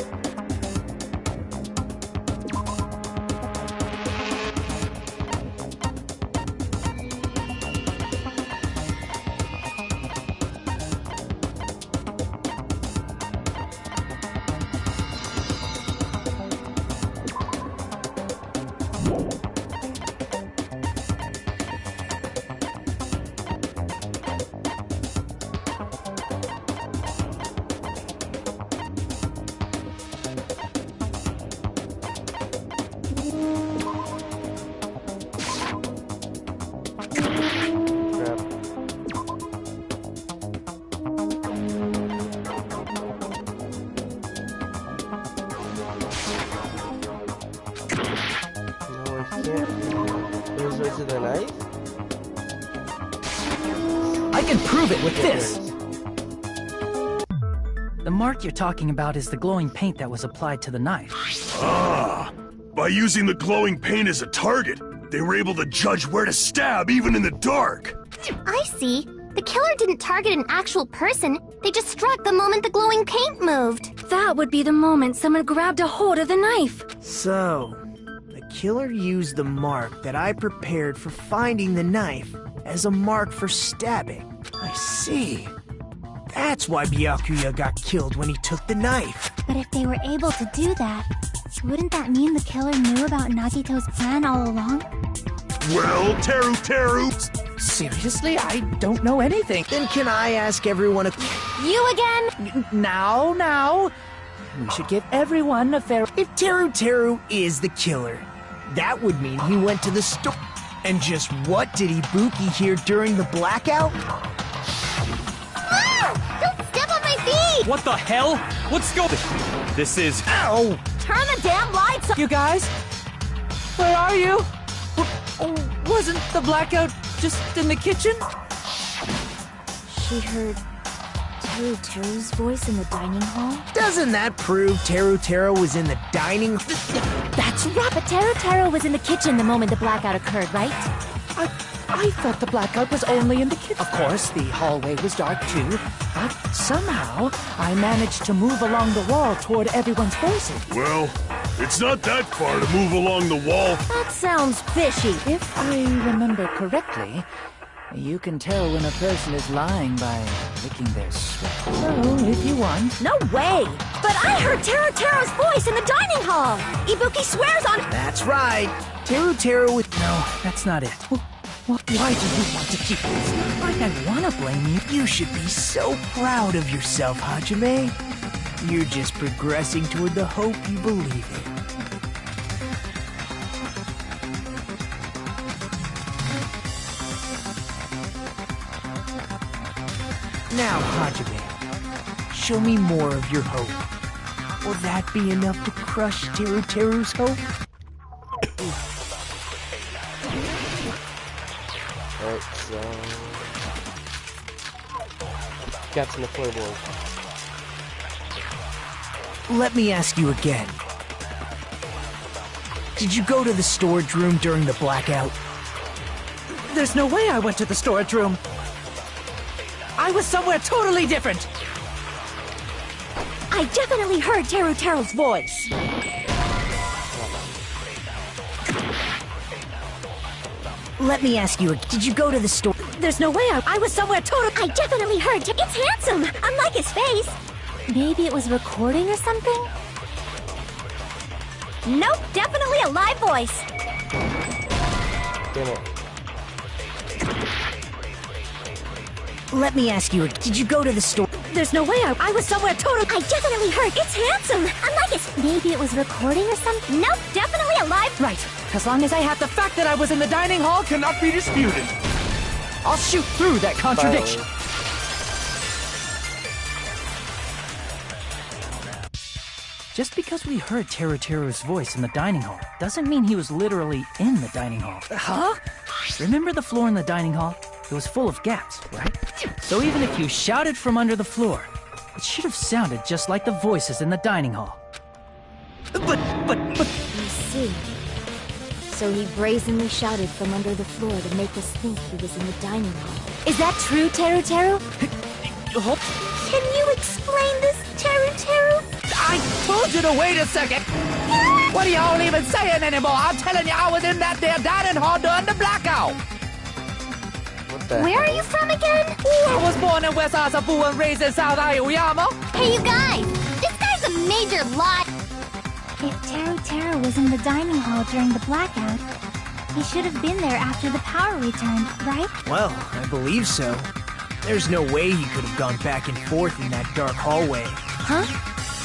To the knife? I can prove it with this! The mark you're talking about is the glowing paint that was applied to the knife. Ah! By using the glowing paint as a target, they were able to judge where to stab even in the dark! I see. The killer didn't target an actual person. They just struck the moment the glowing paint moved. That would be the moment someone grabbed a hold of the knife. So, the killer used the mark that I prepared for finding the knife as a mark for stabbing. I see. That's why Byakuya got killed when he took the knife. But if they were able to do that, wouldn't that mean the killer knew about Nagito's plan all along? Well, Teru! Seriously? I don't know anything. Then can I ask everyone a... You again? Now. We should give everyone a fair... If Teru is the killer, that would mean he went to the store. And just what did Ibuki hear during the blackout? Ah! Don't step on my feet! What the hell? What's going... This is... Ow! Turn the damn lights on! You guys? Where are you? Wasn't the blackout just in the kitchen? She heard Teru's voice in the dining hall? Doesn't that prove Teru was in the dining hall? That's right. But Teru was in the kitchen the moment the blackout occurred, right? I thought the blackout was only in the kitchen. Of course, the hallway was dark too, but somehow I managed to move along the wall toward everyone's voices. Well, it's not that far to move along the wall. That sounds fishy. If I remember correctly, you can tell when a person is lying by licking their sweat. So, if you want... No way! But I heard Teru's voice in the dining hall! Ibuki swears on... That's right. Teru with... No, that's not it. Why do you want to keep this? I don't want to blame you. You should be so proud of yourself, Hajime. You're just progressing toward the hope you believe in. Now, Hajime, show me more of your hope. Will that be enough to crush Teru's hope? Alright, so... got some floorboard. Let me ask you again. Did you go to the storage room during the blackout? There's no way I went to the storage room. I was somewhere totally different. I definitely heard Teru's voice. Let me ask you, did you go to the store? There's no way I was somewhere totally... I definitely heard... It's handsome, unlike his face. Maybe it was recording or something? Nope, definitely a live voice. Damn it. Let me ask you, did you go to the store? There's no way I was somewhere totally... I definitely heard... It's handsome, unlike his... Maybe it was recording or something? Nope, definitely a live... Right. As long as I have the fact that I was in the dining hall cannot be disputed. I'll shoot through that contradiction. Just because we heard Teru's voice in the dining hall doesn't mean he was literally in the dining hall. Huh? Remember the floor in the dining hall? It was full of gaps, right? So even if you shouted from under the floor, it should have sounded just like the voices in the dining hall. But... I see. So he brazenly shouted from under the floor to make us think he was in the dining hall. Is that true, Teru? Can you explain this, Teru? I told you to wait a second. What are y'all even saying anymore? I'm telling you, I was in that there dining hall during the blackout. Where are you from again? I was born in West Asafu and raised in South Aoyama. Hey, you guys! This guy's a major lie! If Teru was in the dining hall during the blackout, he should have been there after the power returned, right? Well, I believe so. There's no way he could have gone back and forth in that dark hallway. Huh?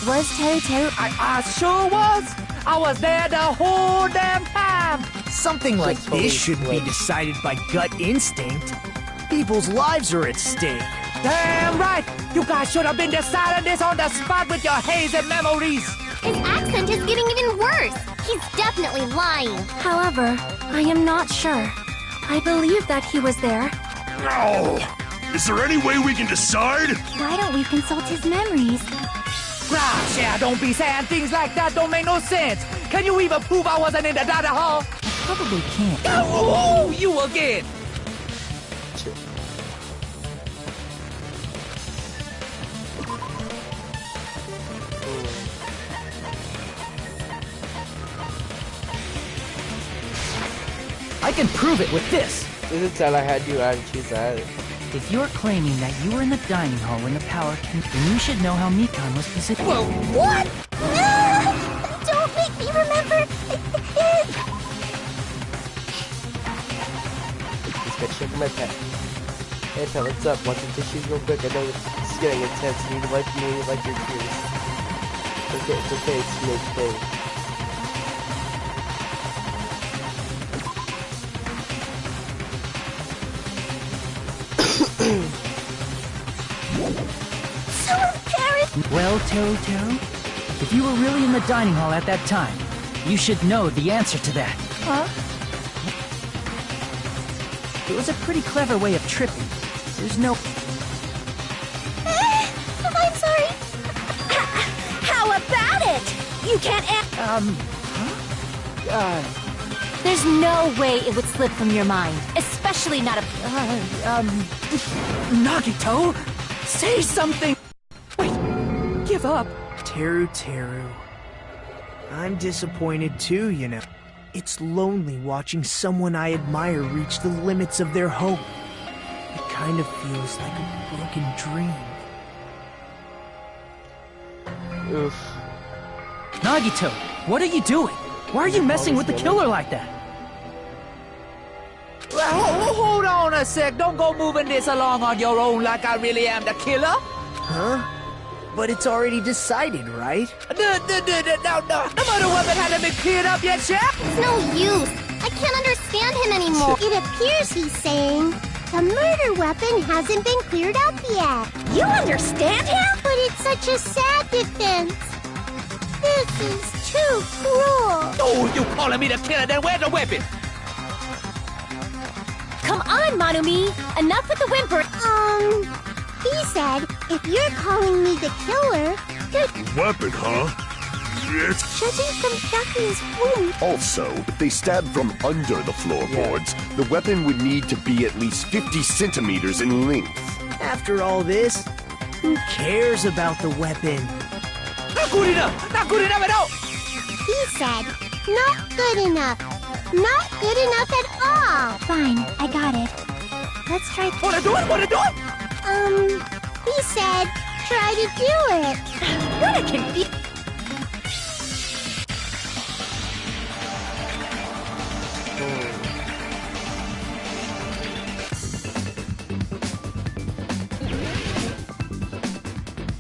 Was Teru... I sure was! I was there the whole damn time! Something like this shouldn't be decided by gut instinct. People's lives are at stake. Damn right! You guys should have been deciding this on the spot with your hazy memories! His accent is getting even worse! He's definitely lying! However, I am not sure. I believe that he was there. Oh! Is there any way we can decide? Why don't we consult his memories? Gosh, yeah, don't be saying things like that, don't make no sense! Can you even prove I wasn't in the dining hall? Probably can't. Oh, you again! I can prove it with this. Is it that I had you out and choose that? If you're claiming that you were in the dining hall when the power came, then you should know how Mikan was positioned. Whoa, what? Don't make me remember! Just got shit from my pet. Hey pet, what's up? Want some tissues real quick? I know it's getting intense. You need to wipe your tears. It's okay, it's no thing. Well, Teru, if you were really in the dining hall at that time, you should know the answer to that. Huh? It was a pretty clever way of tripping. There's no... I'm sorry. How about it? You can't There's no way it would slip from your mind, especially not a... Nagito! Say something! Wait, give up. Teru. I'm disappointed too, you know. It's lonely watching someone I admire reach the limits of their hope. It kind of feels like a broken dream. Oof. Nagito, what are you doing? Why are you messing with the killer like that? Hold on a sec. Don't go moving this along on your own like I really am the killer. Huh? But it's already decided, right? No. The murder weapon hasn't been cleared up yet, Chef. It's no use. I can't understand him anymore. It appears he's saying the murder weapon hasn't been cleared up yet. You understand him? But it's such a sad defense. This is too cruel. Oh, you calling me the killer? Then where's the weapon? Come on, Manumi! Enough with the whimper! He said, if you're calling me the killer, Weapon, huh? It's... judging from Sakuya's wound. Also, if they stabbed from under the floorboards, the weapon would need to be at least 50 centimeters in length. After all this, who cares about the weapon? Not good enough! Not good enough at all! He said, not good enough. Not good enough at all. Fine, I got it. Let's try... Wanna do it? He said, try to do it. What a confusion.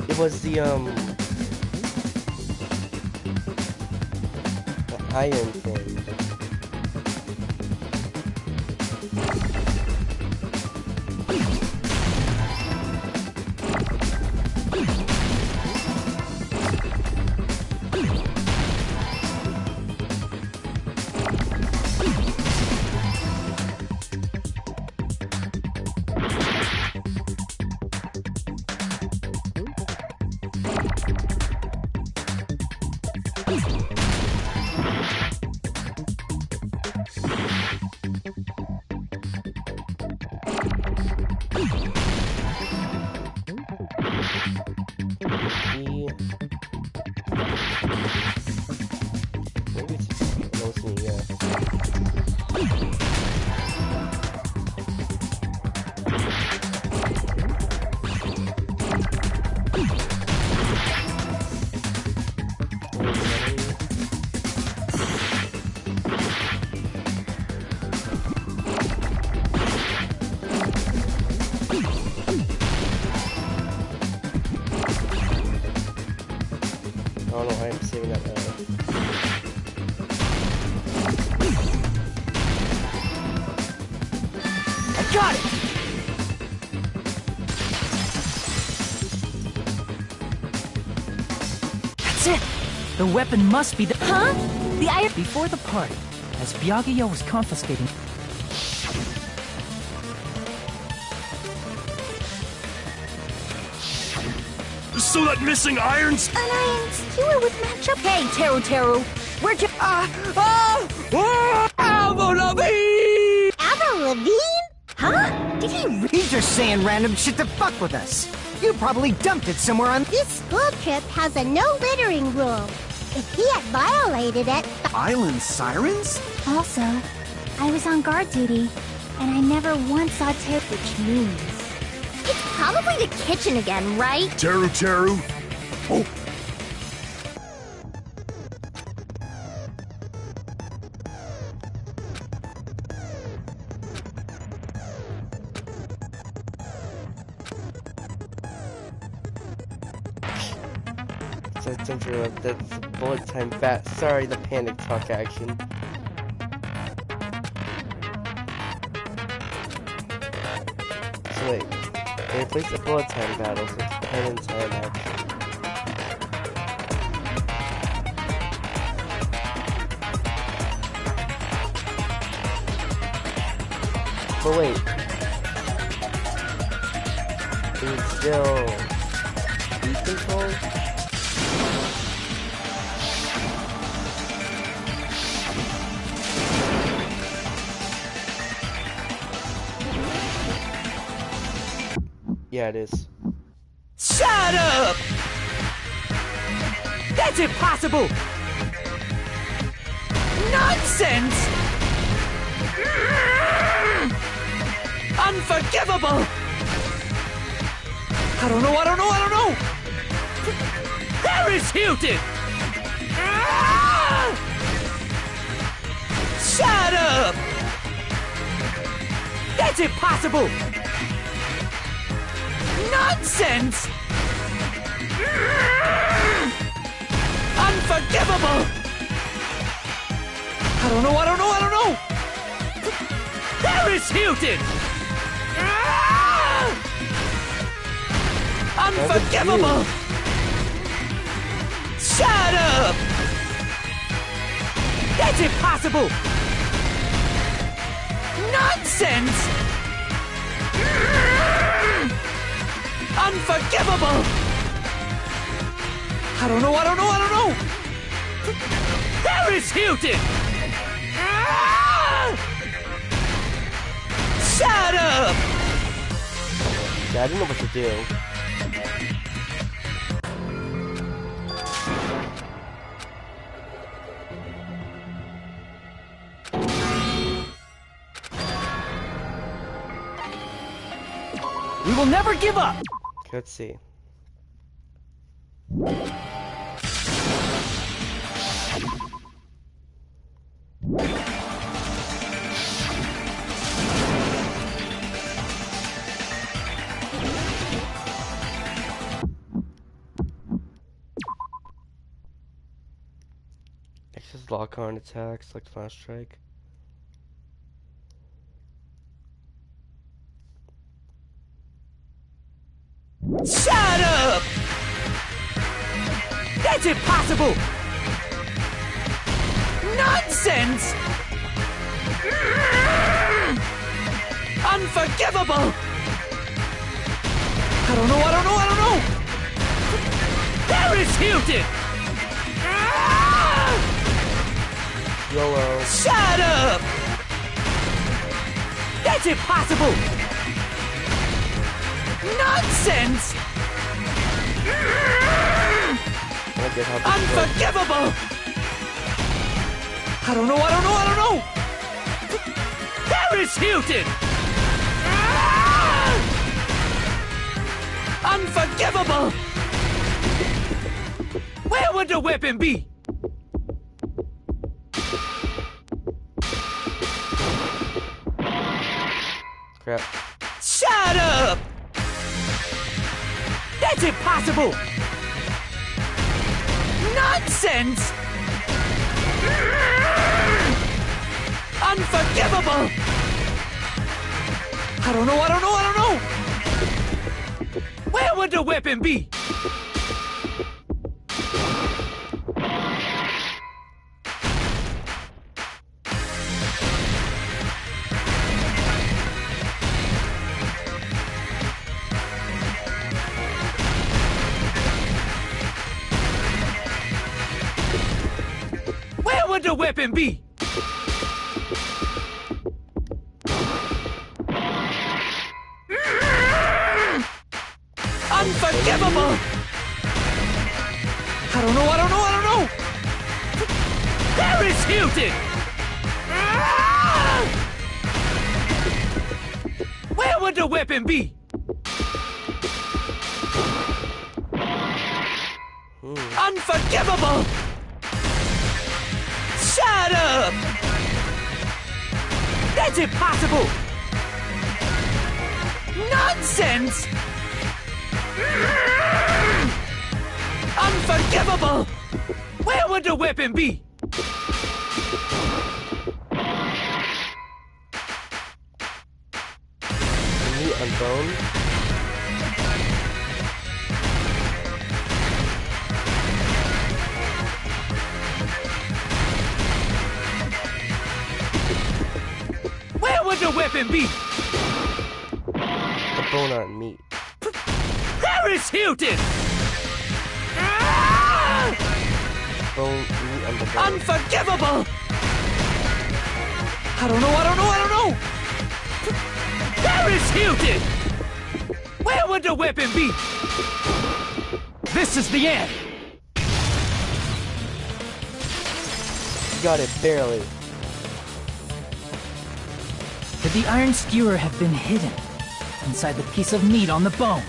It was the iron thing. Got it! That's it! The weapon must be the... Huh? The iron... Before the party, as Byakuya was confiscating... So that missing irons... An iron skewer would match up. Hey, Teru, where'd you... Avril Lavigne! Avril Lavigne? Huh? Did he really? He's just saying random shit to fuck with us. You probably dumped it somewhere on... This school trip has a no littering rule. If he had violated it... Island sirens? Also, I was on guard duty, and I never once saw Teru, which means... It's probably the kitchen again, right? Teru. Oh. That's bullet time bat. Sorry, the panic talk action. So wait, they replaced the bullet time battles with pen and time action. But wait. Is it still heat control? Yeah, it is. Shut up! That's impossible! Nonsense! Unforgivable! I don't know! Paris Hilton! Shut up! That's impossible! Nonsense! Unforgivable! I don't know! Paris Hilton! Unforgivable! Shut up! That's impossible! Nonsense! Unforgivable! I don't know! Paris Hilton! Shut up! Yeah, I didn't know what to do. We will never give up! Okay, let's see. Access lock on attack, select flash strike. Shut up! That's impossible! Nonsense! Unforgivable! I don't know! Paris Hilton! YOLO. Shut up! That's impossible! Nonsense! Unforgivable! I don't know! Paris Hilton! Unforgivable! Where would the weapon be? Crap. Shut up! That's impossible! Nonsense! Unforgivable! I don't know! Where would the weapon be? Where would the weapon be? Unforgivable! I don't know! Paris Hilton! Where would the weapon be? Unforgivable! Shut up! That's impossible! Nonsense! Unforgivable! Where would the weapon be? Can you unbone? Where would the weapon whipping beat? The bone aren't meat. Paris Hilton! Bone, meat, and the bone. Unforgivable! I don't know. Paris Hilton! Where would the weapon be? This is the end. Got it, barely. Could the iron skewer have been hidden inside the piece of meat on the bone?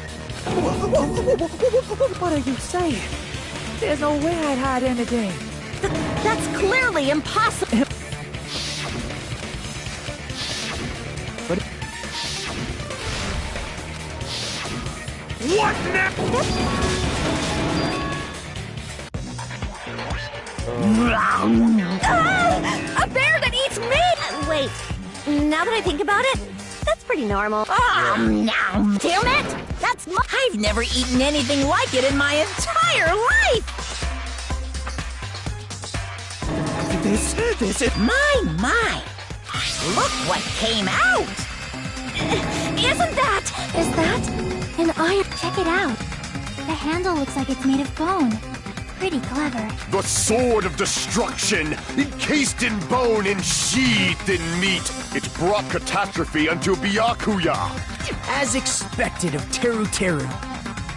What are you saying? There's no way I'd hide anything. That's clearly impossible. But What now? A bear that eats meat! Wait, now that I think about it, that's pretty normal. Damn it! I've never eaten anything like it in my entire life! this is... My! Look what came out! Is that an iron? Check it out. The handle looks like it's made of bone. Pretty clever. The sword of destruction, encased in bone and sheathed in meat. It brought catastrophe unto Byakuya. As expected of Teru Teru.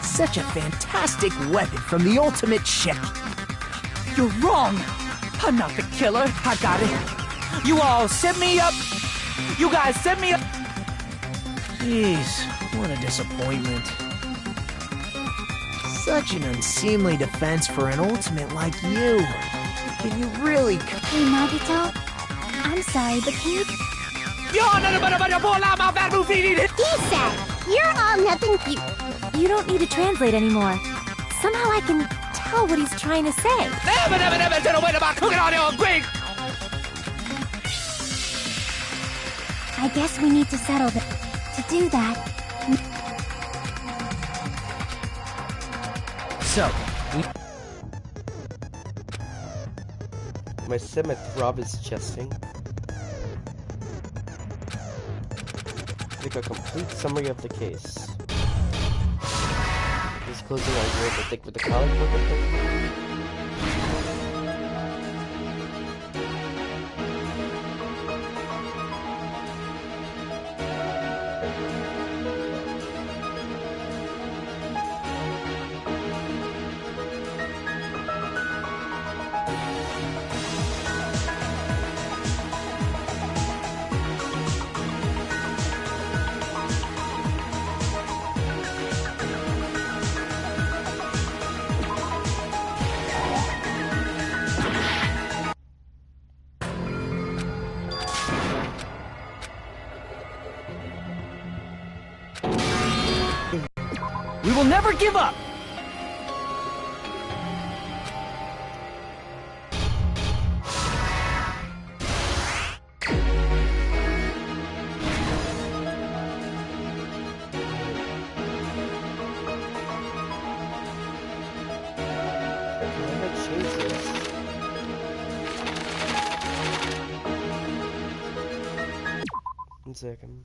Such a fantastic weapon from the ultimate chef. You're wrong! I'm not the killer. I got it. You all set me up. You guys set me up. Jeez, what a disappointment. Such an unseemly defense for an ultimate like you. Can you really... Hey, Nagito. I'm sorry, but can you... He said, you're all nothing cute. You don't need to translate anymore. Somehow I can tell what he's trying to say. Never did a win about cooking on your Greek. I guess we need to settle this. To do that... So, My semi-throb is chesting. Make a complete summary of the case. Disclosing our grade, I think, with the comic book effect. We will never give up! One second.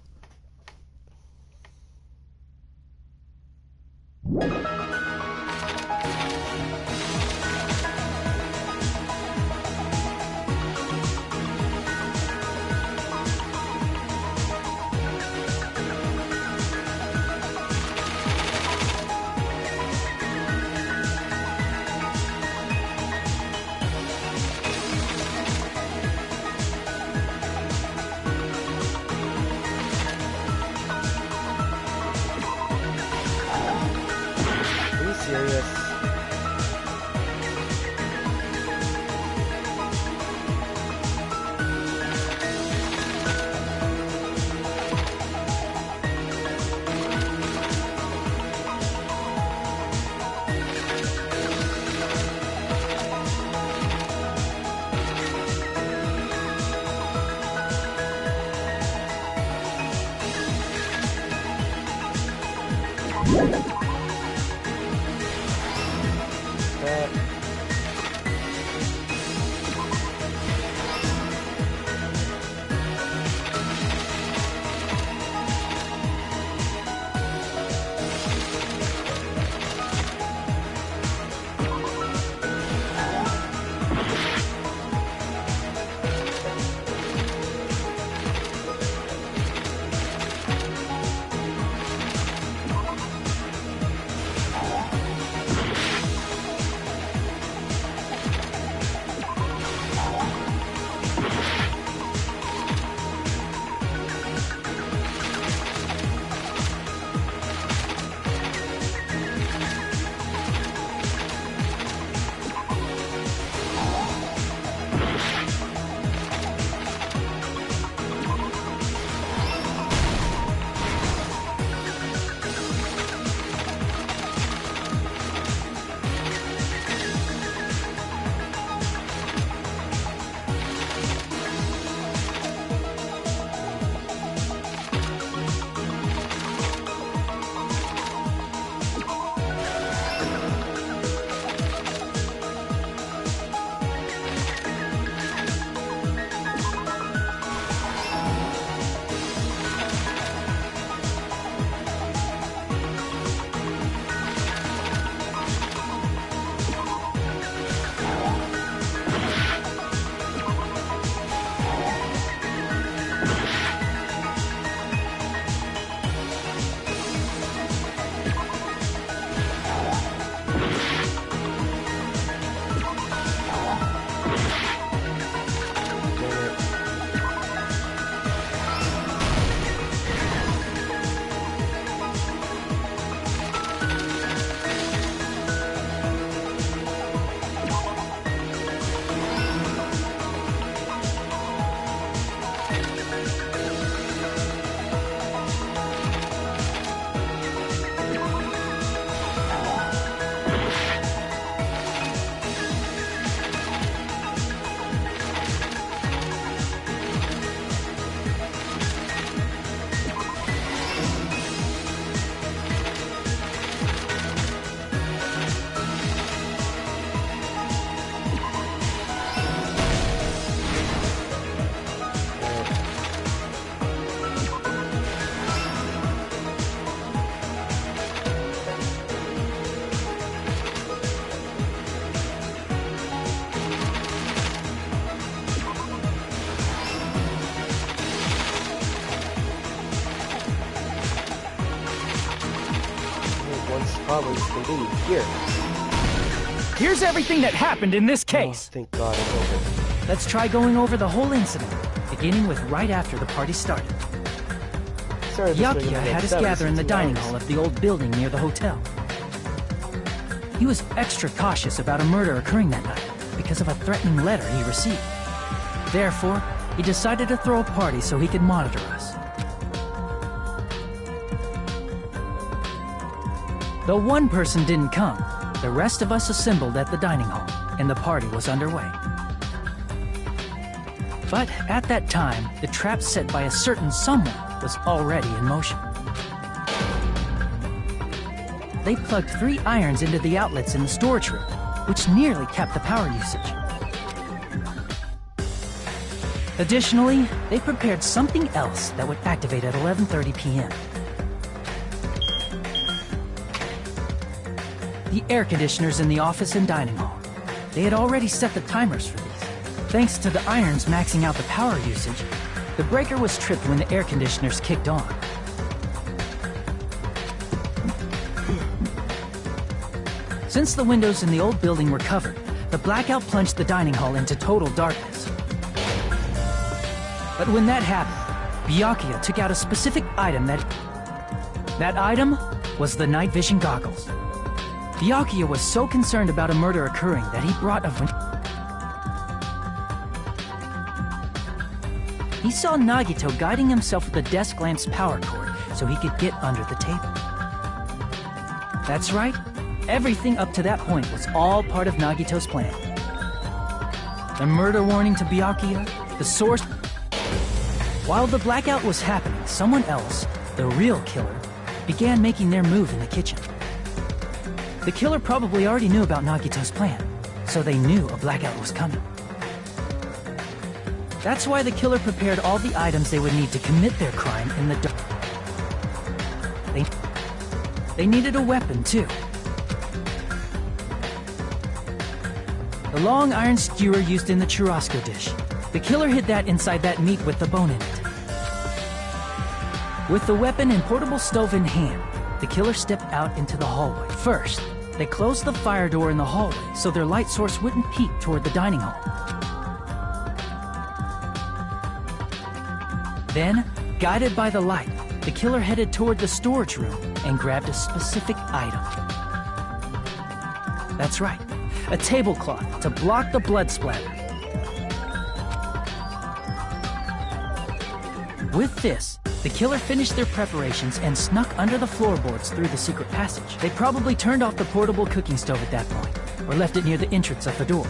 obvious as can be. Here. Here's everything that happened in this case. Oh, thank God it's over. Let's try going over the whole incident, beginning with right after the party started. Byakuya had us gather in the dining hall of the old building near the hotel. He was extra cautious about a murder occurring that night because of a threatening letter he received. Therefore, he decided to throw a party so he could monitor us. Though one person didn't come, the rest of us assembled at the dining hall, and the party was underway. But at that time, the trap set by a certain someone was already in motion. They plugged 3 irons into the outlets in the storage room, which nearly capped the power usage. Additionally, they prepared something else that would activate at 11:30 p.m. The air conditioners in the office and dining hall. They had already set the timers for these. Thanks to the irons maxing out the power usage, the breaker was tripped when the air conditioners kicked on. Since the windows in the old building were covered, the blackout plunged the dining hall into total darkness. But when that happened, Byakuya took out a specific item That item was the night vision goggles. Byakuya was so concerned about a murder occurring that he brought He saw Nagito guiding himself with the desk lamp's power cord so he could get under the table. That's right, everything up to that point was all part of Nagito's plan. The murder warning to Byakuya, the source... While the blackout was happening, someone else, the real killer, began making their move in the kitchen. The killer probably already knew about Nagito's plan, so they knew a blackout was coming. That's why the killer prepared all the items they would need to commit their crime in the dark. They needed a weapon, too. The long iron skewer used in the churrasco dish. The killer hid that inside that meat with the bone in it. With the weapon and portable stove in hand, the killer stepped out into the hallway. First, they closed the fire door in the hallway so their light source wouldn't peek toward the dining hall. Then, guided by the light, the killer headed toward the storage room and grabbed a specific item. That's right, a tablecloth to block the blood splatter. With this, the killer finished their preparations and snuck under the floorboards through the secret passage. They probably turned off the portable cooking stove at that point, or left it near the entrance of the door.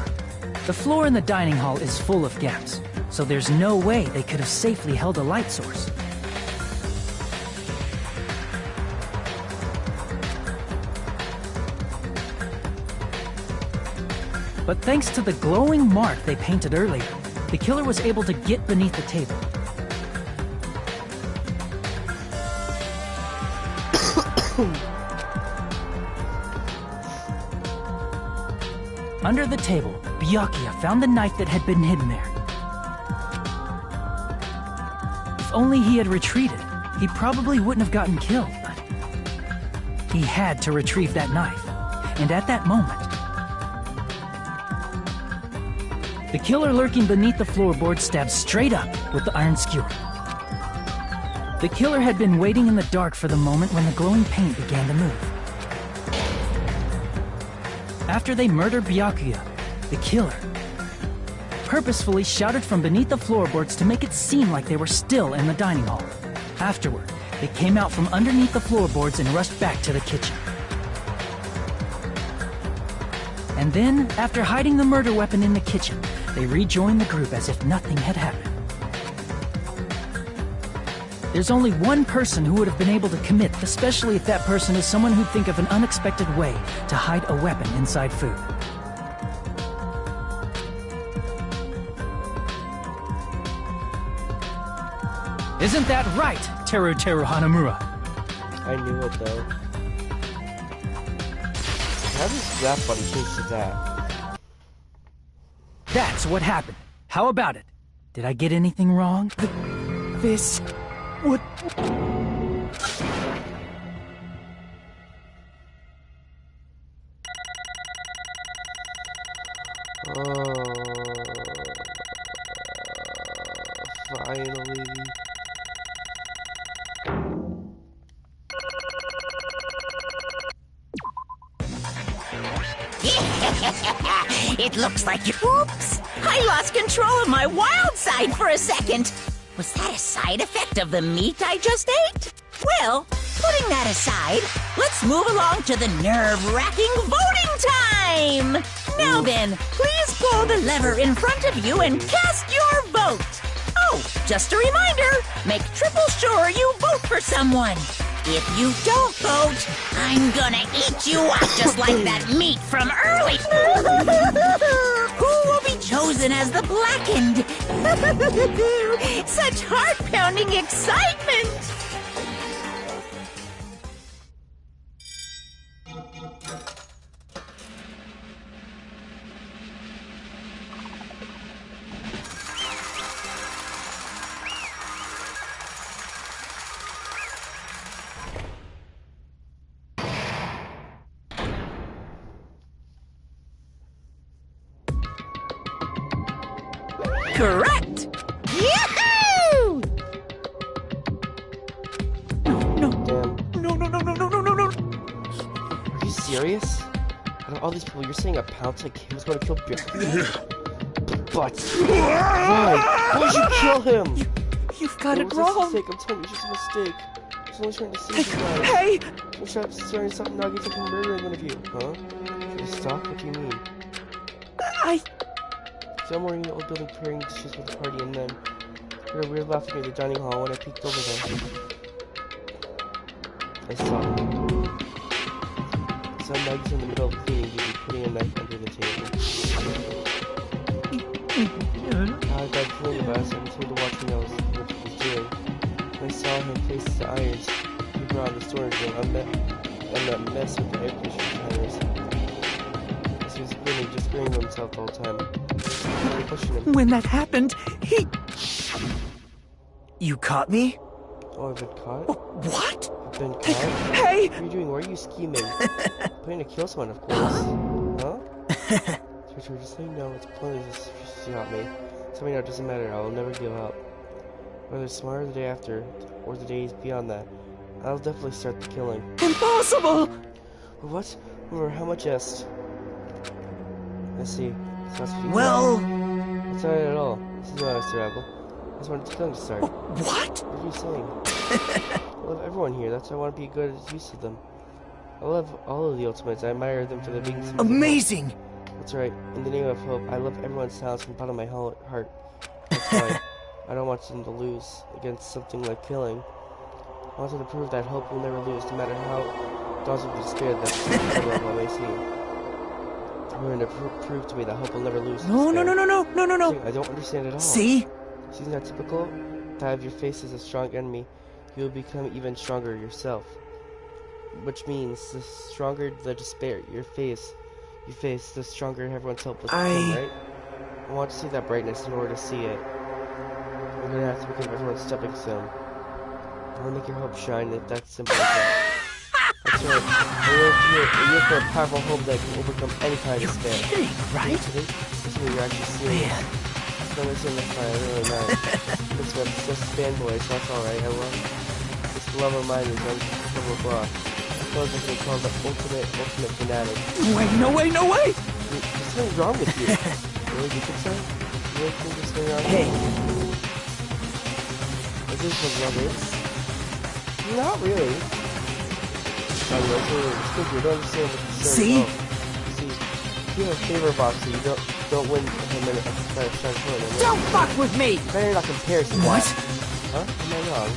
The floor in the dining hall is full of gaps, so there's no way they could have safely held a light source. But thanks to the glowing mark they painted earlier, the killer was able to get beneath the table. Under the table, Byakuya found the knife that had been hidden there. If only he had retreated, he probably wouldn't have gotten killed, but he had to retrieve that knife, and at that moment, the killer lurking beneath the floorboard stabbed straight up with the iron skewer. The killer had been waiting in the dark for the moment when the glowing paint began to move. After they murdered Byakuya, the killer purposefully shouted from beneath the floorboards to make it seem like they were still in the dining hall. Afterward, they came out from underneath the floorboards and rushed back to the kitchen. And then, after hiding the murder weapon in the kitchen, they rejoined the group as if nothing had happened. There's only one person who would have been able to commit, especially if that person is someone who'd think of an unexpected way to hide a weapon inside food. Isn't that right, Teru Hanamura? I knew it, though. How does that button change to that? That's what happened. How about it? Did I get anything wrong? This would... Finally. It looks like you. Oops! I lost control of my wild side for a second. Was that a side effect of the meat I just ate? Well, putting that aside, let's move along to the nerve-wracking voting time! Now then, please pull the lever in front of you and cast your vote. Oh, just a reminder, make triple sure you vote for someone. If you don't vote, I'm gonna eat you up just like that meat from early. Who will be chosen as the blackened? Such heart-pounding excitement! Correct! Yahoo! No. No. Are you serious? Out of all these people, you're saying a pounce like him is going to kill Bill? But why? Why would you kill him? You've got it It was wrong. a mistake. I'm telling you, it's just a mistake. I was only trying to save you guys. Hey! I'm trying to stop Nagi from murdering one of you, huh? Should we stop? What do you mean? Somewhere in the old building preparing dishes for the party, and then heard a weird laugh at me in the dining hall when I peeked over them. I saw Nagi's in the middle of cleaning duty, putting a knife under the table. I got cleaning about us and continued to watch me what he was doing. When I saw him place the irons he brought in the storage room, I met that mess with the air conditioner timers. He was grinning, just grinning to himself the whole time. When that happened, he... You caught me? Oh, I've been caught? What? I've been caught? Hey! What are you doing? Why are you scheming? Planning to kill someone, of course. Huh? Richard, just say no. It's pointless if you got me. Tell me no, it doesn't matter. I will never give up. Whether it's tomorrow or the day after, or the days beyond that, I'll definitely start the killing. Impossible! What? Remember, how much est? Let's see. Well... It's not it at all. This is not a survival. I just wanted the killing to start. What? What are you saying? I love everyone here. That's why I want to be good as use of them. I love all of the Ultimates. I admire them for their being amazing! That's right. In the name of hope, I love everyone's talents from the bottom of my heart. That's why I don't want them to lose against something like killing. I want them to prove that hope will never lose, no matter how daunting or scared that I may seem. We're going to prove to me that hope will never lose. No. I don't understand at all. See? Isn't that typical? To have your face as a strong enemy, you will become even stronger yourself. Which means, the stronger the despair you face, the stronger everyone's hope will become, right? I want to see that brightness in order to see it. I'm going to have to become everyone's stepping stone. I want to make your hope shine, if that's simple as that. That's right. You're for a powerful hope that can overcome any kind of despair. You're kidding, right? This is what you're actually seeing. I'm going to next time, I really know. It's just fanboy, so that's alright. I love this love of mine is unbelievable. I suppose I can call the ultimate fanatic. No way! There's something wrong with you. Really, do you think so? You really think there's something wrong with you? Is this what love is? Not really. You don't understand what the See? See, if you have a favor box, so you don't win him in a strong tournament. Don't fuck with me! Better not compare to What? that. Huh? Am I wrong?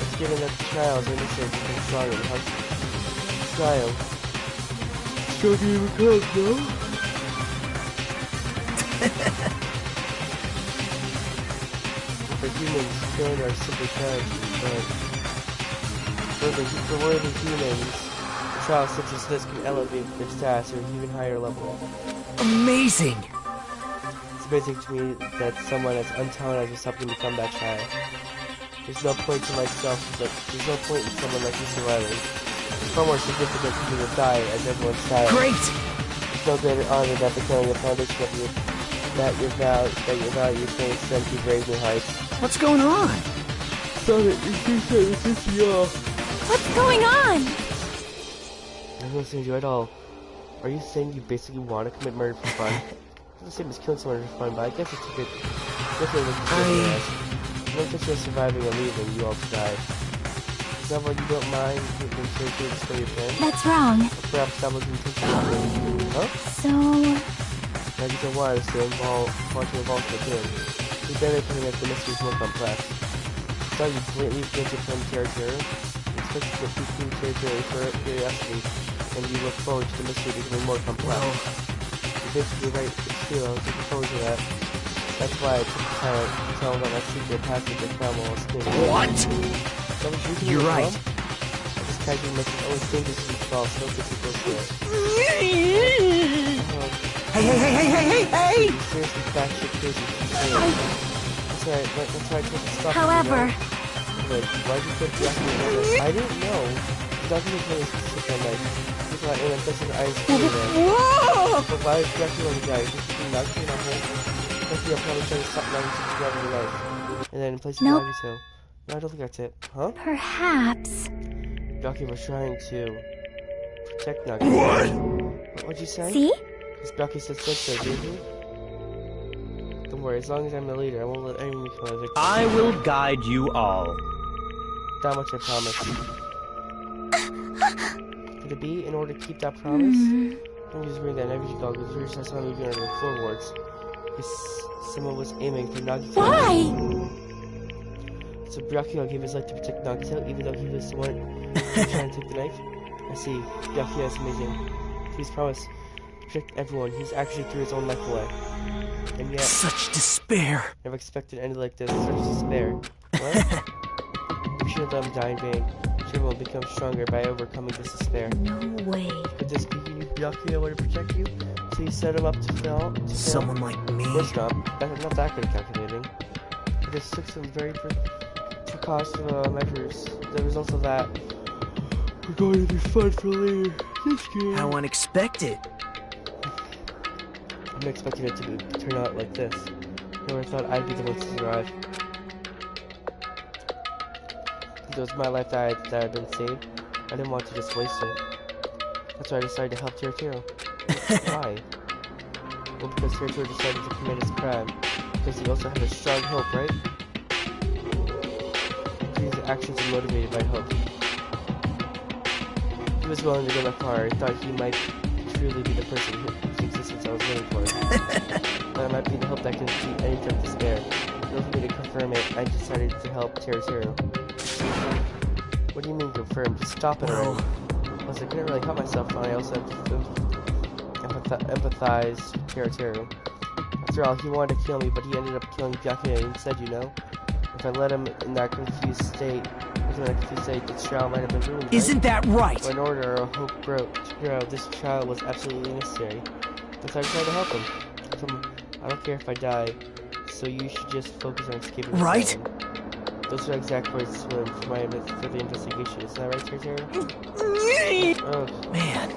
It's given that the child's innocence becomes stronger. How child? Stronger even comes, no? For humans, children are simply childs, but for worthy humans, a child such as this can elevate their status to an even higher level. Amazing! It's amazing to me that someone as untalented as yourself can become that child. There's no point in there's no point in someone like you surviving. It's far more significant for you to die as everyone's child. Great! no greater honor than becoming the foundation of your values may extend to brave new heights. What's going on? Sorry, it's just y'all. What's going on? I'm not listening to you at all. Are you saying you basically want to commit murder for fun? It's the same as killing someone for fun, but I guess it's a bit different than killing us. No intention of surviving or leaving, you all to die. Is that what you don't mind when you display your plan? That's wrong. Or perhaps that was intentional. Huh? So... Nagito wanted us to involve the game. We better can make the mysteries more complex. So you greatly begin to film territory, especially the people territory for curiosity, and you look forward to the mystery becoming more complex. You're basically right, it's true, I was looking forward to that. That's why I took the time to tell them about my secret passage I found while I was escaping. What? You're right. This casual message always dangerous to be false, so good people say. Hey! Seriously, batshit crazy. That's right, I told you to stop. However... Wait, why'd you put Jackie in there? I didn't know. Jackie was really specific on like, people are in a dozen eyes there. But why is Jackie on the guy? Is he Nagito on her? Jackie will probably try to stop Nagito to grab her life. And then in place of Nagito. No, I don't think that's it. Huh? Perhaps. Jackie was trying to protect Nagito. What? What'd you say? See? Because Jackie said so, didn't he? Don't worry, as long as I'm the leader, I won't let anyone become a victim. I will guide you all. That much I promise. Could it be in order to keep that promise? Let me just bring that energy goggles. Here, so I saw moving under the floorboards. Someone was aiming for Nagito. Why? So Byakuya gave his life to protect Nagito, even though he was the one trying to take the knife? I see. Byakuya is amazing. Please promise to protect everyone. He's actually threw his own life away. And yet... Such despair. Never expected an end like this. Such despair. What? We should let him die in vain. She will become stronger by overcoming this despair. No way. Could this be Byakuya way to protect you? So you set him up to fail? Someone like me? Of course not. Not that good at calculating. I just took some very precautionary measures. The results of that... We're going to be fun for later. This game. How unexpected. I'm expecting it to turn out like this. Never thought I'd be the one to survive. It was my life that had been saved. I didn't want to just waste it. That's why I decided to help Terutoru. Why? Well, because Terutoru decided to commit his crime. Because he also had a strong hope, right? His actions were motivated by hope. He was willing to go that far. I thought he might truly be the person whose existence I was waiting for. That might be the hope that can defeat any type of despair. In order for me to confirm it, I decided to help Terutoru. What do you mean confirm? Just stop it already. Plus, I couldn't really help myself, and I also empathize with Terutoru. After all, he wanted to kill me, but he ended up killing Byakuya instead, you know? If I let him in that confused state, this child might have been ruined. Isn't that right? But in order of hope to grow, this child was absolutely necessary. That's why I tried to help him. I don't care if I die, so you should just focus on escaping. Right? Those are exact words for the investigation. Isn't that right, Terutoru? Oh man.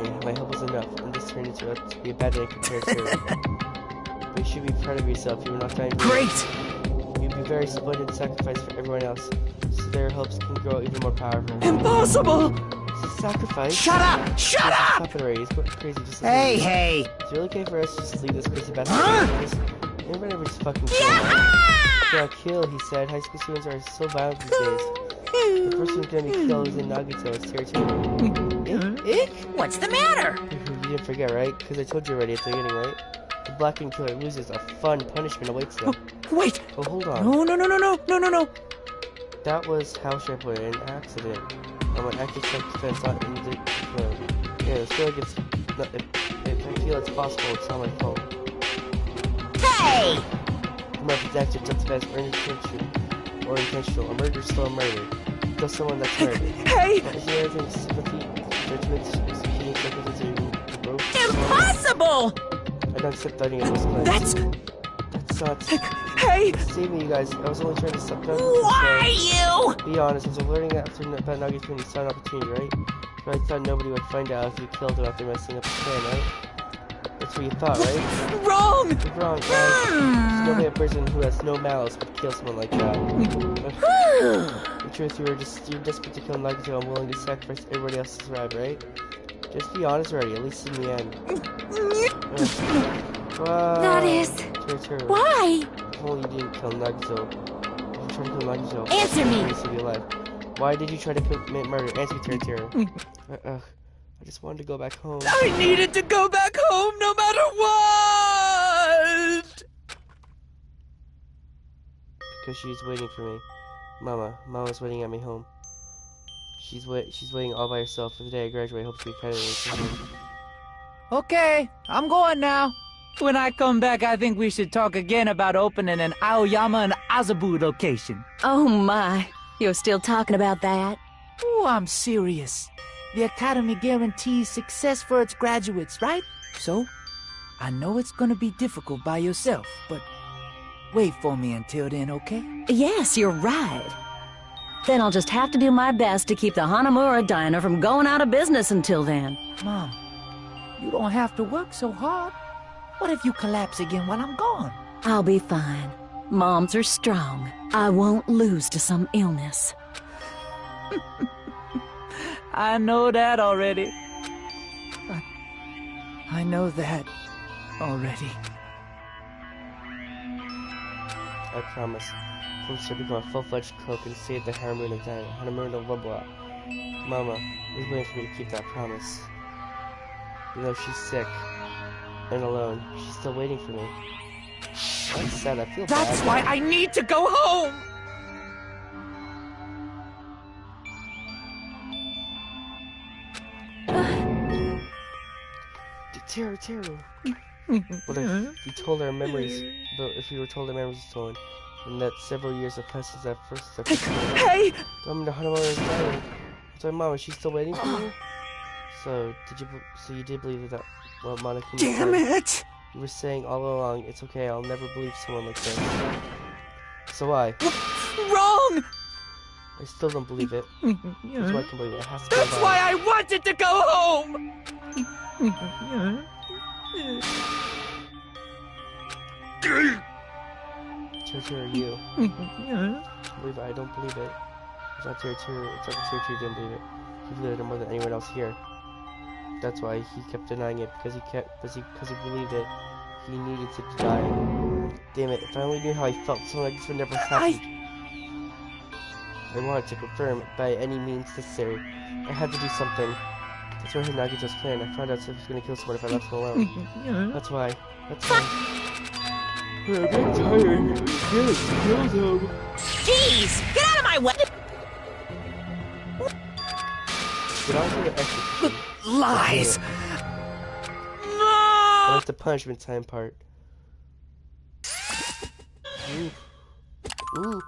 Yeah, my help was enough, and this turned into to be a bad day compared to. But you should be proud of yourself. You were not dying. Great. You'd be very splendid sacrifice for everyone else, so their hopes can grow even more powerful. Impossible! Sacrifice? Shut up! Shut up! Stop it already. He's going crazy. Just Hey! Is it really okay for us to just leave this crazy bastard? Anybody ever just fucking kill him? Yeah, kill, he said. High school students are so violent these days. The person who's gonna be killed is in Nagito. It's Terutoru. What's the matter? You didn't forget, right? Because I told you already at the beginning, right? The black and killer loses, a fun punishment awaits them. Wait! Oh, hold on. No. That was, how should I put it, an accident. I'm an active self-defense, not in the... yeah, I feel like it's... If I feel it's possible, it's not my fault. Hey! I'm not an active self-defense or intentional. A murder is still a murder. Kill someone that's murdered. Hey! Is there anything sympathy, judgment, security, circumstances, or Impossible! I don't accept any of those claims. That sucks. Hey! Save me, you guys. I was only trying to stop down. Why you? Be honest, I was learning about Nagito and he saw an opportunity, right? But I thought nobody would find out if you killed him after messing up the plan, right? That's what you thought, right? Wrong! You're wrong, guys. There's no way a person who has no malice would kill someone like that. The truth, you're desperate to kill Nagato and willing to sacrifice everybody else's ride, right? Just be honest already, at least in the end. That is... Why? Well, you didn't kill Nagato. You tried to kill Nagato. Answer me! To be alive. Why did you try to commit murder? Answer me, Terra. I just wanted to go back home. I needed to go back home no matter what! Because she's waiting for me. Mama's waiting at me home. She's waiting all by herself for the day I graduate. Hope to be credited. Okay, I'm going now. When I come back, I think we should talk again about opening an Aoyama and Azabu location. Oh my, you're still talking about that? Oh, I'm serious. The Academy guarantees success for its graduates, right? So, I know it's gonna be difficult by yourself, but wait for me until then, okay? Yes, you're right. Then I'll just have to do my best to keep the Hanamura Diner from going out of business until then. Mom, you don't have to work so hard. What if you collapse again while I'm gone? I'll be fine. Moms are strong. I won't lose to some illness. I know that already. I know that already. I promise. I'm to become a full-fledged cook and save the Hanamura blah blah. Mama is waiting for me to keep that promise. Even though she's sick and alone, she's still waiting for me. I'm sad, I feel bad. That's why I need to go home! Terra. What if you told our memories, but if we were told our memories were stolen, and that several years have passed since that first step. Hey! I'm to Hanamura's Diner. So, Mama, she's still waiting for you? So you did believe that what Monokuma said? Damn it! You were saying all along, it's okay, I'll never believe someone like this. So why? Wrong! I still don't believe it. That's why I can believe it. It has to be That's why I wanted to go home! Terra, you. Believe it, I don't believe it. It's not Terra, it's not Terra didn't believe it. He believed it more than anyone else here. That's why he kept denying it, because he believed it. He needed to die. Damn it, if I only knew how I felt, something like this would never happen. I wanted to confirm by any means necessary. I had to do something. That's why I heard Nagito's plan. I found out he was going to kill someone if I left him alone. That's why. I'm getting tired. Kill him. Jeez! Get out of my way! Get on to the execution. Lies! No! That's the punishment time part. Ooh. Ooh.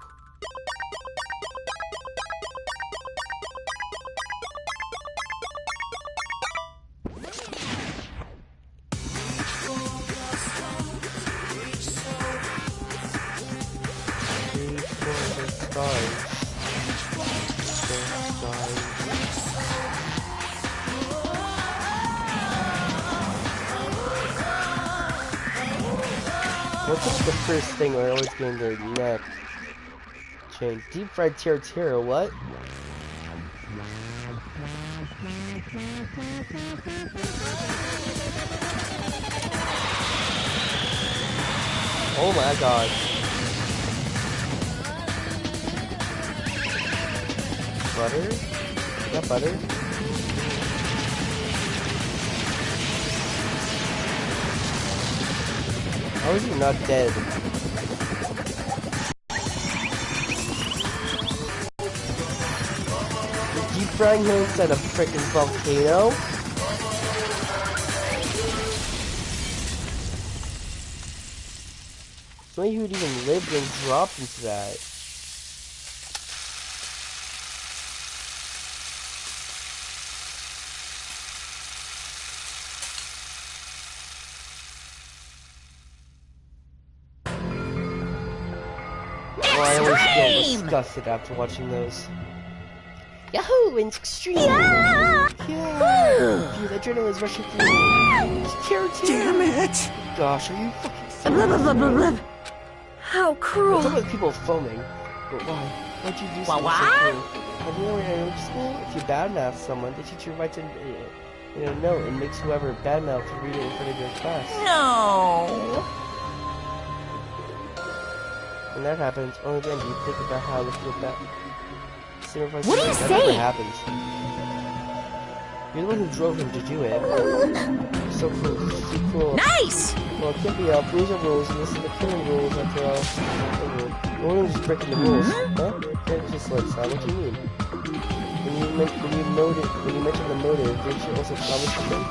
What's the first thing where always getting their neck changed? Deep fried Terra, what? Oh my god. Butter? Is that butter? How is he not dead? You're deep frying him inside a frickin' volcano? Somebody who'd even lived and dropped into that. Oh, I always feel disgusted after watching those. Yahoo! Extreme! Yeah! Yeah! Dude, that adrenaline's rushing through. Damn it! Gosh, are you fucking serious? How cruel. Some of the people foaming. But why? Why'd you do something so cruel? Have you ever in elementary school? If you badmouth someone, the teacher writes in a note and makes whoever badmouthed read it in front of your class. No. When that happens, only then do you think about how to feel bad. What are you saying? That never happens. You're the one who drove him to do it. You're so cool. You're so cool. Nice! Well, it can't be all. Rules are rules, and this is the killing rules after all. No one's just breaking the rules. Huh? Can't just let What do you mean? When you mentioned the motive, didn't you also promise something?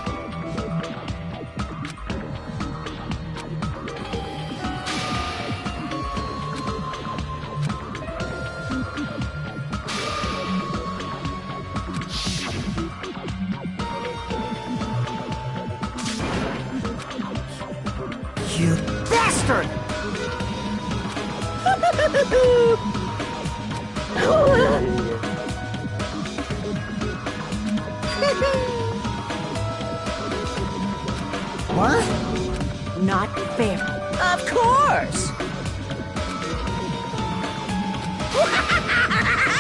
You bastard! What? Not fair. Of course!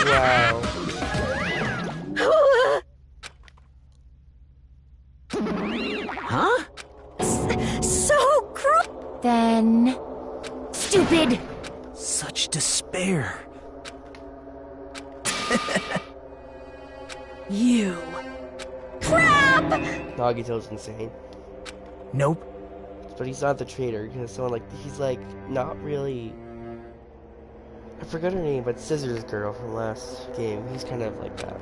Wow. Huh? So cruel! Then... Stupid! Such despair. You. Crap! Nagito's insane. Nope. But he's not the traitor, because someone like, he's like, not really... I forgot her name, but Scissors Girl from last game. He's kind of like that.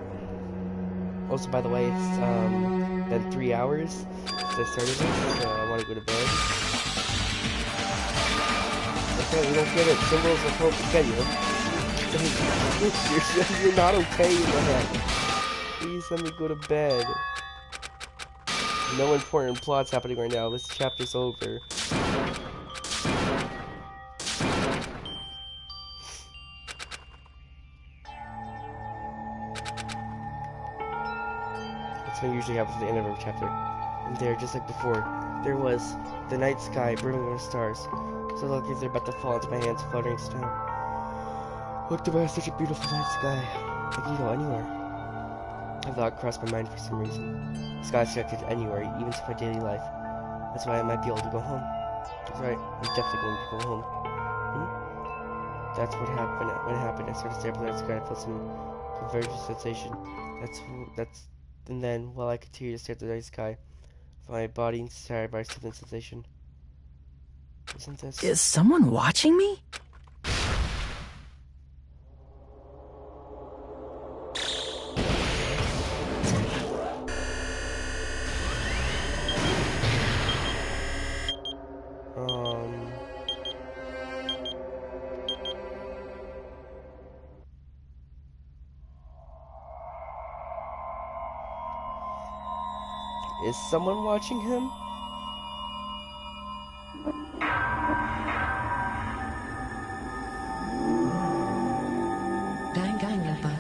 Also, by the way, it's been 3 hours since I started this, so I want to go to bed. Okay, we don't get it. Symbols of hope get you. You're not okay in the head. Please let me go to bed. No important plots happening right now. This chapter's over. That's what usually happens at the end of a chapter. And there, just like before, there was the night sky brimming with stars. So look as they're about to fall into my hands, fluttering stone. Look, there was such a beautiful night sky. I can go anywhere. A thought crossed my mind for some reason. The sky's connected anywhere, even to my daily life. That's why I might be able to go home. That's right, I'm definitely going to go home. That's what happened. When it happened, I started staring at the night sky and felt some convergent sensation. And then, while I continued to stare at the night sky, my body inspired by a soothing sensation. Isn't this... Is someone watching me? Is someone watching him? Danganronpa.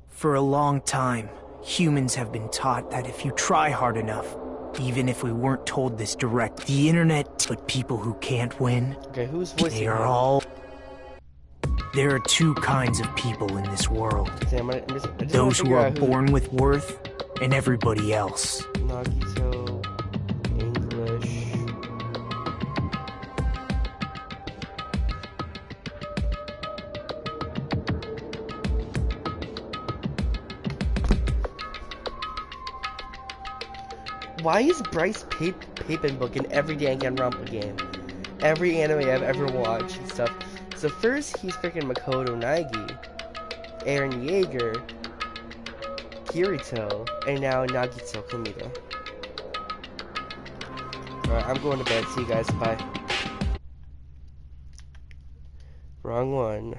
For a long time, humans have been taught that if you try hard enough, even if we weren't told this direct, the internet, but people who can't win, okay, who's voicing they are him? all... There are two kinds of people in this world. Okay, I just those who wanna are figure out born with worth, and everybody else. Nagito, English. Why is Bryce Papenbook in every Danganronpa game? Every anime I've ever watched and stuff. So first he's freaking Makoto Nagi, Eren Yeager, Kirito, and now Nagito Komita. Alright, I'm going to bed. See you guys. Bye. Wrong one.